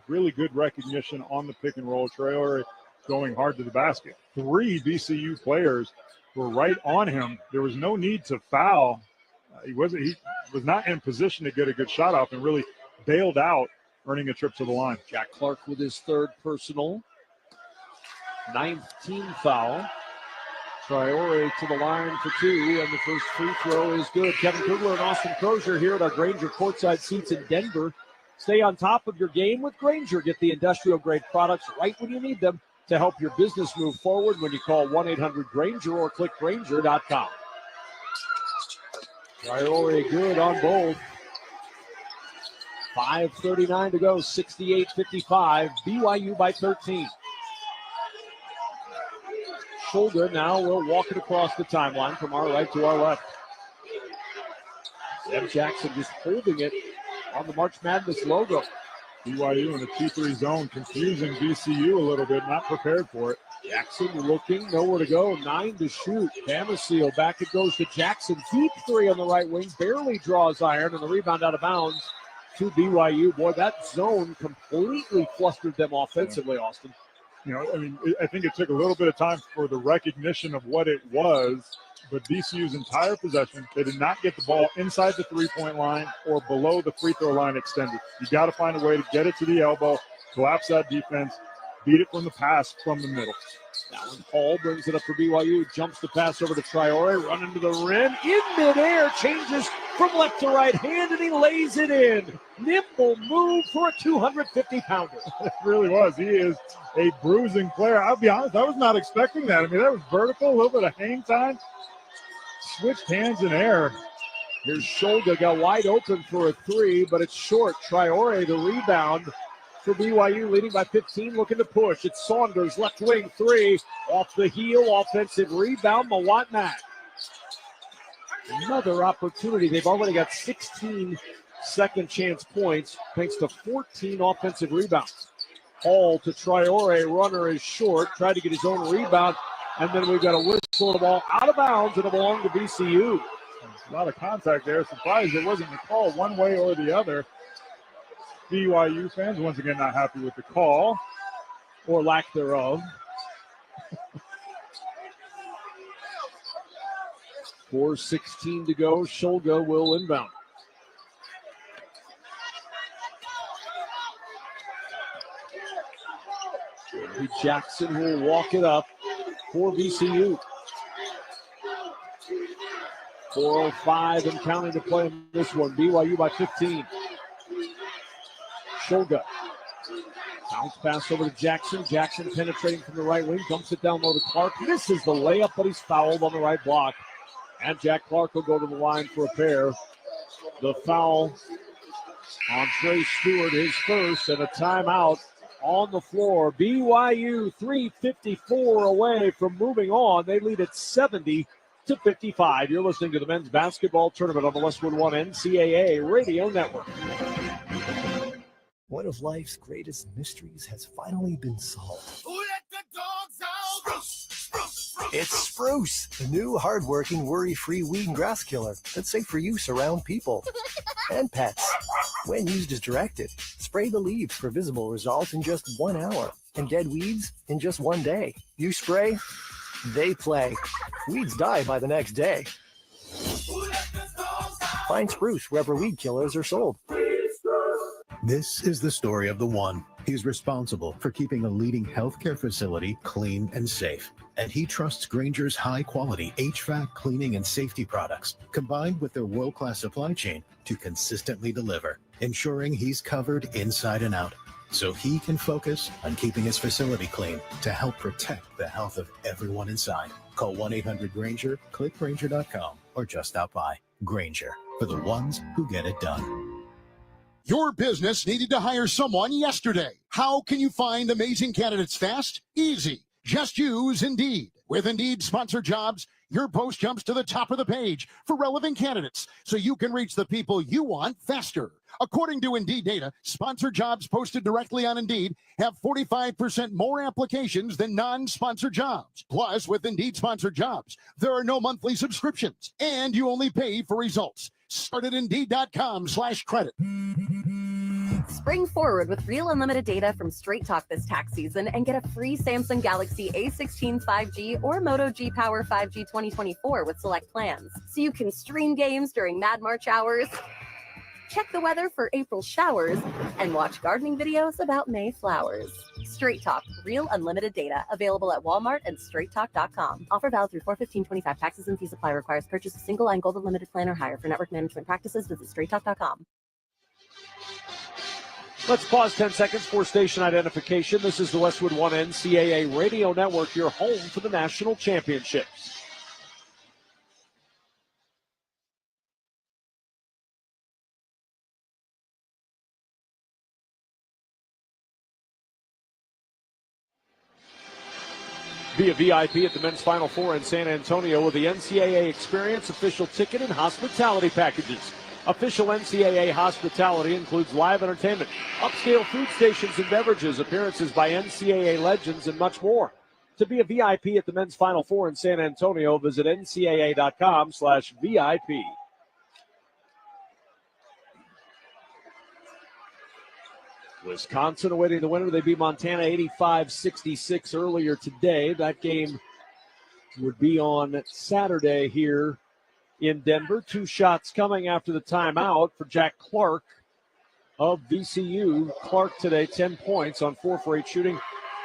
really good recognition on the pick and roll. Traore going hard to the basket. 3 VCU players were right on him. There was no need to foul. He was not in position to get a good shot off and really bailed out, earning a trip to the line. Jack Clark with his third personal. 19th foul. Traore to the line for 2, and the first free throw is good. Kevin Kugler and Austin Crozier here at our Grainger courtside seats in Denver. Stay on top of your game with Grainger. Get the industrial-grade products right when you need them to help your business move forward when you call 1-800-GRAINGER or click Grainger.com. Traore good on both. 5:39 to go, 68-55. BYU by 13. Shoulder now will walk it across the timeline from our right to our left. Zeb Jackson just holding it on the March Madness logo. BYU in a 2-3 zone, confusing VCU a little bit, not prepared for it. Jackson looking, nowhere to go, 9 to shoot. Damasio back it goes to Jackson. Deep 3 on the right wing, barely draws iron, and the rebound out of bounds to BYU. Boy, that zone completely flustered them offensively, Austin. You know, I mean, I think it took a little bit of time for the recognition of what it was, but VCU's entire possession, they did not get the ball inside the three-point line or below the free throw line extended. You got to find a way to get it to the elbow, collapse that defense, beat it from the pass from the middle. Alan Hall brings it up for BYU, jumps the pass over to Traore, running to the rim, in midair, changes from left to right hand, and he lays it in. Nimble move for a 250-pounder. It really was. He is a bruising player. I'll be honest, I was not expecting that. I mean, that was vertical, a little bit of hang time. Switched hands in air. Here's Shoulder, got wide open for a 3, but it's short. Traore, the rebound for BYU, leading by 15, looking to push. It's Saunders, left wing 3, off the heel, offensive rebound, Mawat. Another opportunity. They've already got 16 second chance points thanks to 14 offensive rebounds. Hall to Traore, runner is short, tried to get his own rebound, and then we've got a whistle, the ball out of bounds, and it belonged to VCU. A lot of contact there. Surprised it wasn't a call one way or the other. BYU fans once again not happy with the call or lack thereof. 4:16 to go. Shulga will inbound. Jackson will walk it up for VCU. 4:05 and counting to play in this one. BYU by 15. Shulga. Bounce pass over to Jackson. Jackson penetrating from the right wing. Dumps it down low to Clark. Misses the layup, but he's fouled on the right block. And Jack Clark will go to the line for a pair. The foul on Trey Stewart, his first, and a timeout on the floor. BYU 3:54 away from moving on. They lead at 70-55. You're listening to the men's basketball tournament on the Westwood One NCAA Radio Network. One of life's greatest mysteries has finally been solved. Who let the dogs out? Spruce. It's Spruce, the new hard-working, worry-free weed and grass killer that's safe for use around people and pets. When used as directed, spray the leaves for visible results in just 1 hour and dead weeds in just 1 day. You spray, they play. Weeds die by the next day. Find Spruce wherever weed killers are sold. This is the story of the one. He's responsible for keeping a leading healthcare facility clean and safe. And he trusts Grainger's high-quality HVAC cleaning and safety products, combined with their world-class supply chain, to consistently deliver, ensuring he's covered inside and out, so he can focus on keeping his facility clean to help protect the health of everyone inside. Call 1-800-GRAINGER, click Grainger.com, or just stop by. Grainger, for the ones who get it done. Your business needed to hire someone yesterday. How can you find amazing candidates fast? Easy. Just use Indeed. With Indeed Sponsored Jobs, your post jumps to the top of the page for relevant candidates so you can reach the people you want faster. According to Indeed data, sponsored jobs posted directly on Indeed have 45% more applications than non-sponsored jobs. Plus, with Indeed Sponsored Jobs, there are no monthly subscriptions, and you only pay for results. Start at Indeed.com/credit. Spring forward with real unlimited data from Straight Talk this tax season and get a free Samsung Galaxy A16 5G or Moto G Power 5G 2024 with select plans. So you can stream games during Mad March hours, check the weather for April showers, and watch gardening videos about May flowers. Straight Talk, real unlimited data. Available at Walmart and straighttalk.com. Offer valid through 4/15/25. Taxes and fees apply. Requires purchase of single line gold unlimited plan or higher. For network management practices, visit straighttalk.com. Let's pause 10 seconds for station identification. This is the Westwood One NCAA Radio Network, your home for the national championships. Be a VIP at the men's Final Four in San Antonio with the NCAA Experience official ticket and hospitality packages. Official NCAA hospitality includes live entertainment, upscale food stations and beverages, appearances by NCAA legends, and much more. To be a VIP at the men's Final Four in San Antonio, visit ncaa.com/VIP. Wisconsin awaiting the winner. They beat Montana 85-66 earlier today. That game would be on Saturday here in Denver. 2 shots coming after the timeout for Jack Clark of VCU. Clark today 10 points on 4 for 8 shooting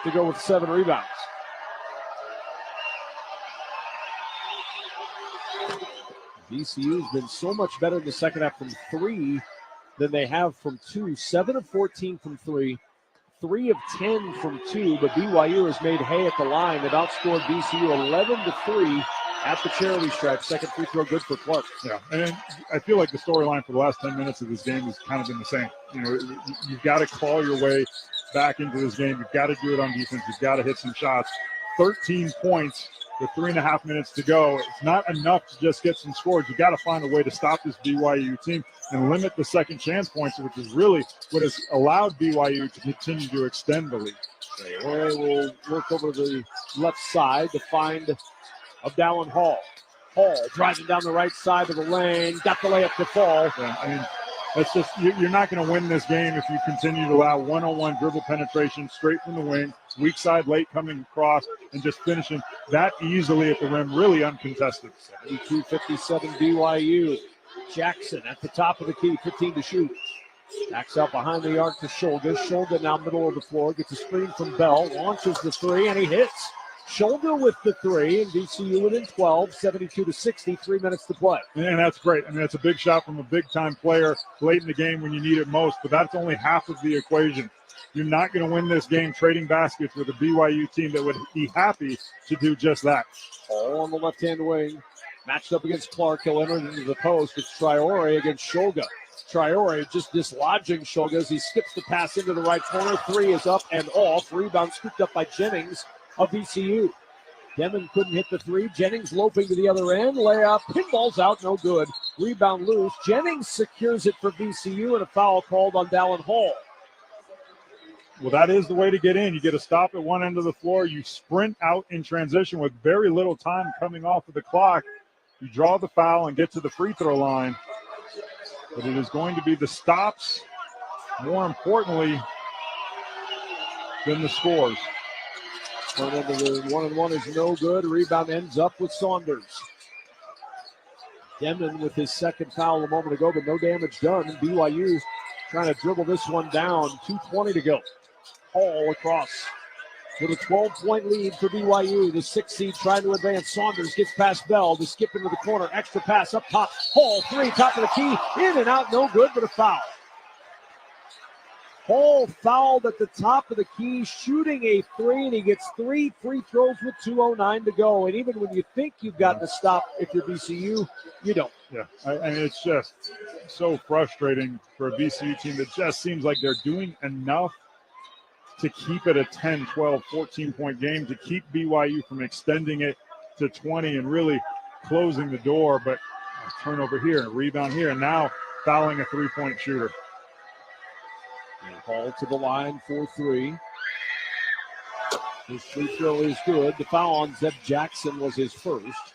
to go with 7 rebounds. VCU has been so much better in the second half from 3 than they have from 2. 7 of 14 from 3, 3 of 10 from 2, but BYU has made hay at the line. They've outscored VCU 11-3 at the charity stripe. Second free throw good for Clark. Yeah, and I feel like the storyline for the last 10 minutes of this game has kind of been the same. You know, you've got to claw your way back into this game. You've got to do it on defense. You've got to hit some shots. 13 points with 3.5 minutes to go. It's not enough to just get some scores. You've got to find a way to stop this BYU team and limit the second chance points, which is really what has allowed BYU to continue to extend the lead. Traore will work over to the left side to find of Dallin Hall. Hall driving down the right side of the lane, got the layup to fall. Yeah, I mean, that's just, you're not going to win this game if you continue to allow one-on-one dribble penetration straight from the wing, weak side late coming across, and just finishing that easily at the rim, really uncontested. 72-57 BYU. Jackson at the top of the key, 15 to shoot. Backs out behind the arc to Shulga. Shulga now middle of the floor, gets a screen from Bell, launches the 3, and he hits. Shulga with the 3, and VCU within 12, 72-60, 3 minutes to play. And that's great. I mean, that's a big shot from a big-time player late in the game when you need it most, but that's only half of the equation. You're not going to win this game trading baskets with a BYU team that would be happy to do just that. All on the left-hand wing, matched up against Clark. He'll enter into the post. It's Traore against Shulga. Traore just dislodging Shulga as he skips the pass into the right corner. 3 is up and off. Rebound scooped up by Jennings of VCU. Demon couldn't hit the 3. Jennings loping to the other end. Layup. Pinball's out. No good. Rebound loose. Jennings secures it for VCU, and a foul called on Dallin Hall. Well, that is the way to get in. You get a stop at one end of the floor. You sprint out in transition with very little time coming off of the clock. You draw the foul and get to the free throw line. But it is going to be the stops, more importantly, than the scores. Going into the 1-and-1 is no good. Rebound ends up with Saunders. Demon with his second foul a moment ago, but no damage done. BYU trying to dribble this one down. 2:20 to go. Hall across with a 12-point lead for BYU. The 6th seed trying to advance. Saunders gets past Bell to skip into the corner. Extra pass up top. Hall 3, top of the key. In and out, no good, but a foul. Hall fouled at the top of the key, shooting a 3, and he gets 3 free throws with 2:09 to go. And even when you think you've gotten to stop, if you're VCU, you don't. Yeah, and it's just so frustrating for a VCU team that just seems like they're doing enough to keep it a 10, 12, 14-point game, to keep BYU from extending it to 20 and really closing the door. But a turnover here, a rebound here, and now fouling a three-point shooter. And Hall to the line for three. His free throw is good. The foul on Zeb Jackson was his first.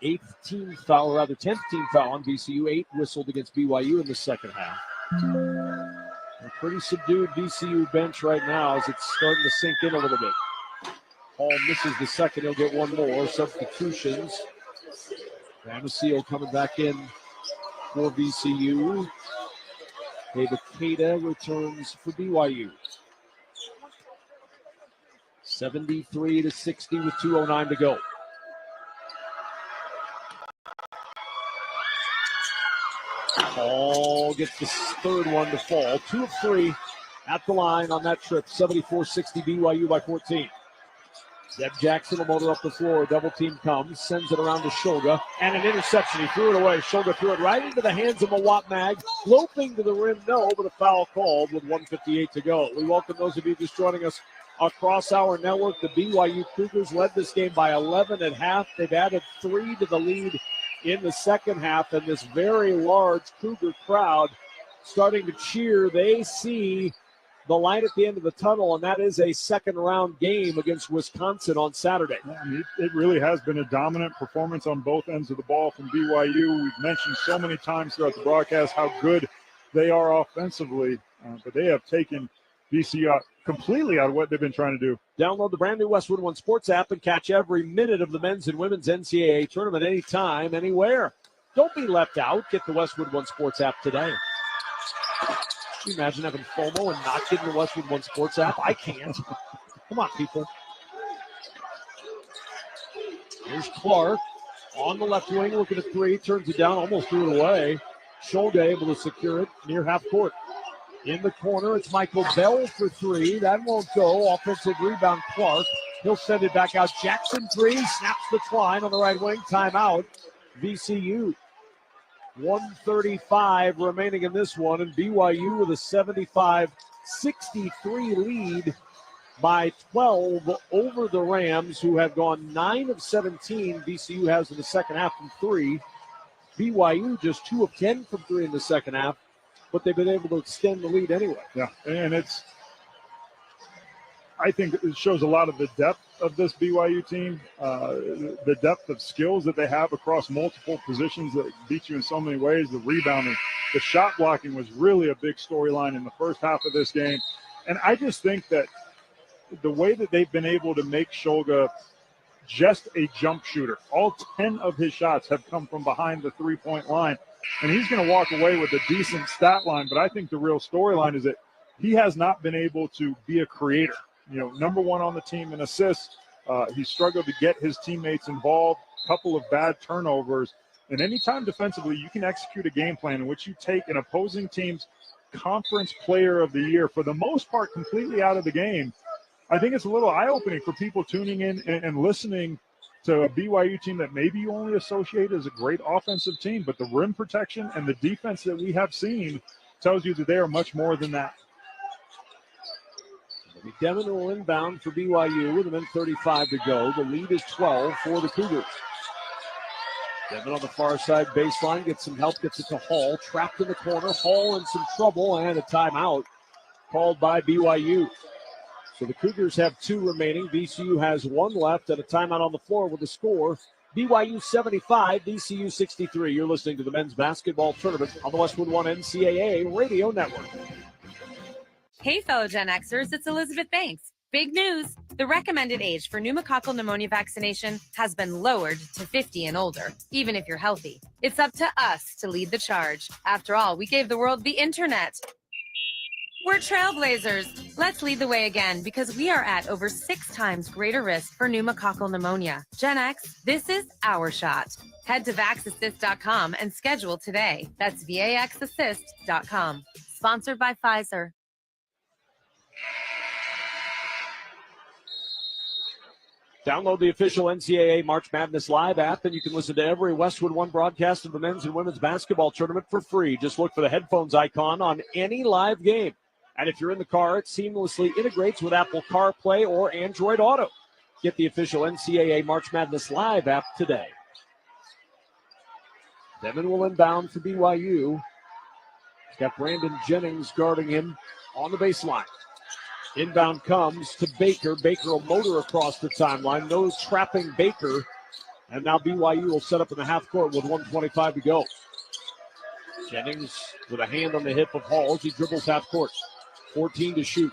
10th team foul on VCU. 8 whistled against BYU in the second half. A pretty subdued VCU bench right now as it's starting to sink in a little bit. Hall misses the second. He'll get one more. Substitutions. Ramasio coming back in for VCU. David Cada returns for BYU. 73-60 with 2:09 to go. Hall gets the third one to fall. 2 of 3 at the line on that trip. 74-60 BYU by 14. Zeb Jackson will motor up the floor. Double team comes, sends it around to Shulga, and an interception. He threw it away. Shulga threw it right into the hands of Mawat Mag. Loping to the rim, no, but a foul called with 1:58 to go. We welcome those of you just joining us across our network. The BYU Cougars led this game by 11 at half. They've added 3 to the lead in the second half, and this very large Cougar crowd starting to cheer. They see the light at the end of the tunnel, and that is a second-round game against Wisconsin on Saturday. I mean, it really has been a dominant performance on both ends of the ball from BYU. We've mentioned so many times throughout the broadcast how good they are offensively, but they have taken VCU completely out of what they've been trying to do. Download the brand new Westwood One Sports app and catch every minute of the men's and women's NCAA tournament anytime, anywhere. Don't be left out. Get the Westwood One Sports app today. Can you imagine having FOMO and not getting the Westwood One Sports app? I can't. Come on, people. Here's Clark on the left wing, looking at three, turns it down, almost threw it away. Shulga able to secure it near half court. In the corner, it's Michael Bell for three. That won't go. Offensive rebound, Clark. He'll send it back out. Jackson three, snaps the twine on the right wing. Timeout. VCU. 1:35 remaining in this one, and BYU with a 75-63 lead by 12 over the Rams, who have gone 9 of 17. VCU has in the second half from 3. BYU just 2 of 10 from 3 in the second half, but they've been able to extend the lead anyway. Yeah, and I think it shows a lot of the depth of this BYU team, the depth of skills that they have across multiple positions that beat you in so many ways. The rebounding, the shot blocking was really a big storyline in the first half of this game. And I just think that the way that they've been able to make Shulga just a jump shooter, all 10 of his shots have come from behind the three-point line. And he's going to walk away with a decent stat line. But I think the real storyline is that he has not been able to be a creator. You know, number one on the team in assists. He struggled to get his teammates involved, a couple of bad turnovers. And anytime defensively you can execute a game plan in which you take an opposing team's conference player of the year, for the most part, completely out of the game, I think it's a little eye-opening for people tuning in and listening to a BYU team that maybe you only associate as a great offensive team, but the rim protection and the defense that we have seen tells you that they are much more than that. Devin will inbound for BYU with a minute 35 to go. The lead is 12 for the Cougars. Devin on the far side baseline, gets some help, gets it to Hall. Trapped in the corner. Hall in some trouble, and a timeout called by BYU. So the Cougars have 2 remaining. VCU has 1 left, and a timeout on the floor with the score. BYU 75, VCU 63. You're listening to the men's basketball tournament on the Westwood One NCAA Radio Network. Hey, fellow Gen Xers, it's Elizabeth Banks. Big news! The recommended age for pneumococcal pneumonia vaccination has been lowered to 50 and older, even if you're healthy. It's up to us to lead the charge. After all, we gave the world the internet. We're trailblazers. Let's lead the way again, because we are at over 6 times greater risk for pneumococcal pneumonia. Gen X, this is our shot. Head to vaxassist.com and schedule today. That's vaxassist.com. Sponsored by Pfizer. Download the official NCAA March Madness Live app, and you can listen to every Westwood One broadcast of the men's and women's basketball tournament for free. Just look for the headphones icon on any live game. And if you're in the car, it seamlessly integrates with Apple CarPlay or Android Auto. Get the official NCAA March Madness Live app today. Devin will inbound for BYU. He's got Brandon Jennings guarding him on the baseline. Inbound comes to Baker. Baker will motor across the timeline. No trapping Baker. And now BYU will set up in the half court with 1:25 to go. Jennings with a hand on the hip of Hall as he dribbles half court. 14 to shoot.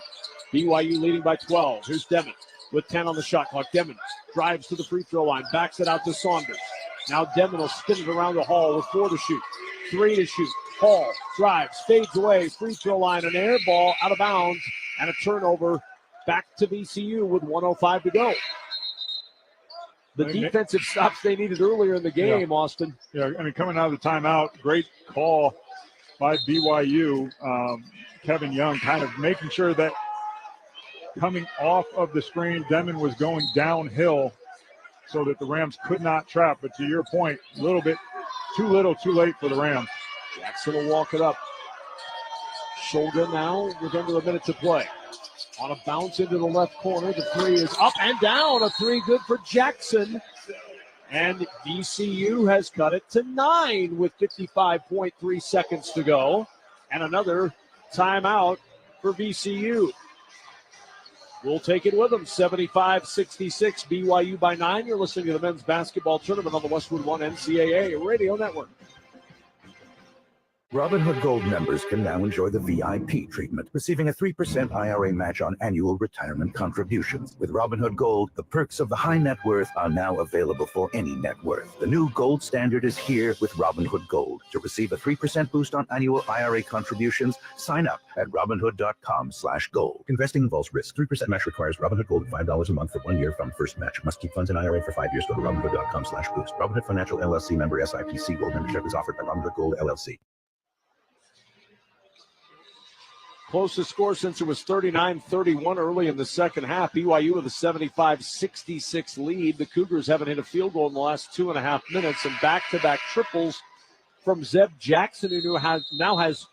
BYU leading by 12. Here's Devin with 10 on the shot clock. Devin drives to the free throw line. Backs it out to Saunders. Now Devin will spin it around the Hall with 4 to shoot. 3 to shoot. Hall drives, fades away. Free throw line. An air ball out of bounds. And a turnover back to VCU with 1:05 to go. The defensive stops they needed earlier in the game, Austin. Yeah, I mean, coming out of the timeout, great call by BYU. Kevin Young kind of making sure that coming off of the screen, Demon was going downhill so that the Rams could not trap. But to your point, a little bit too little, too late for the Rams. Jackson will walk it up. Shoulder now with under a minute to play. On a bounce into the left corner. The three is up and down. A three good for Jackson. And VCU has cut it to 9 with 55.3 seconds to go. And another timeout for VCU. We'll take it with them. 75-66. BYU by 9. You're listening to the men's basketball tournament on the Westwood One NCAA Radio Network. Robinhood Gold members can now enjoy the VIP treatment, receiving a 3% IRA match on annual retirement contributions. With Robinhood Gold, the perks of the high net worth are now available for any net worth. The new gold standard is here with Robinhood Gold. To receive a 3% boost on annual IRA contributions, sign up at Robinhood.com/gold. Investing involves risk. 3% match requires Robinhood Gold at $5 a month for 1 year from first match. Must keep funds in IRA for 5 years. Go to Robinhood.com/boost. Robinhood Financial LLC member SIPC. Gold membership is offered by Robinhood Gold LLC. Closest score since it was 39-31 early in the second half. BYU with a 75-66 lead. The Cougars haven't hit a field goal in the last 2.5 minutes, and back-to-back triples from Zeb Jackson, who now has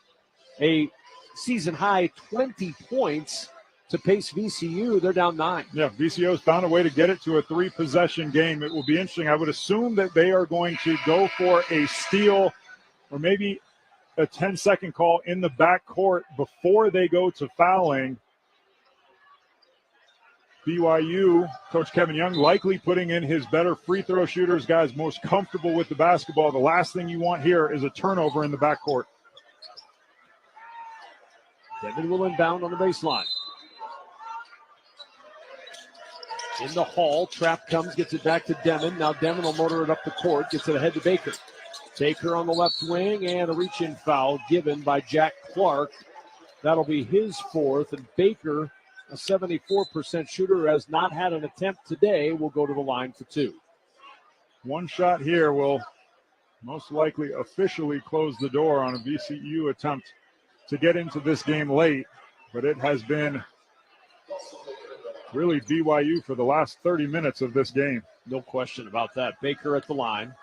a season-high 20 points to pace VCU. They're down 9. Yeah, VCU's found a way to get it to a 3-possession game. It will be interesting. I would assume that they are going to go for a steal or maybe a 10-second call in the backcourt before they go to fouling. BYU, Coach Kevin Young, likely putting in his better free throw shooters, guys most comfortable with the basketball. The last thing you want here is a turnover in the backcourt. Devin will inbound on the baseline. In the Hall, trap comes, gets it back to Demon. Now Demon will motor it up the court, gets it ahead to Baker. Baker on the left wing, and a reach-in foul given by Jack Clark. That'll be his 4th, and Baker, a 74% shooter, has not had an attempt today, will go to the line for 2. One shot here will most likely officially close the door on a VCU attempt to get into this game late, but it has been really BYU for the last 30 minutes of this game. No question about that. Baker at the line.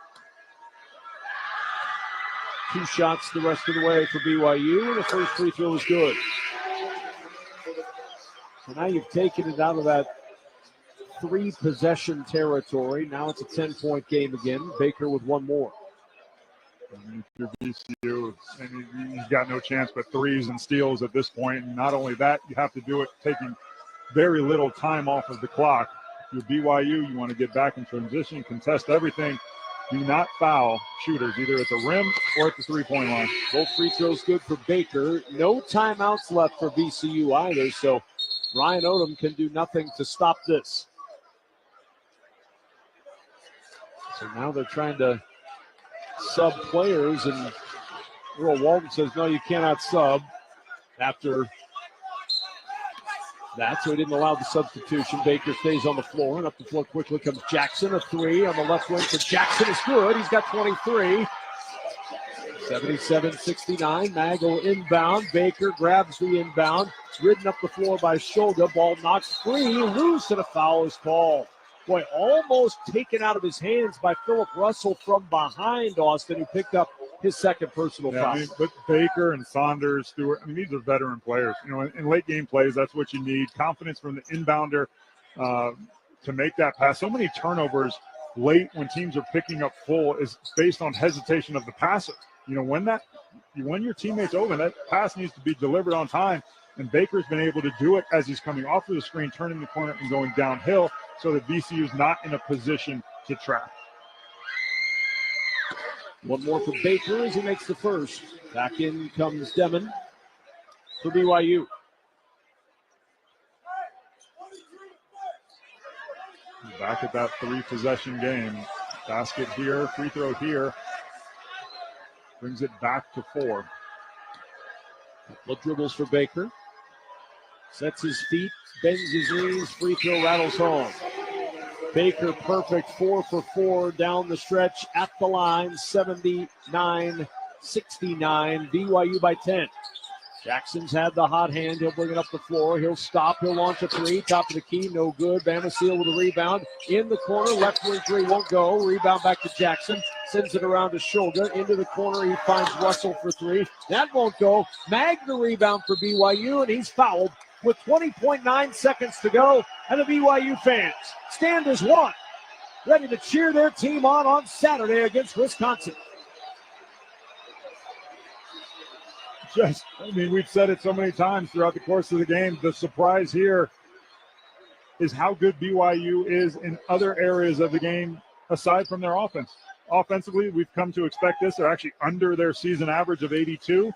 2 shots the rest of the way for BYU, and the first free throw is good. So now you've taken it out of that 3-possession territory. Now it's a 10-point game again. Baker with 1 more. If you're VCU, and he's got no chance but threes and steals at this point. And not only that, you have to do it taking very little time off of the clock. If you're BYU, you want to get back in transition, contest everything. Do not foul shooters, either at the rim or at the three-point line. Both free throws good for Baker. No timeouts left for VCU either, so Ryan Odom can do nothing to stop this. So now they're trying to sub players, and Earl Walton says, no, you cannot sub after that, so he didn't allow the substitution. Baker stays on the floor, and up the floor quickly comes Jackson. A 3 on the left wing for Jackson is good. He's got 23. 77-69. Mag will inbound. Baker grabs the inbound. Ridden up the floor by Shoga. Ball knocks free. Loose, and a foul is called. Boy, almost taken out of his hands by Philip Russell from behind, Austin, who picked up his second personal foul. I mean, but Baker and Saunders, Stewart, I mean, these are veteran players. You know, in late game plays, that's what you need. Confidence from the inbounder to make that pass. So many turnovers late when teams are picking up full is based on hesitation of the passer. You know, when your teammate's open, that pass needs to be delivered on time. And Baker's been able to do it as he's coming off of the screen, turning the corner and going downhill so that VCU's not in a position to trap. One more for Baker as he makes the first. Back in comes Demon for BYU. Back at that 3-possession game. Basket here, free throw here. Brings it back to 4. Couple of dribbles for Baker. Sets his feet, bends his knees, free throw rattles home. Baker perfect, 4 for 4 down the stretch at the line, 79-69, BYU by 10. Jackson's had the hot hand. He'll bring it up the floor. He'll stop. He'll launch a three. Top of the key. No good. Bamasil with a rebound. In the corner. Left wing three won't go. Rebound back to Jackson. Sends it around to shoulder. Into the corner. He finds Russell for 3. That won't go. Mag the rebound for BYU, and he's fouled with 20.9 seconds to go. And the BYU fans stand as one, ready to cheer their team on Saturday against Wisconsin. We've said it so many times throughout the course of the game. The surprise here is how good BYU is in other areas of the game aside from their offense. Offensively, we've come to expect this. They're actually under their season average of 82.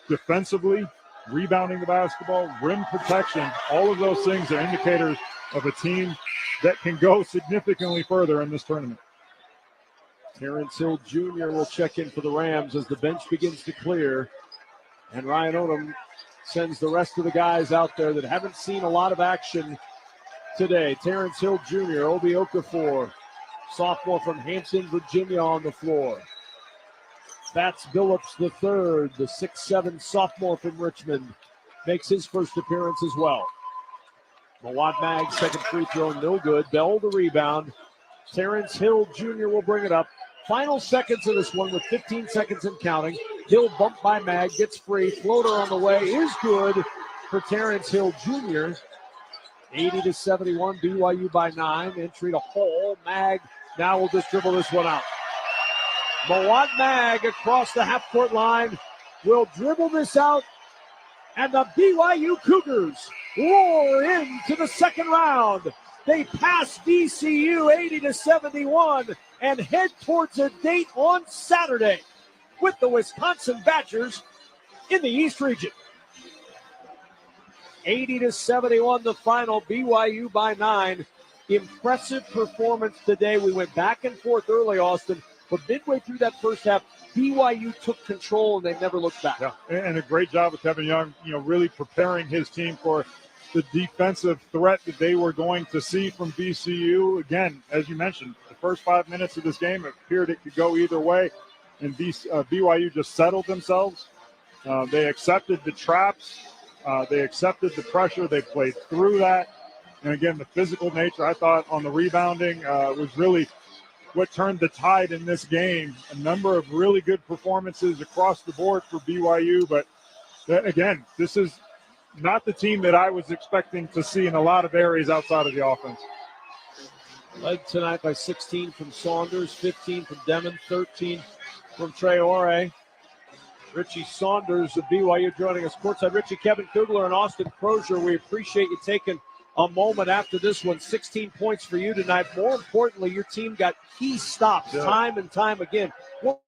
Defensively, rebounding the basketball, rim protection, all of those things are indicators of a team that can go significantly further in this tournament. Terrence Hill Jr. will check in for the Rams as the bench begins to clear. And Ryan Odom sends the rest of the guys out there that haven't seen a lot of action today. Terrence Hill Jr., Obi Okafor, sophomore from Hampton, Virginia, on the floor. Fats Billups III, the 6'7" sophomore from Richmond, makes his first appearance as well. Mawad Mag, second free throw, no good. Bell the rebound. Terrence Hill Jr. will bring it up. Final seconds of this one with 15 seconds and counting. Hill bumped by Mag, gets free. Floater on the way is good for Terrence Hill Jr. 80-71, BYU by 9. Entry to Hall. Mag now will just dribble this one out. Mawad Mag across the half-court line will dribble this out, and the BYU Cougars roar into the second round. They pass VCU 80-71 and head towards a date on Saturday with the Wisconsin Badgers in the East region. 80-71 the final, BYU by 9. Impressive performance today. We went back and forth early, Austin, but midway through that first half, BYU took control and they never looked back. Yeah, and a great job with Kevin Young, really preparing his team for the defensive threat that they were going to see from VCU. Again, as you mentioned, the first 5 minutes of this game, it appeared it could go either way, and BYU just settled themselves. They accepted the traps. They accepted the pressure. They played through that. And again, the physical nature, I thought, on the rebounding was really what turned the tide in this game. A number of really good performances across the board for BYU. But again, this is not the team that I was expecting to see in a lot of areas outside of the offense. Led tonight by 16 from Saunders, 15 from Demon, 13 from Traore. Richie Saunders of BYU joining us courtside. Richie, Kevin Kugler, and Austin Crozier, we appreciate you taking a moment after this one. 16 points for you tonight. More importantly, your team got key stops time and time again. What